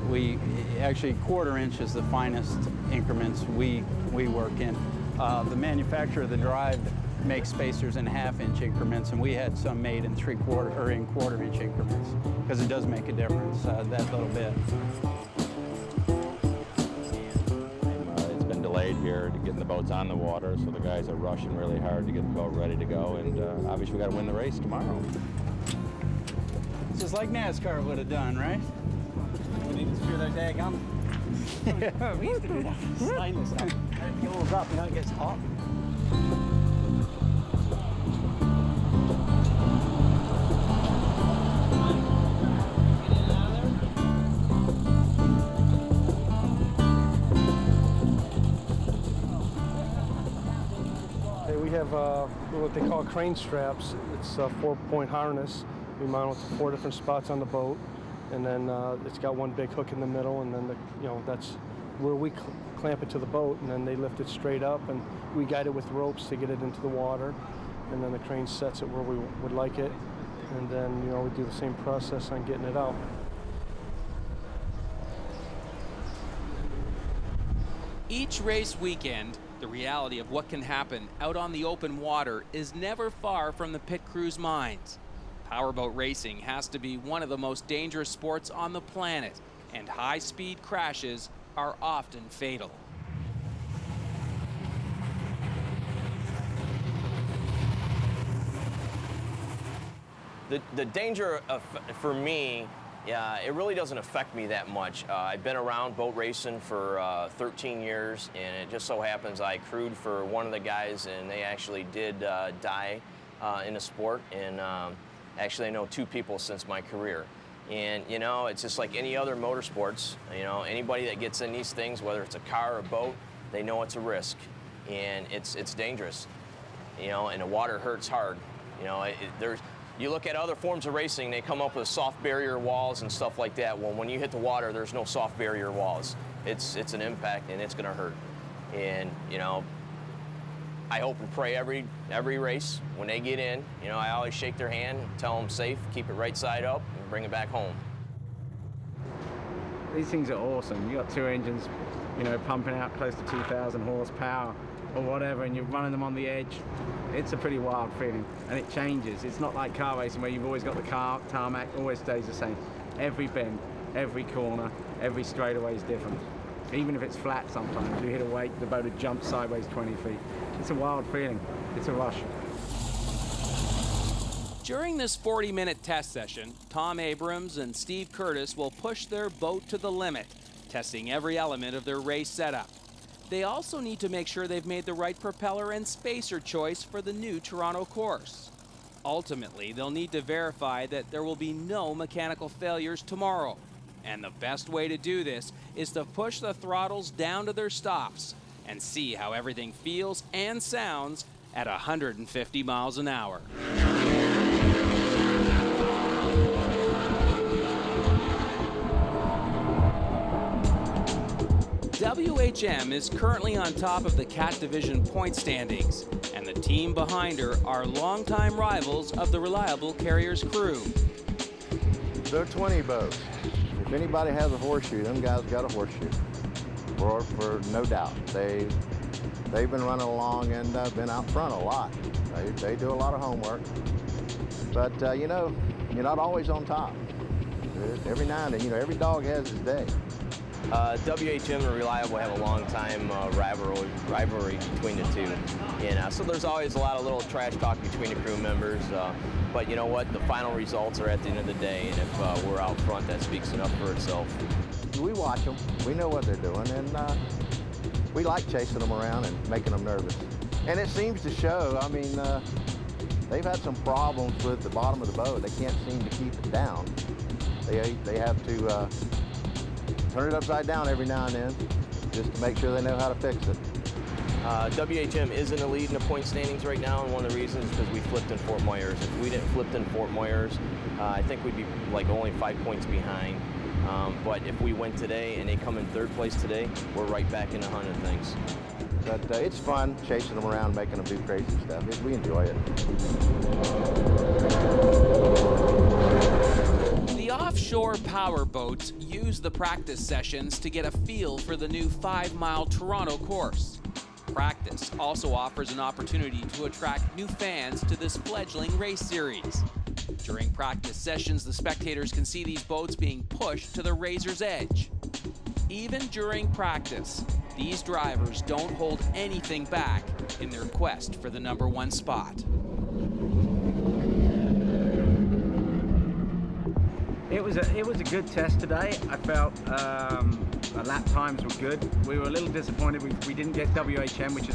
we actually 1/4 inch is the finest increments we work in. The manufacturer of the drive makes spacers in 1/2 inch increments, and we had some made in 3/4 or in 1/4 inch increments because it does make a difference, that little bit. It's been delayed here to getting the boats on the water, so the guys are rushing really hard to get the boat ready to go, and obviously we got to win the race tomorrow. It's just like NASCAR would have done, right? We need to screw those air guns. Yeah, we used to do that. Stainless stuff. It fills up, you know, it gets hot. We have what they call crane straps. It's a 4-point harness. We mount it to 4 different spots on the boat, and then it's got one big hook in the middle, and then that's where we clamp it to the boat, and then they lift it straight up, and we guide it with ropes to get it into the water, and then the crane sets it where we would like it, and then we do the same process on getting it out. Each race weekend, the reality of what can happen out on the open water is never far from the pit crew's minds. Powerboat racing has to be one of the most dangerous sports on the planet, and high-speed crashes are often fatal. The danger for me, it really doesn't affect me that much. I've been around boat racing for 13 years, and it just so happens I crewed for one of the guys, and they actually did die in the sport. And actually, I know 2 people since my career. And it's just like any other motorsports. Anybody that gets in these things, whether it's a car or a boat, they know it's a risk, and it's dangerous. And the water hurts hard. You look at other forms of racing, they come up with soft barrier walls and stuff like that. Well, when you hit the water, there's no soft barrier walls. It's an impact, and it's going to hurt. And I hope and pray every race when they get in. I always shake their hand, tell them safe, keep it right side up, and bring it back home. These things are awesome. You got 2 engines, pumping out close to 2,000 horsepower or whatever, and you're running them on the edge. It's a pretty wild feeling, and it changes. It's not like car racing where you've always got the tarmac, always stays the same. Every bend, every corner, every straightaway is different. Even if it's flat sometimes, you hit a wake, the boat will jump sideways 20 feet. It's a wild feeling. It's a rush. During this 40-minute test session, Tom Abrams and Steve Curtis will push their boat to the limit, testing every element of their race setup. They also need to make sure they've made the right propeller and spacer choice for the new Toronto course. Ultimately, they'll need to verify that there will be no mechanical failures tomorrow. And the best way to do this is to push the throttles down to their stops and see how everything feels and sounds at 150 miles an hour. WHM is currently on top of the Cat Division point standings, and the team behind her are longtime rivals of the Reliable Carriers crew. They're 20 boats. If anybody has a horseshoe, them guys got a horseshoe, for no doubt. They've been running along and been out front a lot. They do a lot of homework. But, you know, you're not always on top. Every now and then, you know, every dog has his day. WHM and Reliable have a long time rivalry between the two. And so there's always a lot of little trash talk between the crew members. But you know what? The final results are at the end of the day. And if we're out front, that speaks enough for itself. We watch them. We know what they're doing. And we like chasing them around and making them nervous. And it seems to show. I mean, they've had some problems with the bottom of the boat. They can't seem to keep it down. They have to turn it upside down every now and then just to make sure they know how to fix it. WHM is in the lead in the point standings right now, and one of the reasons is because we flipped in Fort Myers. If we didn't flip in Fort Myers, I think we'd be like only 5 points behind. But if we win today and they come in third place today, we're right back in the hunt of things. But it's fun chasing them around, making them do crazy stuff. We enjoy it. The offshore powerboats use the practice sessions to get a feel for the new 5-mile Toronto course. Practice also offers an opportunity to attract new fans to this fledgling race series. During practice sessions, the spectators can see these boats being pushed to the razor's edge. Even during practice, these drivers don't hold anything back in their quest for the #1 spot. It was a good test today. I felt our lap times were good. We were a little disappointed we didn't get WHM, which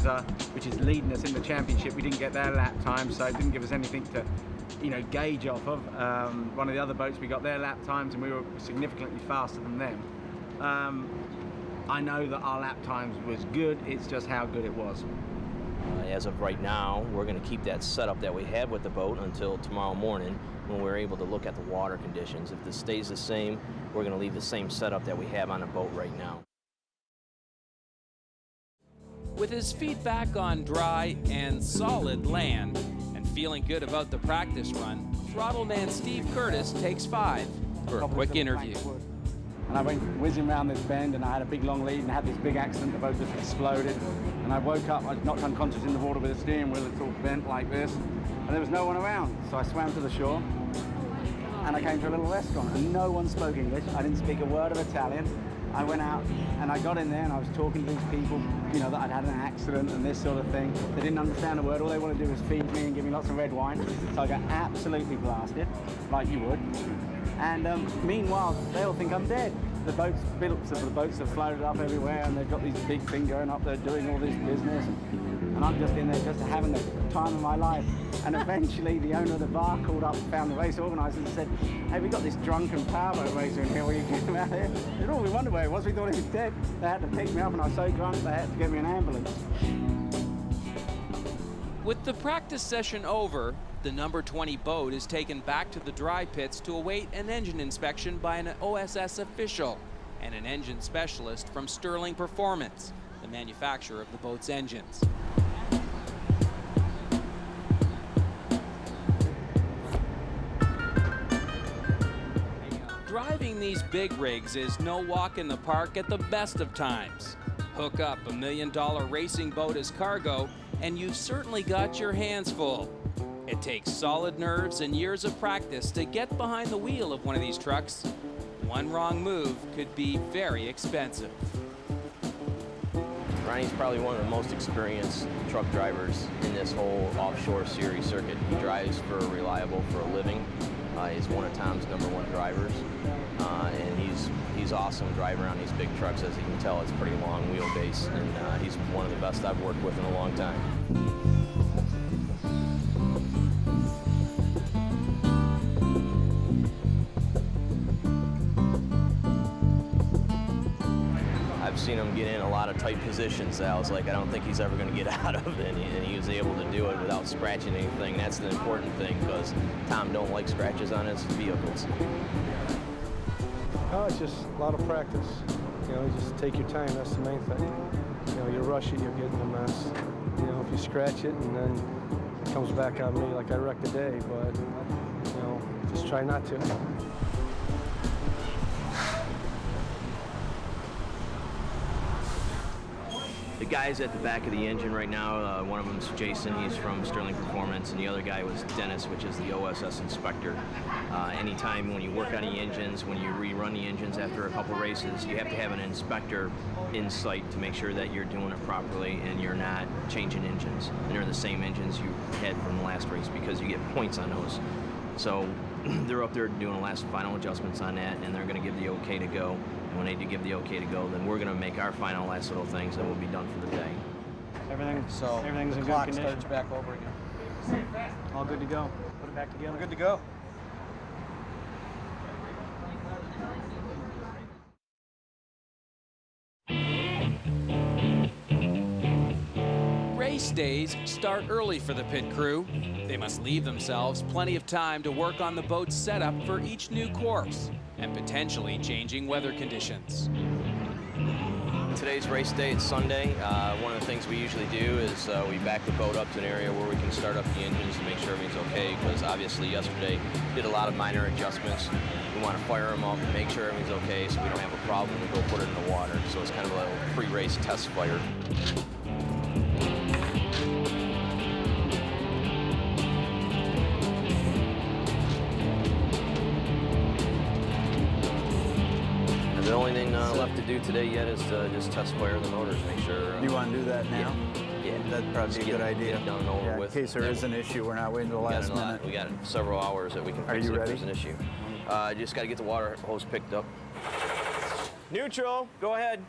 is leading us in the championship. We didn't get their lap time, so it didn't give us anything to, you know, gauge off of. One of the other boats, we got their lap times, and we were significantly faster than them. I know that our lap times was good. It's just how good it was. As of right now, we're going to keep that setup that we have with the boat until tomorrow morning when we're able to look at the water conditions. If this stays the same, we're going to leave the same setup that we have on the boat right now. With his feet back on dry and solid land and feeling good about the practice run, throttle man Steve Curtis takes 5 for a quick interview. And I went whizzing around this bend, and I had a big long lead and had this big accident. The boat just exploded. And I woke up, I was knocked unconscious in the water with a steering wheel that's all bent like this. And there was no one around. So I swam to the shore, and I came to a little restaurant, and no one spoke English. I didn't speak a word of Italian. I went out, and I got in there, and I was talking to these people, you know, that I'd had an accident and this sort of thing. They didn't understand a word. All they wanted to do was feed me and give me lots of red wine. So I got absolutely blasted, like you would. And meanwhile, they all think I'm dead. The boats, billets of the boats have floated up everywhere, and they've got these big things going up there doing all this business. And I'm just in there just having the time of my life. And eventually the owner of the bar called up, found the race organizer and said, "Hey, we got this drunken powerboat racer in here. Will you get him out here?" They said, "Oh, we wondered where he was. We thought he was dead." They had to pick me up, and I was so drunk they had to get me an ambulance. With the practice session over, the #20 boat is taken back to the dry pits to await an engine inspection by an OSS official and an engine specialist from Sterling Performance, the manufacturer of the boat's engines. Driving these big rigs is no walk in the park at the best of times. Hook up a $1 million racing boat as cargo, and you've certainly got your hands full. It takes solid nerves and years of practice to get behind the wheel of one of these trucks. One wrong move could be very expensive. Ronnie's probably one of the most experienced truck drivers in this whole offshore series circuit. He drives for Reliable for a living. He's one of Tom's #1 drivers. And he's awesome driving around these big trucks. As you can tell, it's pretty long wheelbase, and he's one of the best I've worked with in a long time. seen him get in a lot of tight positions that I was like, I don't think he's ever going to get out of it, and he was able to do it without scratching anything. That's the important thing, because Tom don't like scratches on his vehicles. Oh, it's just a lot of practice. You know, you just take your time, that's the main thing. You know, you rush it, you'll get in a mess. You know, if you scratch it and then it comes back on me like I wrecked the day, but, you know, just try not to. The guys at the back of the engine right now, one of them is Jason, he's from Sterling Performance, and the other guy was Dennis, which is the OSS inspector. Anytime when you work on the engines, when you rerun the engines after a couple races, you have to have an inspector in sight to make sure that you're doing it properly and you're not changing engines. And they're the same engines you had from the last race, because you get points on those. So they're up there doing the last final adjustments on that, and they're going to give the okay to go. And when they do give the okay to go, then we're going to make our final last little things, and we'll be done for the day. Everything's in good condition. Starts back over again. All good to go. Put it back together. Good to go. Race days start early for the pit crew. They must leave themselves plenty of time to work on the boat's setup for each new course and potentially changing weather conditions. Today's race day, it's Sunday. One of the things we usually do is we back the boat up to an area where we can start up the engines to make sure everything's okay, because obviously yesterday did a lot of minor adjustments. We want to fire them up and make sure everything's okay so we don't have a problem when we go put it in the water. So it's kind of a little pre-race test fire. The only thing left to do today yet is to just test fire the motors, make sure. You want to do that now? Yeah. That'd probably be a good idea. Get it done and over with. In case there is an issue, we're not waiting till the last minute. We got several hours that we can fix it if there's an issue. Just got to get the water hose picked up. Neutral, go ahead.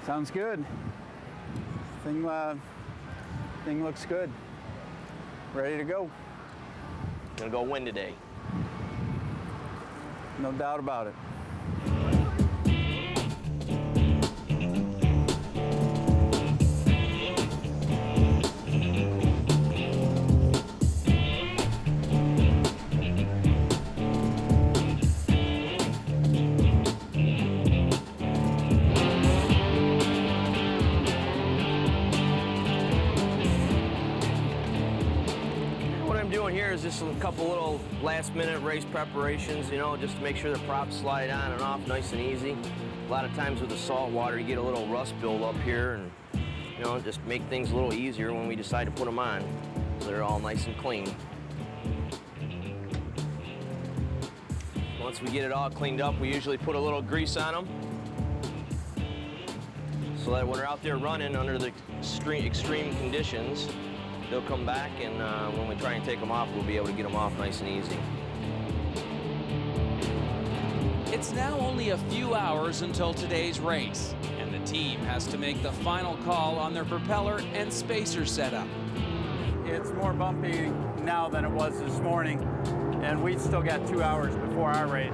Sounds good. Thing looks good. Ready to go. Gonna go win today. No doubt about it. Just a couple little last-minute race preparations, you know, just to make sure the props slide on and off nice and easy. A lot of times with the salt water, you get a little rust build up here, and you know, just make things a little easier when we decide to put them on, so they're all nice and clean. Once we get it all cleaned up, we usually put a little grease on them, so that when they're out there running under the extreme conditions, they'll come back, and when we try and take them off, we'll be able to get them off nice and easy. It's now only a few hours until today's race, and the team has to make the final call on their propeller and spacer setup. It's more bumpy now than it was this morning, and we've still got 2 hours before our race.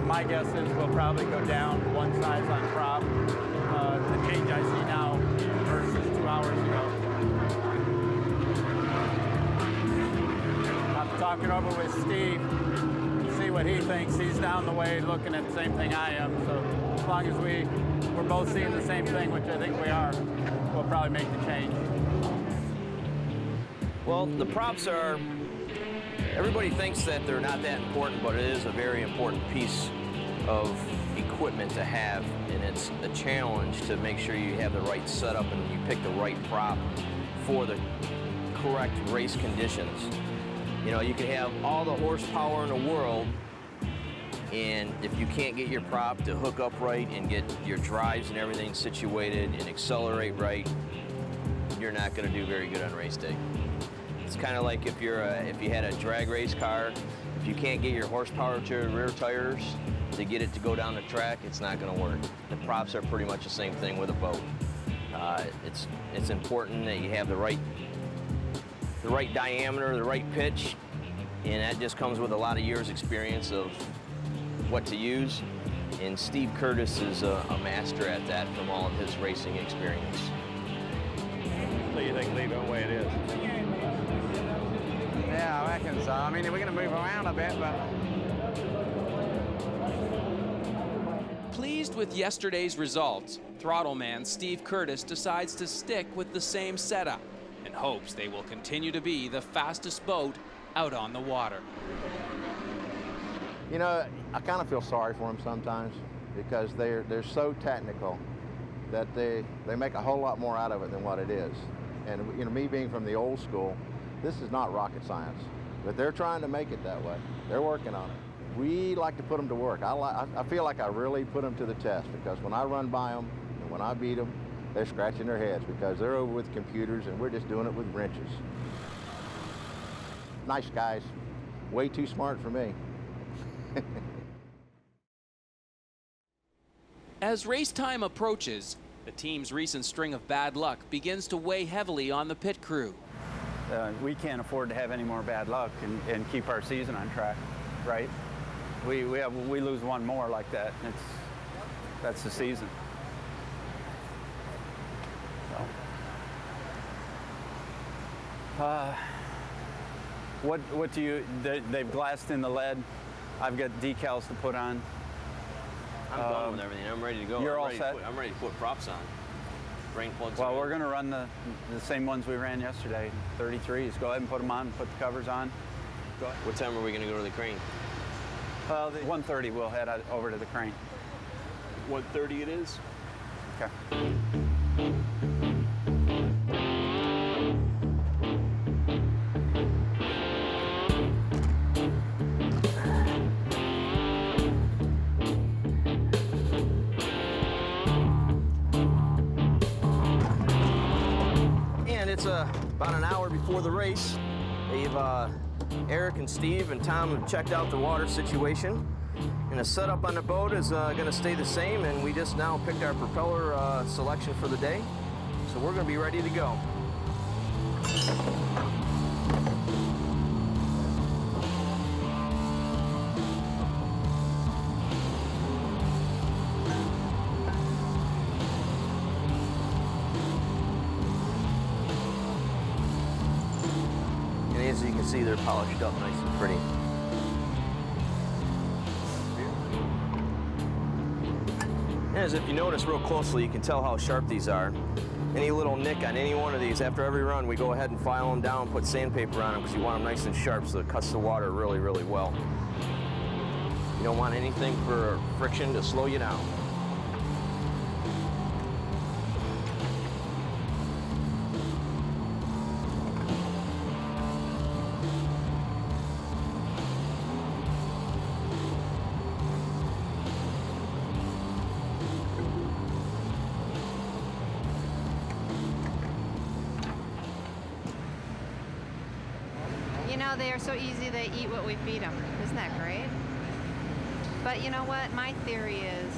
My guess is we'll probably go down one size on prop. The change I see now versus 2 hours ago. Talking over with Steve, see what he thinks. He's down the way looking at the same thing I am. So as long as we're both seeing the same thing, which I think we are, we'll probably make the change. Well, the props are, everybody thinks that they're not that important, but it is a very important piece of equipment to have, and it's a challenge to make sure you have the right setup and you pick the right prop for the correct race conditions. You know, you can have all the horsepower in the world, And if you can't get your prop to hook up right and get your drives and everything situated and accelerate right, you're not going to do very good on race day. It's kind of like if you had a drag race car, if you can't get your horsepower to your rear tires to get it to go down the track, it's not going to work. The props are pretty much the same thing with a boat. It's important that you have the right diameter, the right pitch, and that just comes with a lot of years' experience of what to use. And Steve Curtis is a master at that from all of his racing experience. So you think leave it the way it is? Yeah, I reckon so. I mean, we're going to move around a bit, but... Pleased with yesterday's results, throttle man Steve Curtis decides to stick with the same setup and hopes they will continue to be the fastest boat out on the water. You know, I kind of feel sorry for them sometimes because they're so technical that they make a whole lot more out of it than what it is. And you know, me being from the old school, this is not rocket science, but they're trying to make it that way. They're working on it. We like to put them to work. I feel like I really put them to the test because when I run by them and when I beat them, they're scratching their heads because they're over with computers and we're just doing it with wrenches. Nice guys, way too smart for me. As race time approaches, the team's recent string of bad luck begins to weigh heavily on the pit crew. We can't afford to have any more bad luck and keep our season on track, right? We lose one more like that. That's the season. So. What do you? They've glassed in the lead. I've got decals to put on. I'm done with everything. I'm ready to go. You're all set? I'm ready to put props on. Brain plugs. Well, we're going to run the same ones we ran yesterday, 33s. Go ahead and put them on, put the covers on. Go ahead. What time are we going to go to the crane? 1:30 we'll head over to the crane. 1:30 it is? Okay. It's about an hour before the race. They've Eric and Steve and Tom have checked out the water situation, and the setup on the boat is going to stay the same, and we just now picked our propeller selection for the day, so we're going to be ready to go. As you can see, they're polished up nice and pretty. And as if you notice real closely, you can tell how sharp these are. Any little nick on any one of these, after every run, we go ahead and file them down, put sandpaper on them because you want them nice and sharp so it cuts the water really, really well. You don't want anything for friction to slow you down. You know, they are so easy, they eat what we feed them. Isn't that great? But you know what? My theory is,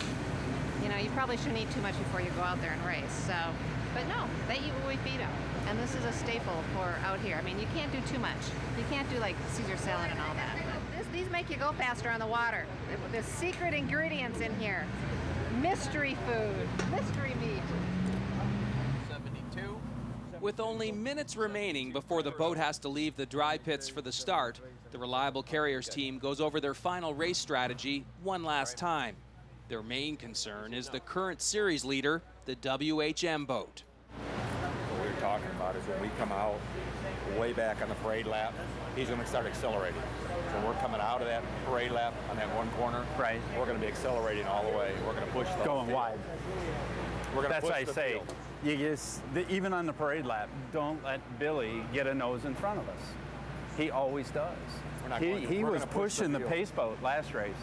you know, you probably shouldn't eat too much before you go out there and race. So, but no, they eat what we feed them. And this is a staple for out here. I mean, you can't do too much. You can't do like Caesar salad and all that. But these make you go faster on the water. There's secret ingredients in here. Mystery food, mystery meat. 72. With only minutes remaining before the boat has to leave the dry pits for the start, the Reliable Carriers team goes over their final race strategy one last time. Their main concern is the current series leader, the WHM boat. What we're talking about is when we come out way back on the parade lap, he's going to start accelerating. So when we're coming out of that parade lap on that one corner, right, we're going to be accelerating all the way. We're going to push the going field. wide. We're going to That's push what I the say. field. You just, even on the parade lap, don't let Billy get a nose in front of us. He always does. He was pushing the pace boat last race.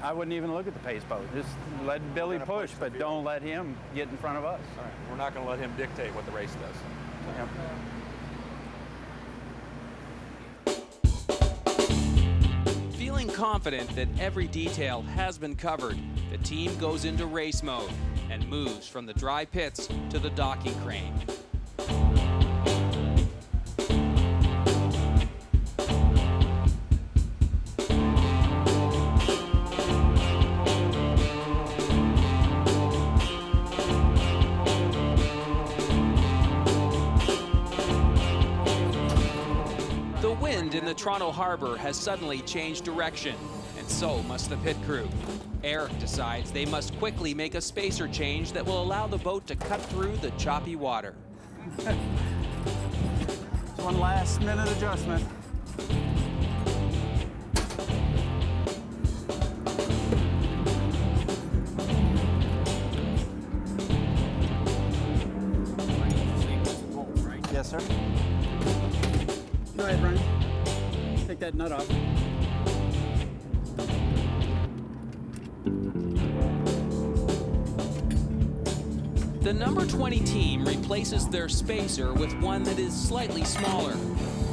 I wouldn't even look at the pace boat. Just let Billy push, but don't let him get in front of us. All right. We're not going to let him dictate what the race does. Yep. Feeling confident that every detail has been covered, the team goes into race mode and moves from the dry pits to the docking crane. In the Toronto Harbor has suddenly changed direction, and so must the pit crew. Eric decides they must quickly make a spacer change that will allow the boat to cut through the choppy water. One last minute adjustment. Yes, sir. Go ahead, Brian. Take that nut off. The number 20 team replaces their spacer with one that is slightly smaller.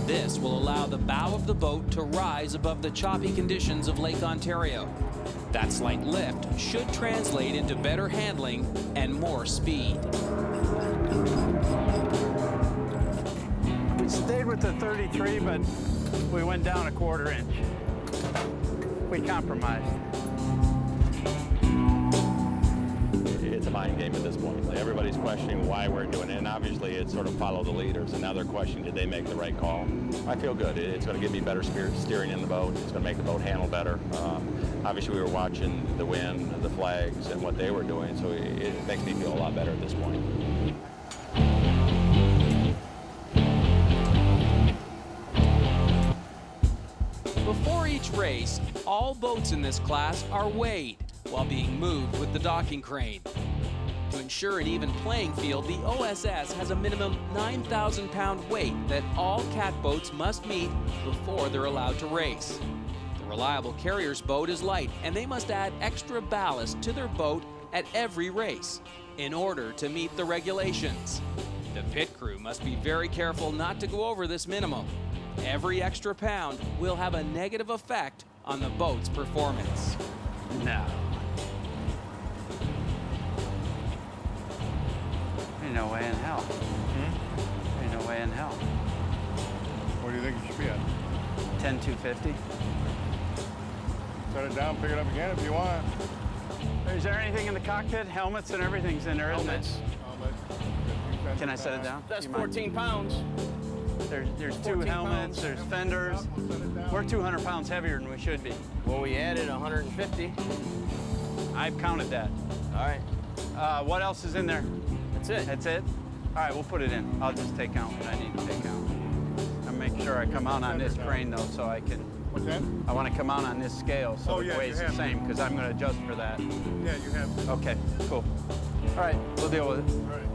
This will allow the bow of the boat to rise above the choppy conditions of Lake Ontario. That slight lift should translate into better handling and more speed. We stayed with the 33, but we went down a 1/4 inch. We compromised. It's a mind game at this point. Everybody's questioning why we're doing it, and obviously it's sort of follow the leaders, and now they're questioning did they make the right call. I feel good. It's going to give me better steering in the boat. It's going to make the boat handle better. Obviously we were watching the wind, the flags, and what they were doing, so it makes me feel a lot better at this point. Before each race, all boats in this class are weighed while being moved with the docking crane. To ensure an even playing field, the OSS has a minimum 9,000-pound weight that all cat boats must meet before they're allowed to race. The Reliable Carriers boat is light, and they must add extra ballast to their boat at every race in order to meet the regulations. The pit crew must be very careful not to go over this minimum. Every extra pound will have a negative effect on the boat's performance. No. Ain't no way in hell. Ain't no way in hell. What do you think it should be at? 10,250. Set it down, pick it up again if you want. Is there anything in the cockpit? Helmets and everything's in there, isn't it? Helmets. Can I set it down? That's 14 pounds. There's 2 helmets, there's fenders. We're 200 pounds heavier than we should be. Well, we added 150. I've counted that. All right. What else is in there? That's it. That's it? All right, we'll put it in. I'll just take out what I need to take out. I'll make sure I come out on this crane, though, so I can... What's that? I want to come out on this scale so it weighs the same, because I'm going to adjust for that. Yeah, you have. Okay, cool. All right, we'll deal with it. All right.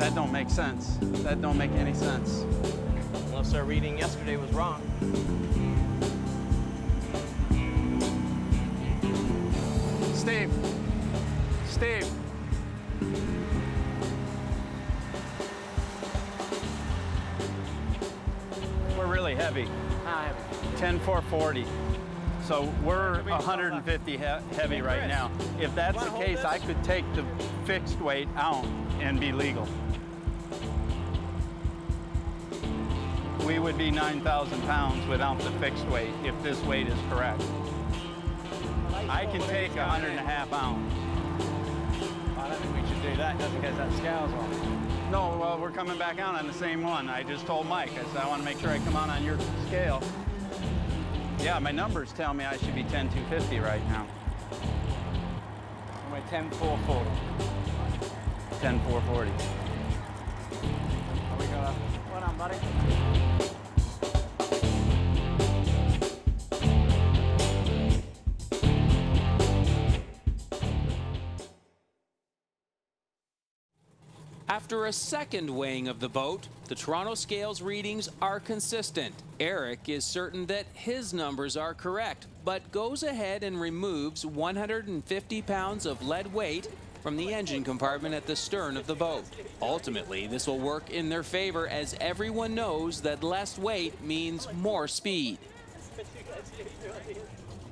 That don't make sense. That don't make any sense. Unless our reading yesterday was wrong. Steve. Steve. We're really heavy. 10,440. So we're 150 heavy right now. If that's the case, I could take the fixed weight out and be legal. We would be 9,000 pounds without the fixed weight if this weight is correct. I can take 100.5 ounce. I don't think we should do that just in case that scales on. No, well, we're coming back out on the same one. I just told Mike, I said, I want to make sure I come out on your scale. Yeah, my numbers tell me I should be 10,250 right now. We're 10,440. 10,440. We got one on, buddy. After a second weighing of the boat, the Toronto scales readings are consistent. Eric is certain that his numbers are correct, but goes ahead and removes 150 pounds of lead weight from the engine compartment at the stern of the boat. Ultimately, this will work in their favor, as everyone knows that less weight means more speed.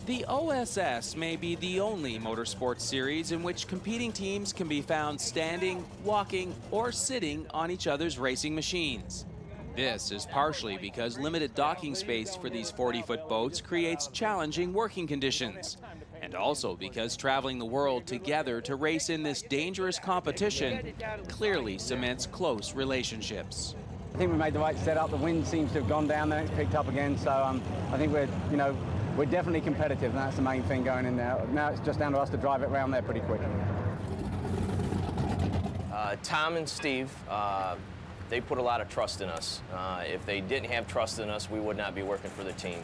The OSS may be the only motorsports series in which competing teams can be found standing, walking, or sitting on each other's racing machines. This is partially because limited docking space for these 40-foot boats creates challenging working conditions, and also because traveling the world together to race in this dangerous competition clearly cements close relationships. I think we made the right setup. The wind seems to have gone down, then it's picked up again. So I think we're definitely competitive, and that's the main thing going in there. Now it's just down to us to drive it around there pretty quick. Tom and Steve, they put a lot of trust in us. If they didn't have trust in us, we would not be working for the team.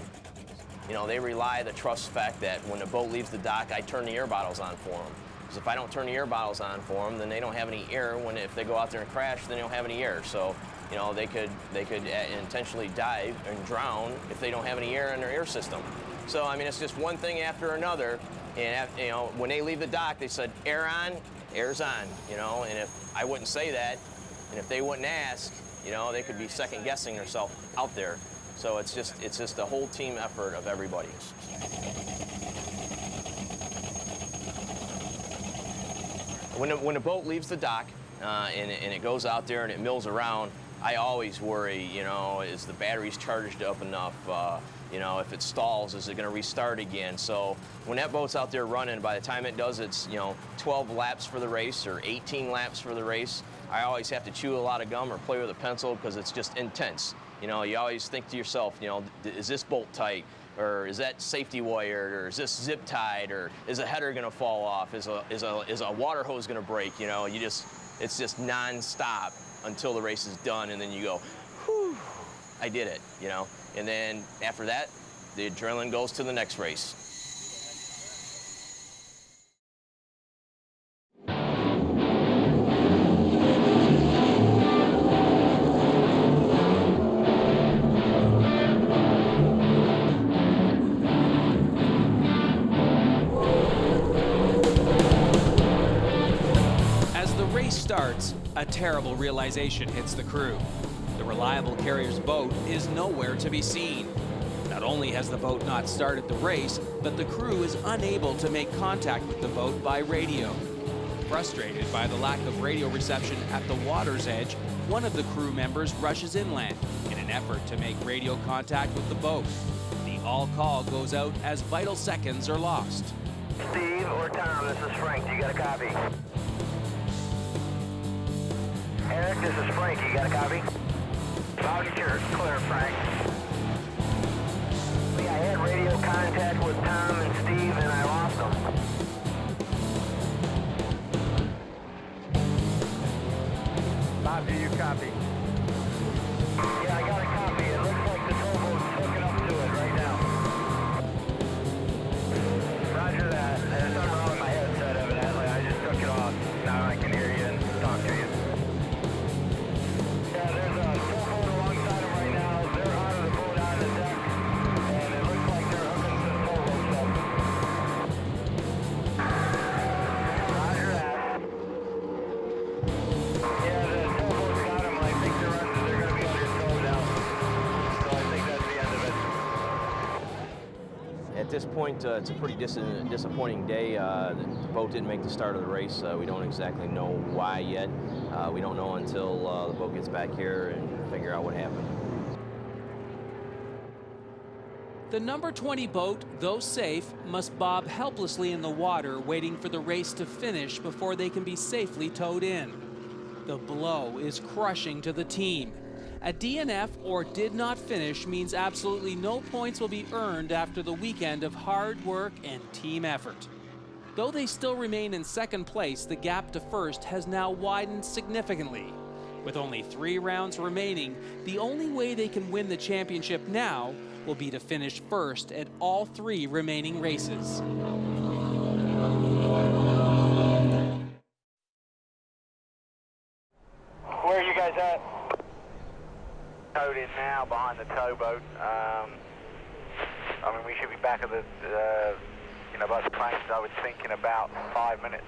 You know, they rely on the trust fact that when the boat leaves the dock, I turn the air bottles on for them. Because if I don't turn the air bottles on for them, then they don't have any air. If they go out there and crash, then they don't have any air. So, you know, they could intentionally dive and drown if they don't have any air in their air system. So, I mean, it's just one thing after another. And, you know, when they leave the dock, they said, air on, air's on, you know. And if I wouldn't say that, and if they wouldn't ask, you know, they could be second guessing themselves out there. So it's just a whole team effort of everybody. When a boat leaves the dock and it goes out there and it mills around, I always worry, you know, is the batteries charged up enough? You know, if it stalls, is it going to restart again? So when that boat's out there running, by the time it does its, you know, 12 laps for the race or 18 laps for the race, I always have to chew a lot of gum or play with a pencil because it's just intense. You know, you always think to yourself, you know, is this bolt tight? Or is that safety wired? Or is this zip tied? Or is a header going to fall off? Is a water hose going to break? You know, it's just non-stop until the race is done, and then you go, whew, I did it, you know. And then after that, the adrenaline goes to the next race. As the race starts, a terrible realization hits the crew. The reliable carrier's boat is nowhere to be seen. Not only has the boat not started the race, but the crew is unable to make contact with the boat by radio. Frustrated by the lack of radio reception at the water's edge, one of the crew members rushes inland in an effort to make radio contact with the boat. The all call goes out as vital seconds are lost. Steve or Tom, this is Frank. Do you got a copy? Eric, this is Frank. You got a copy? Loud and clear. Clear, Frank. I had radio contact with Tom and Steve, and I lost them. Bob, do you copy? Yeah, I got a copy. It looks like the towboat's hooking up to it right now. Roger that. There's something wrong with my headset, evidently. I just took it off. Now I can hear you and talk to you. Yeah, there's a towboat alongside them right now. They're out of the boat on the deck, and it looks like they're hooking some towboats up. Roger that. Yeah, the towboat's got them. I think they're going to be on your tow now. So I think that's the end of it. At this point, it's a pretty disappointing day. The boat didn't make the start of the race. We don't exactly know why yet. We don't know until the boat gets back here and figure out what happened. The number 20 boat, though safe, must bob helplessly in the water, waiting for the race to finish before they can be safely towed in. The blow is crushing to the team. A DNF or did not finish means absolutely no points will be earned after the weekend of hard work and team effort. Though they still remain in second place, the gap to first has now widened significantly. With only 3 rounds remaining, the only way they can win the championship now will be to finish first at all 3 remaining races. towed in now behind the towboat. I mean, we should be back at the, you know, about the cranes, I would think, in about 5 minutes.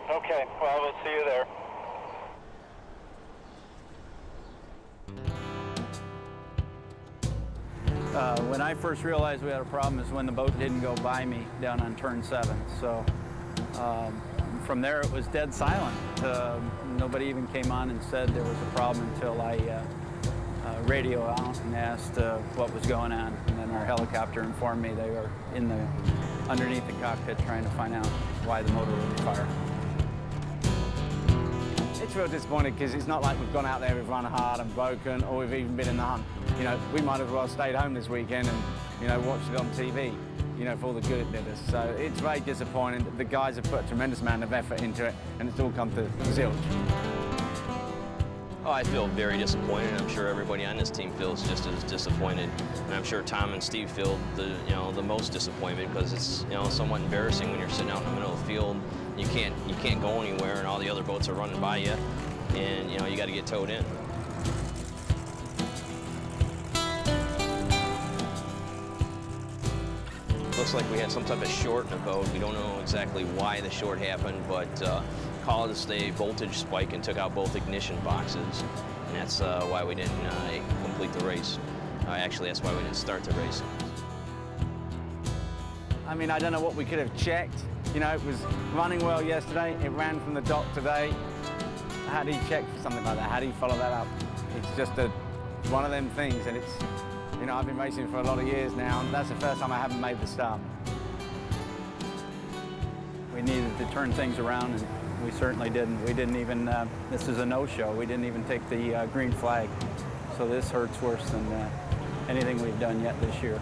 Okay, well, we'll see you there. When I first realized we had a problem is when the boat didn't go by me down on turn 7. So from there it was dead silent. Nobody even came on and said there was a problem until I radio out and asked what was going on. And then our helicopter informed me they were underneath the cockpit trying to find out why the motor wouldn't fire. It's real disappointing because it's not like we've gone out there, we've run hard and broken, or we've even been in the hunt. You know, we might as well have stayed home this weekend and, you know, watched it on TV, you know, for all the good it did us. So it's very disappointing. The guys have put a tremendous amount of effort into it, and it's all come to zilch. Oh, I feel very disappointed. I'm sure everybody on this team feels just as disappointed, and I'm sure Tom and Steve feel the most disappointment because it's somewhat embarrassing when you're sitting out in the middle of the field. You can't go anywhere, and all the other boats are running by you, and you got to get towed in. Looks like we had some type of short in the boat. We don't know exactly why the short happened, but caused a voltage spike and took out both ignition boxes, and that's why we didn't complete the race. Actually, that's why we didn't start the race. I mean, I don't know what we could have checked. You know, it was running well yesterday. It ran from the dock today. How do you check for something like that? How do you follow that up? It's just one of them things, and it's, I've been racing for a lot of years now, and that's the first time I haven't made the start. We needed to turn things around, and we certainly didn't. We didn't even, this is a no-show. We didn't even take the green flag. So this hurts worse than anything we've done yet this year.